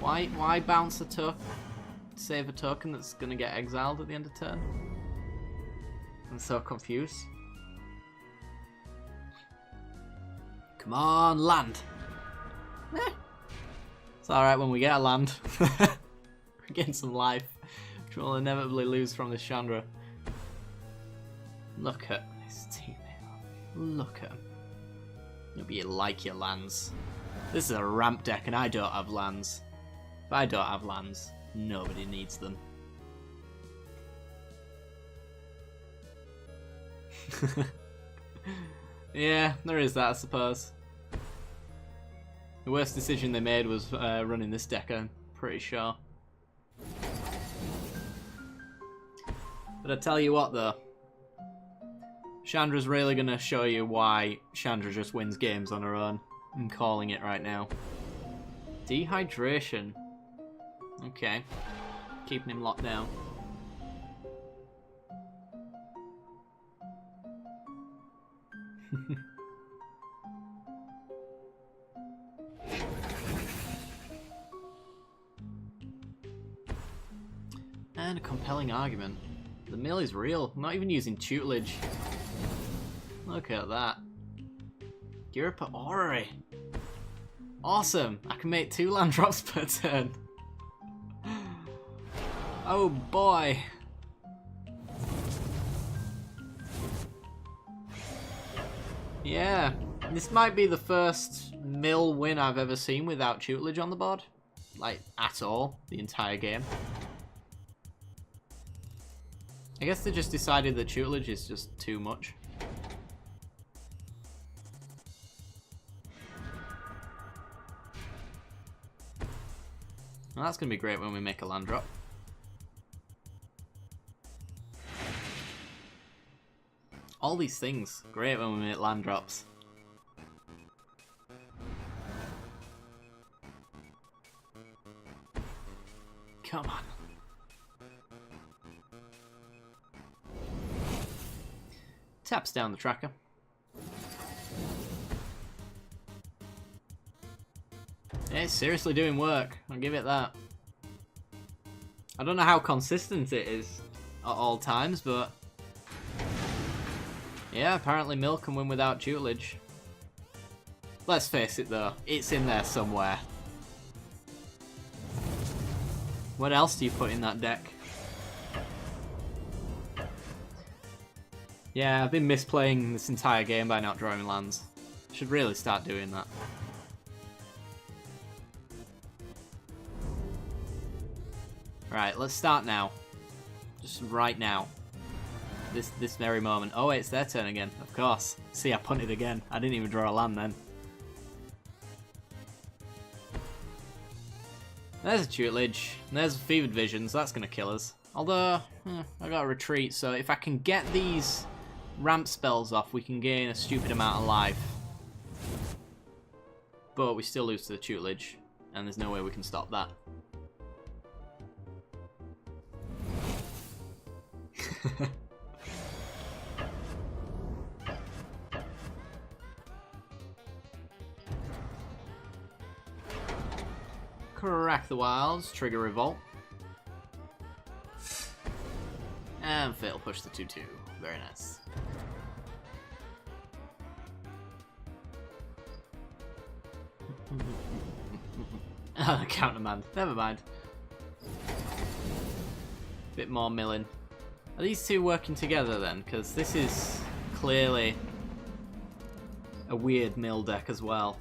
Why bounce a token? Save a token that's gonna get exiled at the end of turn? I'm so confused. Come on, land. It's alright when we get a land. We're getting some life, which we'll inevitably lose from this Chandra. Look at this teammate. Look at him. Maybe you like your lands. This is a ramp deck and I don't have lands. If I don't have lands, nobody needs them. Yeah, there is that, I suppose. The worst decision they made was running this deck, I'm pretty sure. But I tell you what though, Chandra's really going to show you why Chandra just wins games on her own. I'm calling it right now. Dehydration. Okay. Keeping him locked down. And a compelling argument. The mill is real. I'm not even using tutelage. Look at that. Giripa Orrery. Awesome. I can make 2 land drops per turn. Oh boy. Yeah, this might be the first mill win I've ever seen without tutelage on the board. Like, at all, the entire game. I guess they just decided that tutelage is just too much. Well, that's going to be great when we make a land drop. All these things, great when we make land drops. Come on. Taps down the tracker. It's seriously doing work, I'll give it that. I don't know how consistent it is at all times, but yeah, apparently Mill can win without tutelage. Let's face it though, it's in there somewhere. What else do you put in that deck? Yeah, I've been misplaying this entire game by not drawing lands. Should really start doing that. Right, let's start now. Just right now. This very moment. Oh wait, it's their turn again, of course. See, I punted again. I didn't even draw a land then. There's a tutelage. And there's Fevered Visions. That's going to kill us. Although, I got a retreat, so if I can get these ramp spells off, we can gain a stupid amount of life. But we still lose to the tutelage, and there's no way we can stop that. Crack the Wilds, trigger Revolt. And fail push the 2-2. Very nice. Countermand. Never mind. Bit more milling. Are these two working together then? Because this is clearly a weird mill deck as well.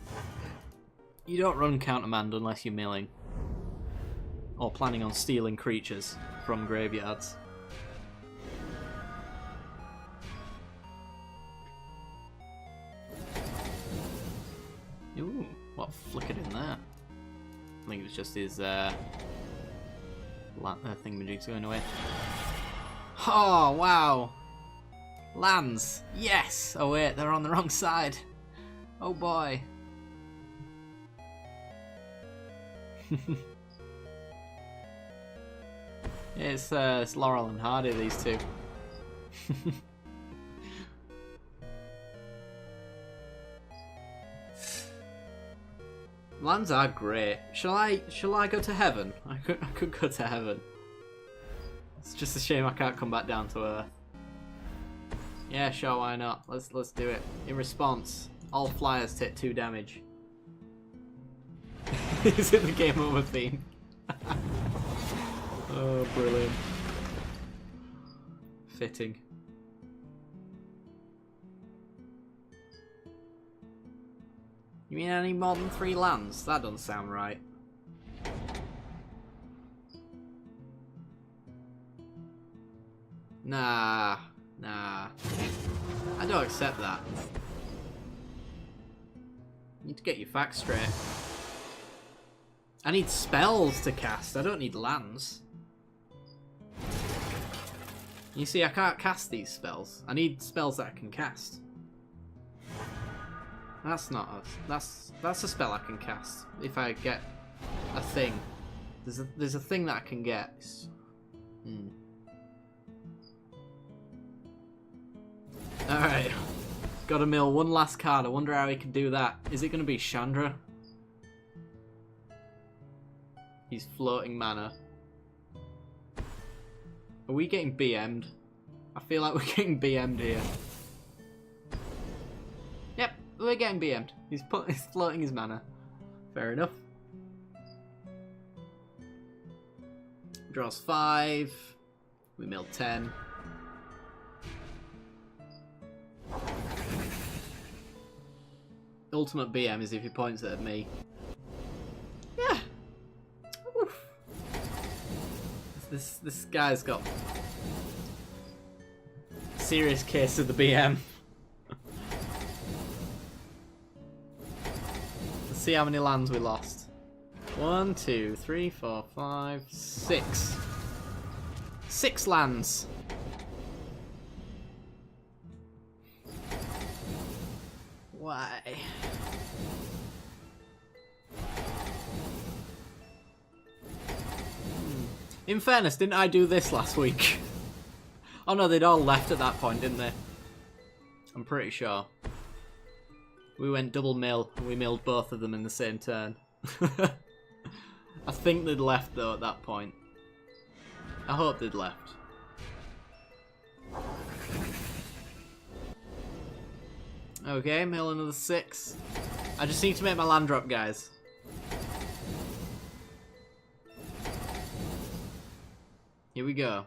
You don't run Countermand unless you're milling. Or planning on stealing creatures from graveyards. Ooh, what flickered in there? I think it was just his thingamajig's going away. Oh, wow! Lands! Yes! Oh wait, they're on the wrong side. Oh boy. It's Laurel and Hardy, these two. Lands are great. Shall I go to heaven? I could go to heaven. It's just a shame I can't come back down to earth. Yeah, sure, why not? Let's do it. In response, all flyers take 2 damage. Is it the game over theme? Oh, brilliant. Fitting. You mean any more than 3 lands? That doesn't sound right. Nah. I don't accept that. You need to get your facts straight. I need spells to cast, I don't need lands. You see, I can't cast these spells. I need spells that I can cast. That's not that's a spell I can cast if I get a thing. There's a thing that I can get. Alright. Gotta mill one last card. I wonder how he can do that. Is it gonna be Chandra? He's floating mana. Are we getting BM'd? I feel like we're getting BM'd here. Yep, we're getting BM'd. He's floating his mana. Fair enough. Draws 5. We mill 10. ultimate BM is if he points it at me. Yeah. Oof. This guy's got serious case of the BM. Let's see how many lands we lost. 1, 2, 3, 4, 5, 6. 6 lands. Why? In fairness, didn't I do this last week? Oh no, they'd all left at that point, didn't they? I'm pretty sure. We went double mill, and we milled both of them in the same turn. I think they'd left though at that point. I hope they'd left. Okay, mill another 6. I just need to make my land drop, guys. Here we go.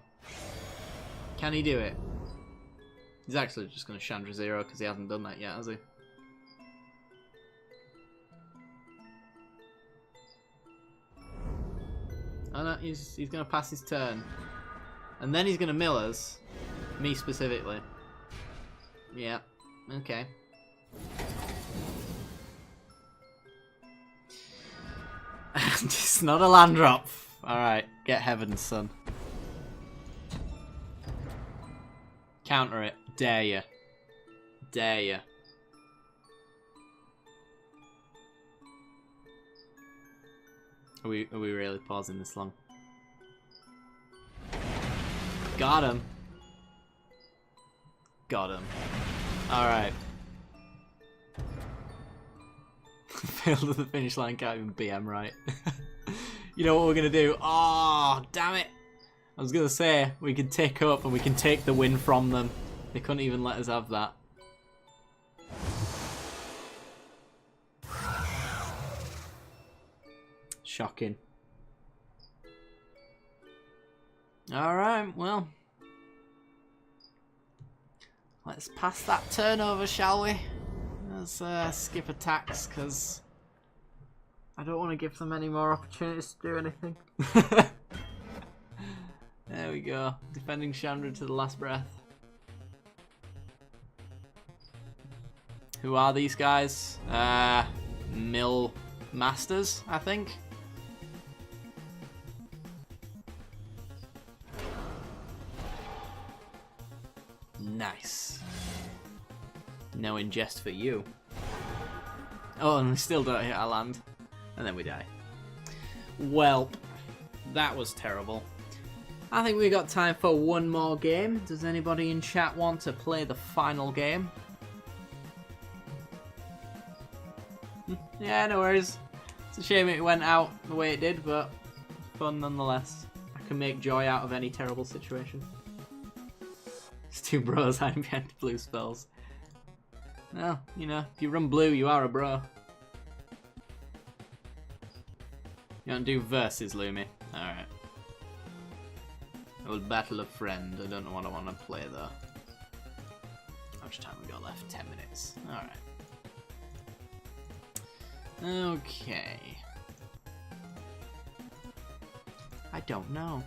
Can he do it? He's actually just going to Chandra 0 because he hasn't done that yet, has he? Oh no, he's going to pass his turn. And then he's going to mill us. Me specifically. Yeah, okay. And it's not a land drop. Alright, get heaven, son. Counter it. Dare ya. Dare ya. Are we really pausing this long? Got him. Got him. Alright. Failed at the finish line, can't even BM right. You know what we're gonna do? Oh, damn it! I was gonna say we can take up and we can take the win from them. They couldn't even let us have that. Shocking. Alright, well. Let's pass that turnover, shall we? Let's skip attacks, because I don't want to give them any more opportunities to do anything. There we go. Defending Chandra to the last breath. Who are these guys? Mill Masters, I think. Nice. No ingest for you. Oh, and we still don't hit our land. And then we die. Well, that was terrible. I think we got time for one more game. Does anybody in chat want to play the final game? Yeah, no worries. It's a shame it went out the way it did, but fun nonetheless. I can make joy out of any terrible situation. It's 2 bros hiding behind blue spells. Well, you know, if you run blue, you are a bro. You want to do versus, Lumi? Alright. Old Battle of Friend. I don't know what I want to play though. How much time we got left? 10 minutes. Alright. Okay. I don't know.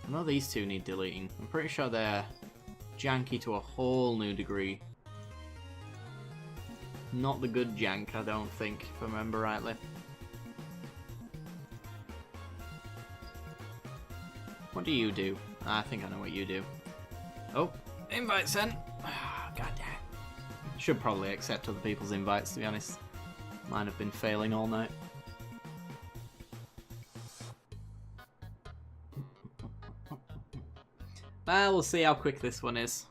I know these two need deleting. I'm pretty sure they're janky to a whole new degree. Not the good jank, I don't think, if I remember rightly. What do you do? I think I know what you do. Oh, invite sent. Oh, God damn. Should probably accept other people's invites, to be honest. Mine have been failing all night. Well, we'll see how quick this one is.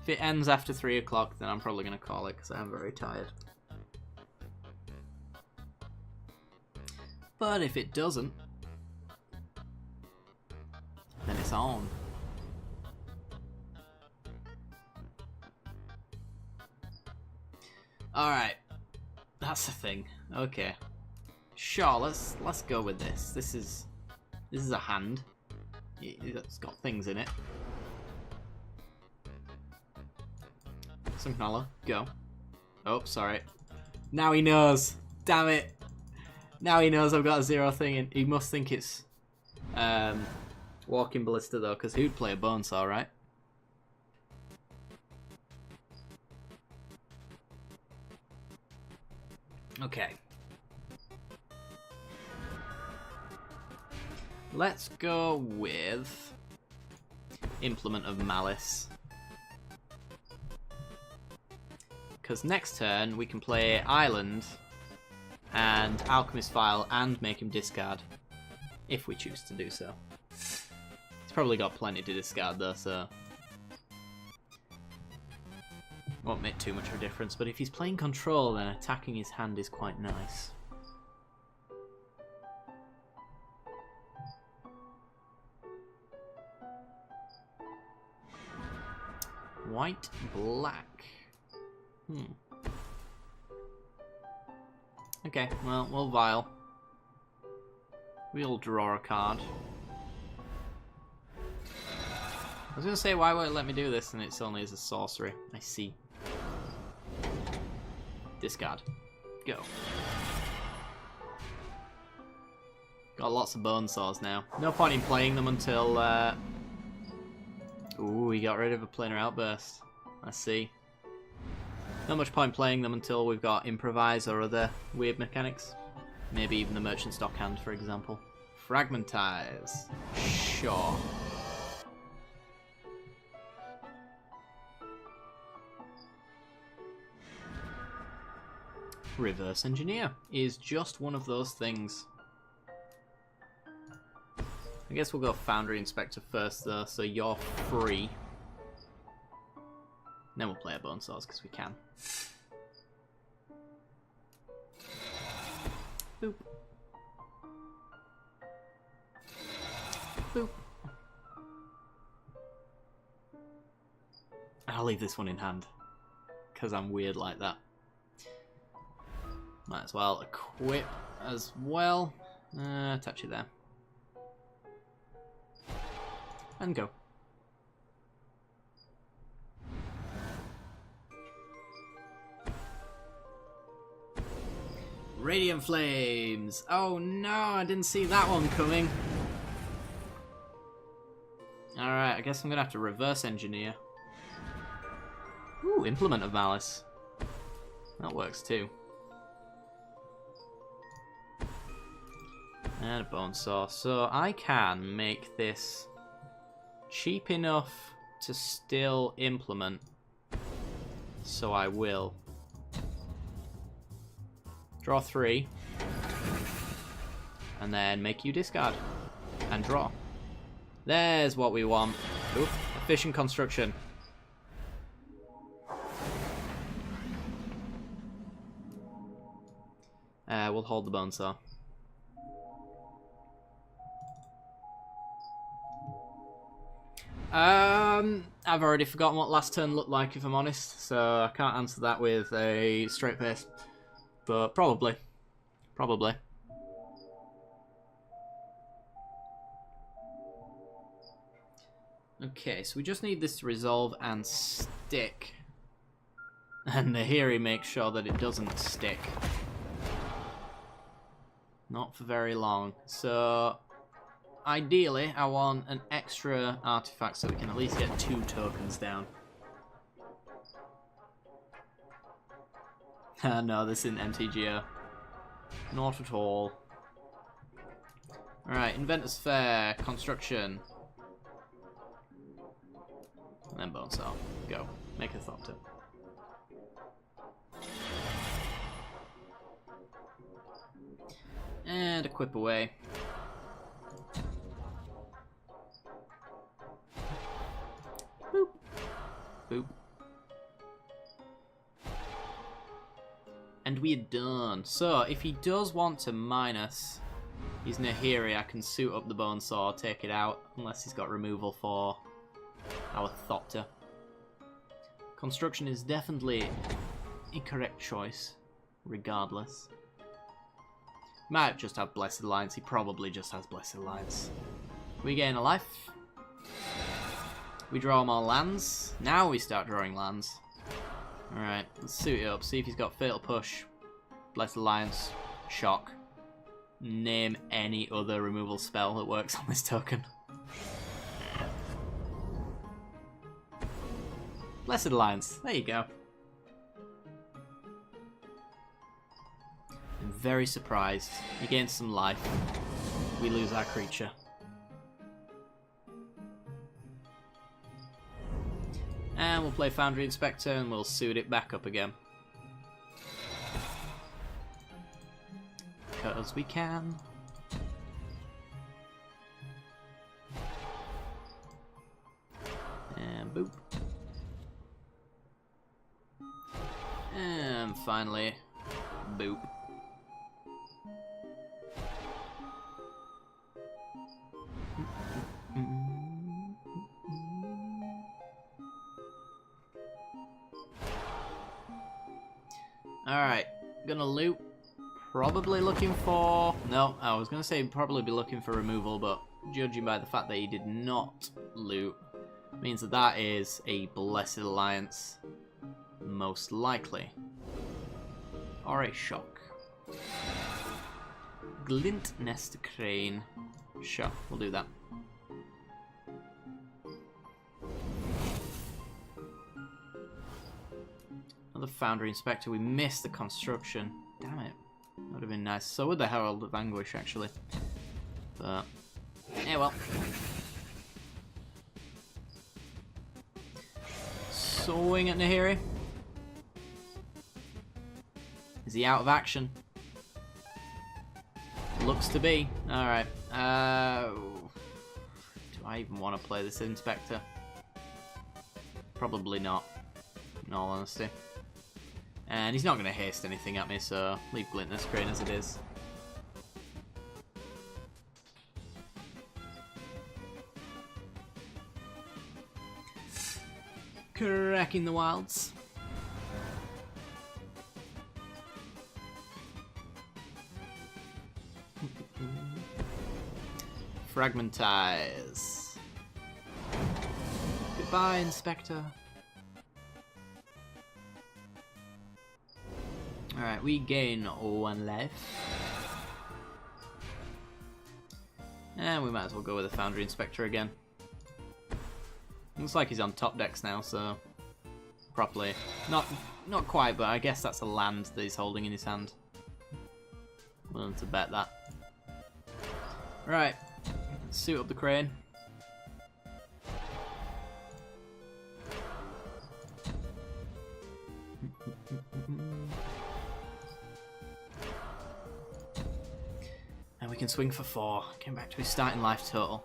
If it ends after 3 o'clock, then I'm probably going to call it, because I am very tired. But if it doesn't, then it's on. Alright. That's the thing. Okay. Sure, let's go with this. This is a hand. It's got things in it. Signaler, go. Oh, sorry. Now he knows. Damn it. Now he knows I've got a 0 thing, and he must think it's Walking Ballista though, because who'd play a Bonesaw, right? Okay. Let's go with Implement of Malice. Because next turn we can play Island and Alchemist File and make him discard, if we choose to do so. He's probably got plenty to discard though, so won't make too much of a difference. But if he's playing Control, then attacking his hand is quite nice. White, black. Okay, well, we'll Vial. We'll draw a card. I was gonna say, why won't it let me do this, and it's only as a sorcery. I see. Discard. Go. Got lots of Bonesaws now. No point in playing them until... Ooh, he got rid of a Planar Outburst. I see. Not much point playing them until we've got Improvise or other weird mechanics. Maybe even the Merchant Stock Hand, for example. Fragmentize. Sure. Reverse Engineer is just one of those things. I guess we'll go Foundry Inspector first though, so you're free. Then we'll play a Bonesaws because we can. Boop. Boop. I'll leave this one in hand because I'm weird like that. Might as well equip as well. Touch it there. And go. Radiant Flames! Oh no, I didn't see that one coming. Alright, I guess I'm gonna have to reverse engineer. Ooh, Implement of Malice. That works too. And a Bonesaw. So I can make this cheap enough to still implement. So I will. Draw 3. And then make you discard. And draw. There's what we want. Oop, efficient construction. We'll hold the Bonesaw. I've already forgotten what last turn looked like, if I'm honest, so I can't answer that with a straight face. But probably. Probably. Okay, so we just need this to resolve and stick. And Nahiri makes sure that it doesn't stick. Not for very long. So ideally, I want an extra artifact so we can at least get 2 tokens down. No, this isn't MTGO. Not at all. Alright, Inventor's Fair, Construction. And then Bonesaw. Go. Make a Thopter. And equip away. Boop. Boop. And we're done. So, if he does want to minus his Nahiri, I can suit up the Bonesaw, take it out, unless he's got removal for our Thopter. Construction is definitely a correct choice, regardless. Might just have Blessed Alliance, he probably just has Blessed Alliance. We gain a life. We draw more lands. Now we start drawing lands. Alright, let's suit it up. See if he's got Fatal Push, Blessed Alliance, Shock. Name any other removal spell that works on this token. Blessed Alliance, there you go. I'm very surprised. He gains some life. We lose our creature. And we'll play Foundry Inspector and we'll suit it back up again. Because we can. And boop. And finally, boop. Alright, gonna loot. Probably looking for... No, I was gonna say probably be looking for removal, but judging by the fact that he did not loot, means that that is a Blessed Alliance, most likely. Or a Shock. Glint Nest Crane. Sure, we'll do that. Another Foundry Inspector. We missed the construction. Damn it. That would have been nice. So would the Herald of Anguish, actually. But, yeah, well. Swing at Nahiri. Is he out of action? Looks to be. Alright. Do I even want to play this Inspector? Probably not, in all honesty. And he's not going to haste anything at me, so leave Glintness Crane as it is. Cracking the wilds. Fragmentize. Goodbye, Inspector. Alright, we gain 1 life. And we might as well go with the Foundry Inspector again. Looks like he's on top decks now, so properly. Not quite, but I guess that's a land that he's holding in his hand. Willing to bet that. Right, let's suit up the crane. And we can swing for 4. Getting back to his starting life total.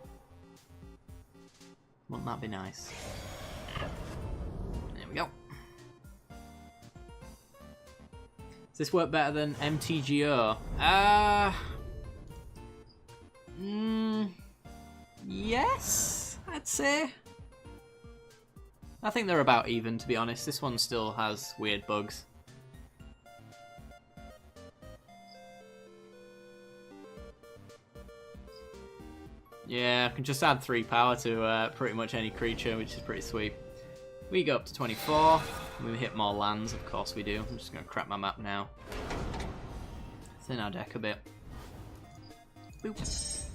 Wouldn't that be nice? There we go. Does this work better than MTGO? Yes, I'd say. I think they're about even, to be honest. This one still has weird bugs. Yeah, I can just add 3 power to pretty much any creature, which is pretty sweet. We go up to 24. We hit more lands, of course we do. I'm just going to crap my map now. Thin our deck a bit. Boop.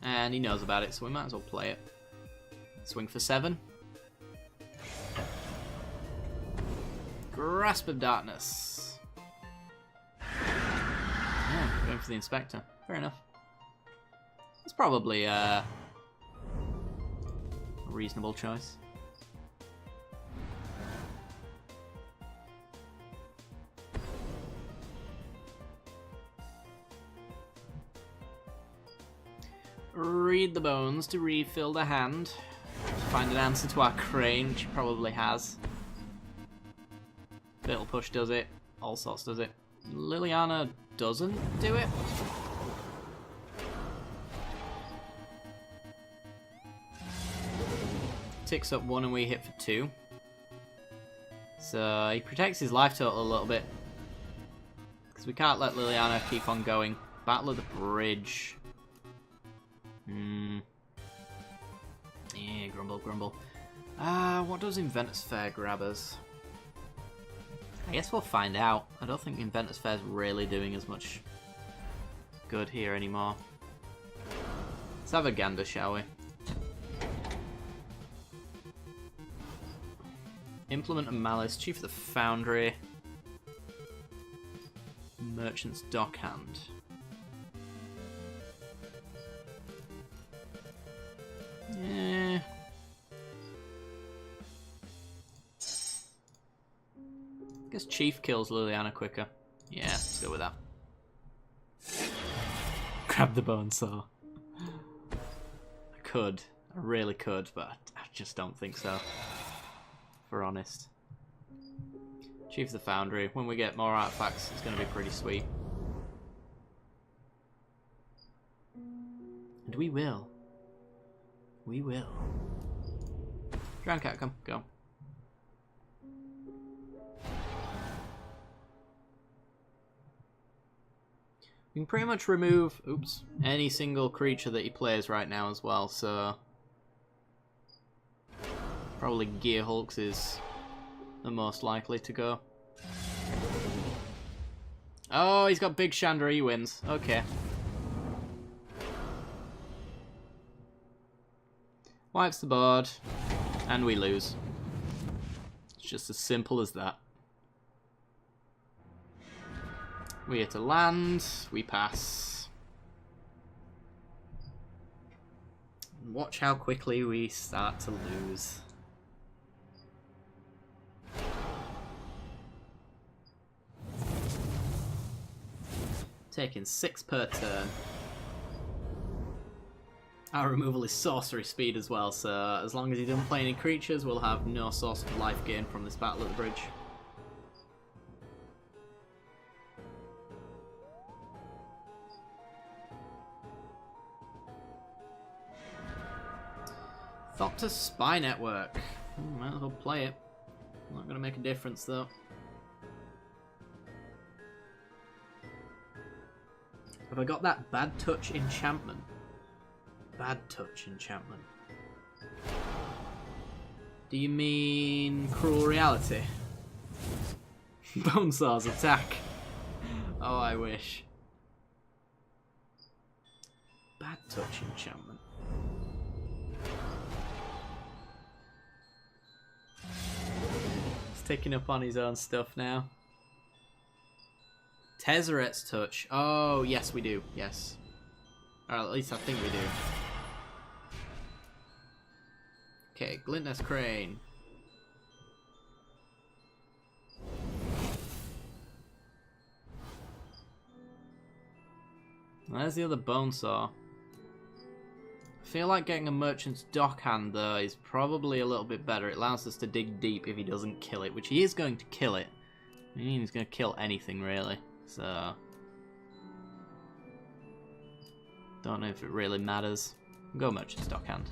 And he knows about it, so we might as well play it. Swing for 7. Grasp of Darkness. Yeah, going for the Inspector. Fair enough. It's probably a reasonable choice. Read the bones to refill the hand. Find an answer to our crane, which he probably has. Fatal Push does it. All sorts does it. Liliana doesn't do it. Ticks up 1 and we hit for 2. So he protects his life total a little bit. Because we can't let Liliana keep on going. Battle of the Bridge. Yeah, grumble, grumble. What does Inventor's Fair grab us? I guess we'll find out. I don't think Inventor's Fair's really doing as much good here anymore. Let's have a gander, shall we? Implement of Malice, Chief of the Foundry, Merchant's Dockhand. Yeah. Guess Chief kills Liliana quicker. Yeah, let's go with that. Grab the bone saw. I could. I really could, but I just don't think so. If we're honest. Chief of the Foundry. When we get more artifacts, it's going to be pretty sweet. And we will. We will. Drown Cat, come. Go. We can pretty much remove, any single creature that he plays right now as well, so... Probably Gear Hulks is the most likely to go. Oh, he's got Big Chandra, he wins. Okay. Wipes the board, and we lose. It's just as simple as that. We hit a land, we pass. And watch how quickly we start to lose. Taking 6 per turn. Our removal is sorcery speed as well, so as long as he doesn't play any creatures, we'll have no source of life gain from this battle at the bridge. Thopter Spy Network. Might as well play it. Not going to make a difference though. Have I got that Bad Touch Enchantment? Bad Touch Enchantment. Do you mean Cruel Reality? Bonesaw's attack. Oh, I wish. Bad Touch Enchantment. He's taking up on his own stuff now. Tezzeret's Touch. Oh, yes, we do. Yes. Or at least I think we do. Okay, Glintness Crane. There's the other Bonesaw. I feel like getting a Merchant's Dockhand, though, is probably a little bit better. It allows us to dig deep if he doesn't kill it, which he is going to kill it. I mean, he's going to kill anything, really. So... don't know if it really matters. Go Merchant's Dockhand.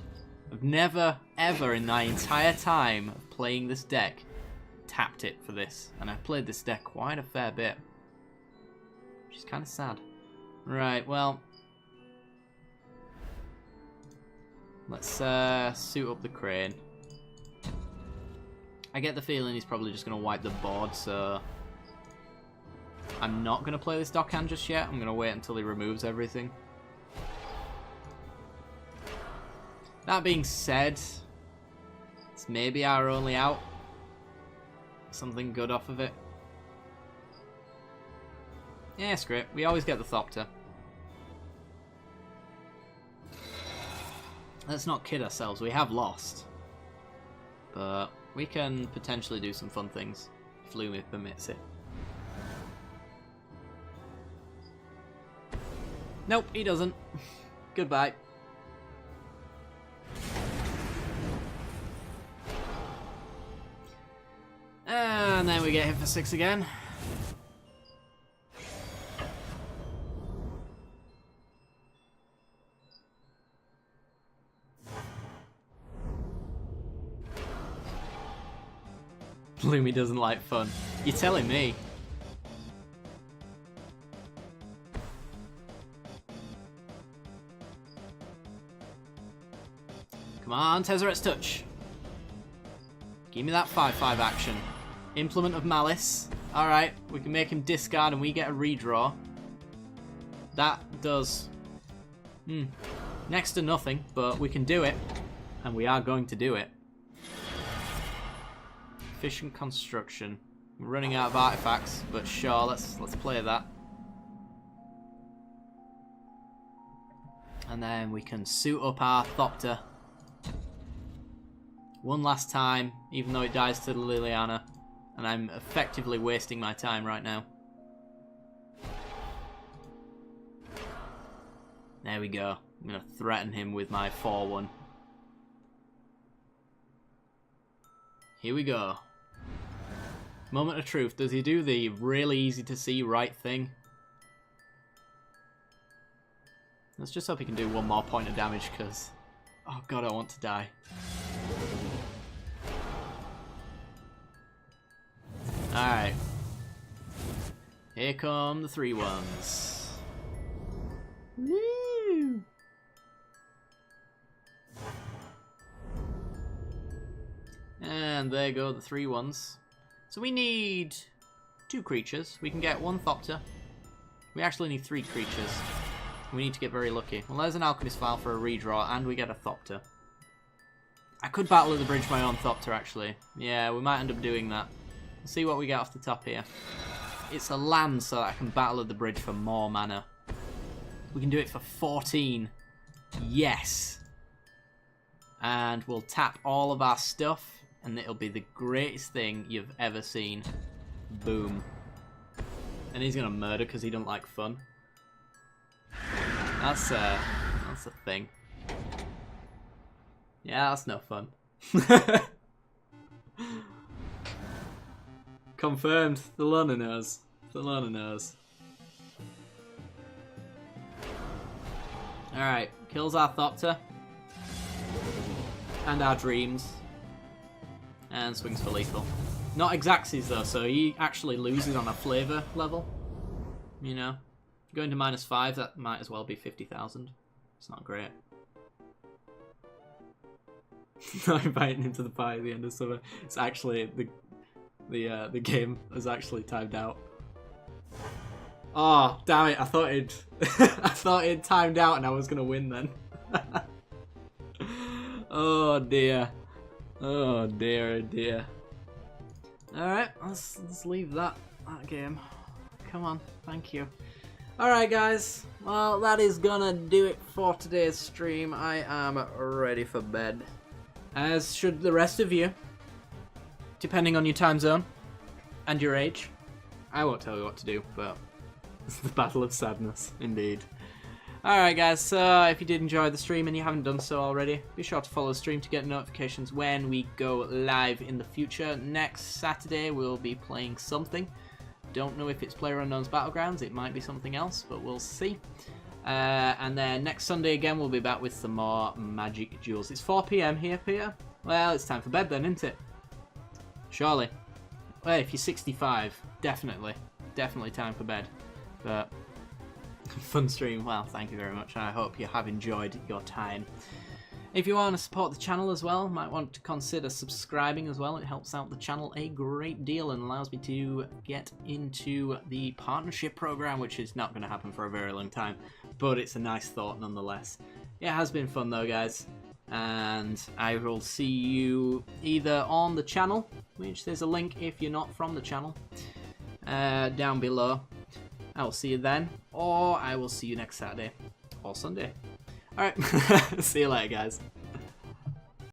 I've never, ever in my entire time of playing this deck tapped it for this. And I've played this deck quite a fair bit. Which is kind of sad. Right, well... let's suit up the Crane. I get the feeling he's probably just going to wipe the board, so... I'm not going to play this Dockhand just yet. I'm going to wait until he removes everything. That being said, it's maybe our only out. Something good off of it. Yeah, screw it. We always get the Thopter. Let's not kid ourselves. We have lost. But we can potentially do some fun things. If Lumi permits it. Nope, he doesn't. Goodbye. And then we get hit for 6 again. Lumi doesn't like fun. You're telling me. Come on, Tezzeret's Touch. Give me that 5/5 action. Implement of Malice. Alright, we can make him discard and we get a redraw. That does next to nothing, but we can do it. And we are going to do it. Efficient construction. We're running out of artifacts, but sure, let's play that. And then we can suit up our Thopter. One last time, even though it dies to Liliana. And I'm effectively wasting my time right now. There we go. I'm going to threaten him with my 4/1. Here we go. Moment of truth. Does he do the really easy to see right thing? Let's just hope he can do one more point of damage because... Oh god, I want to die. Alright. Here come the 3/1s. Woo! And there go the 3/1s. So we need 2 creatures. We can get 1 Thopter. We actually need 3 creatures. We need to get very lucky. Well, there's an Alchemist File for a redraw, and we get a Thopter. I could Battle of the Bridge my own Thopter, actually. Yeah, we might end up doing that. Let's see what we get off the top here. It's a land, so that I can Battle of the Bridge for more mana. We can do it for 14. Yes! And we'll tap all of our stuff, and it'll be the greatest thing you've ever seen. Boom. And he's gonna murder because he don't like fun. That's a thing. Yeah, that's no fun. Confirmed. The Lana knows. The Lana knows. Alright, kills our Thopter. And our Dreams. And swings for lethal. Not Exaxes though, so he actually loses on a flavor level. You know? Going to -5, that might as well be 50,000. It's not great. Not inviting him to the party at the end of summer. It's actually the game has actually timed out. Oh damn it! I thought it I thought it timed out and I was gonna win then. Oh dear. Oh dear, oh dear. Alright, let's leave that game. Come on, thank you. Alright guys, well that is gonna do it for today's stream. I am ready for bed. As should the rest of you. Depending on your time zone. And your age. I won't tell you what to do, but it's the battle of sadness, indeed. Alright guys, so if you did enjoy the stream and you haven't done so already, be sure to follow the stream to get notifications when we go live in the future. Next Saturday we'll be playing something. Don't know if it's PlayerUnknown's Battlegrounds, it might be something else, but we'll see. And then next Sunday again we'll be back with some more Magic Duels. It's 4 PM here, Peter. Well, it's time for bed then, isn't it? Surely. Well, if you're 65, definitely time for bed. But fun stream. Well, thank you very much. I hope you have enjoyed your time. If you want to support the channel as well, might want to consider subscribing as well. It helps out the channel a great deal and allows me to get into the partnership program, which is not going to happen for a very long time, but it's a nice thought nonetheless. It has been fun though, guys, and I will see you either on the channel, which there's a link if you're not from the channel, down below. I will see you then, or I will see you next Saturday or Sunday. Alright, see you later guys.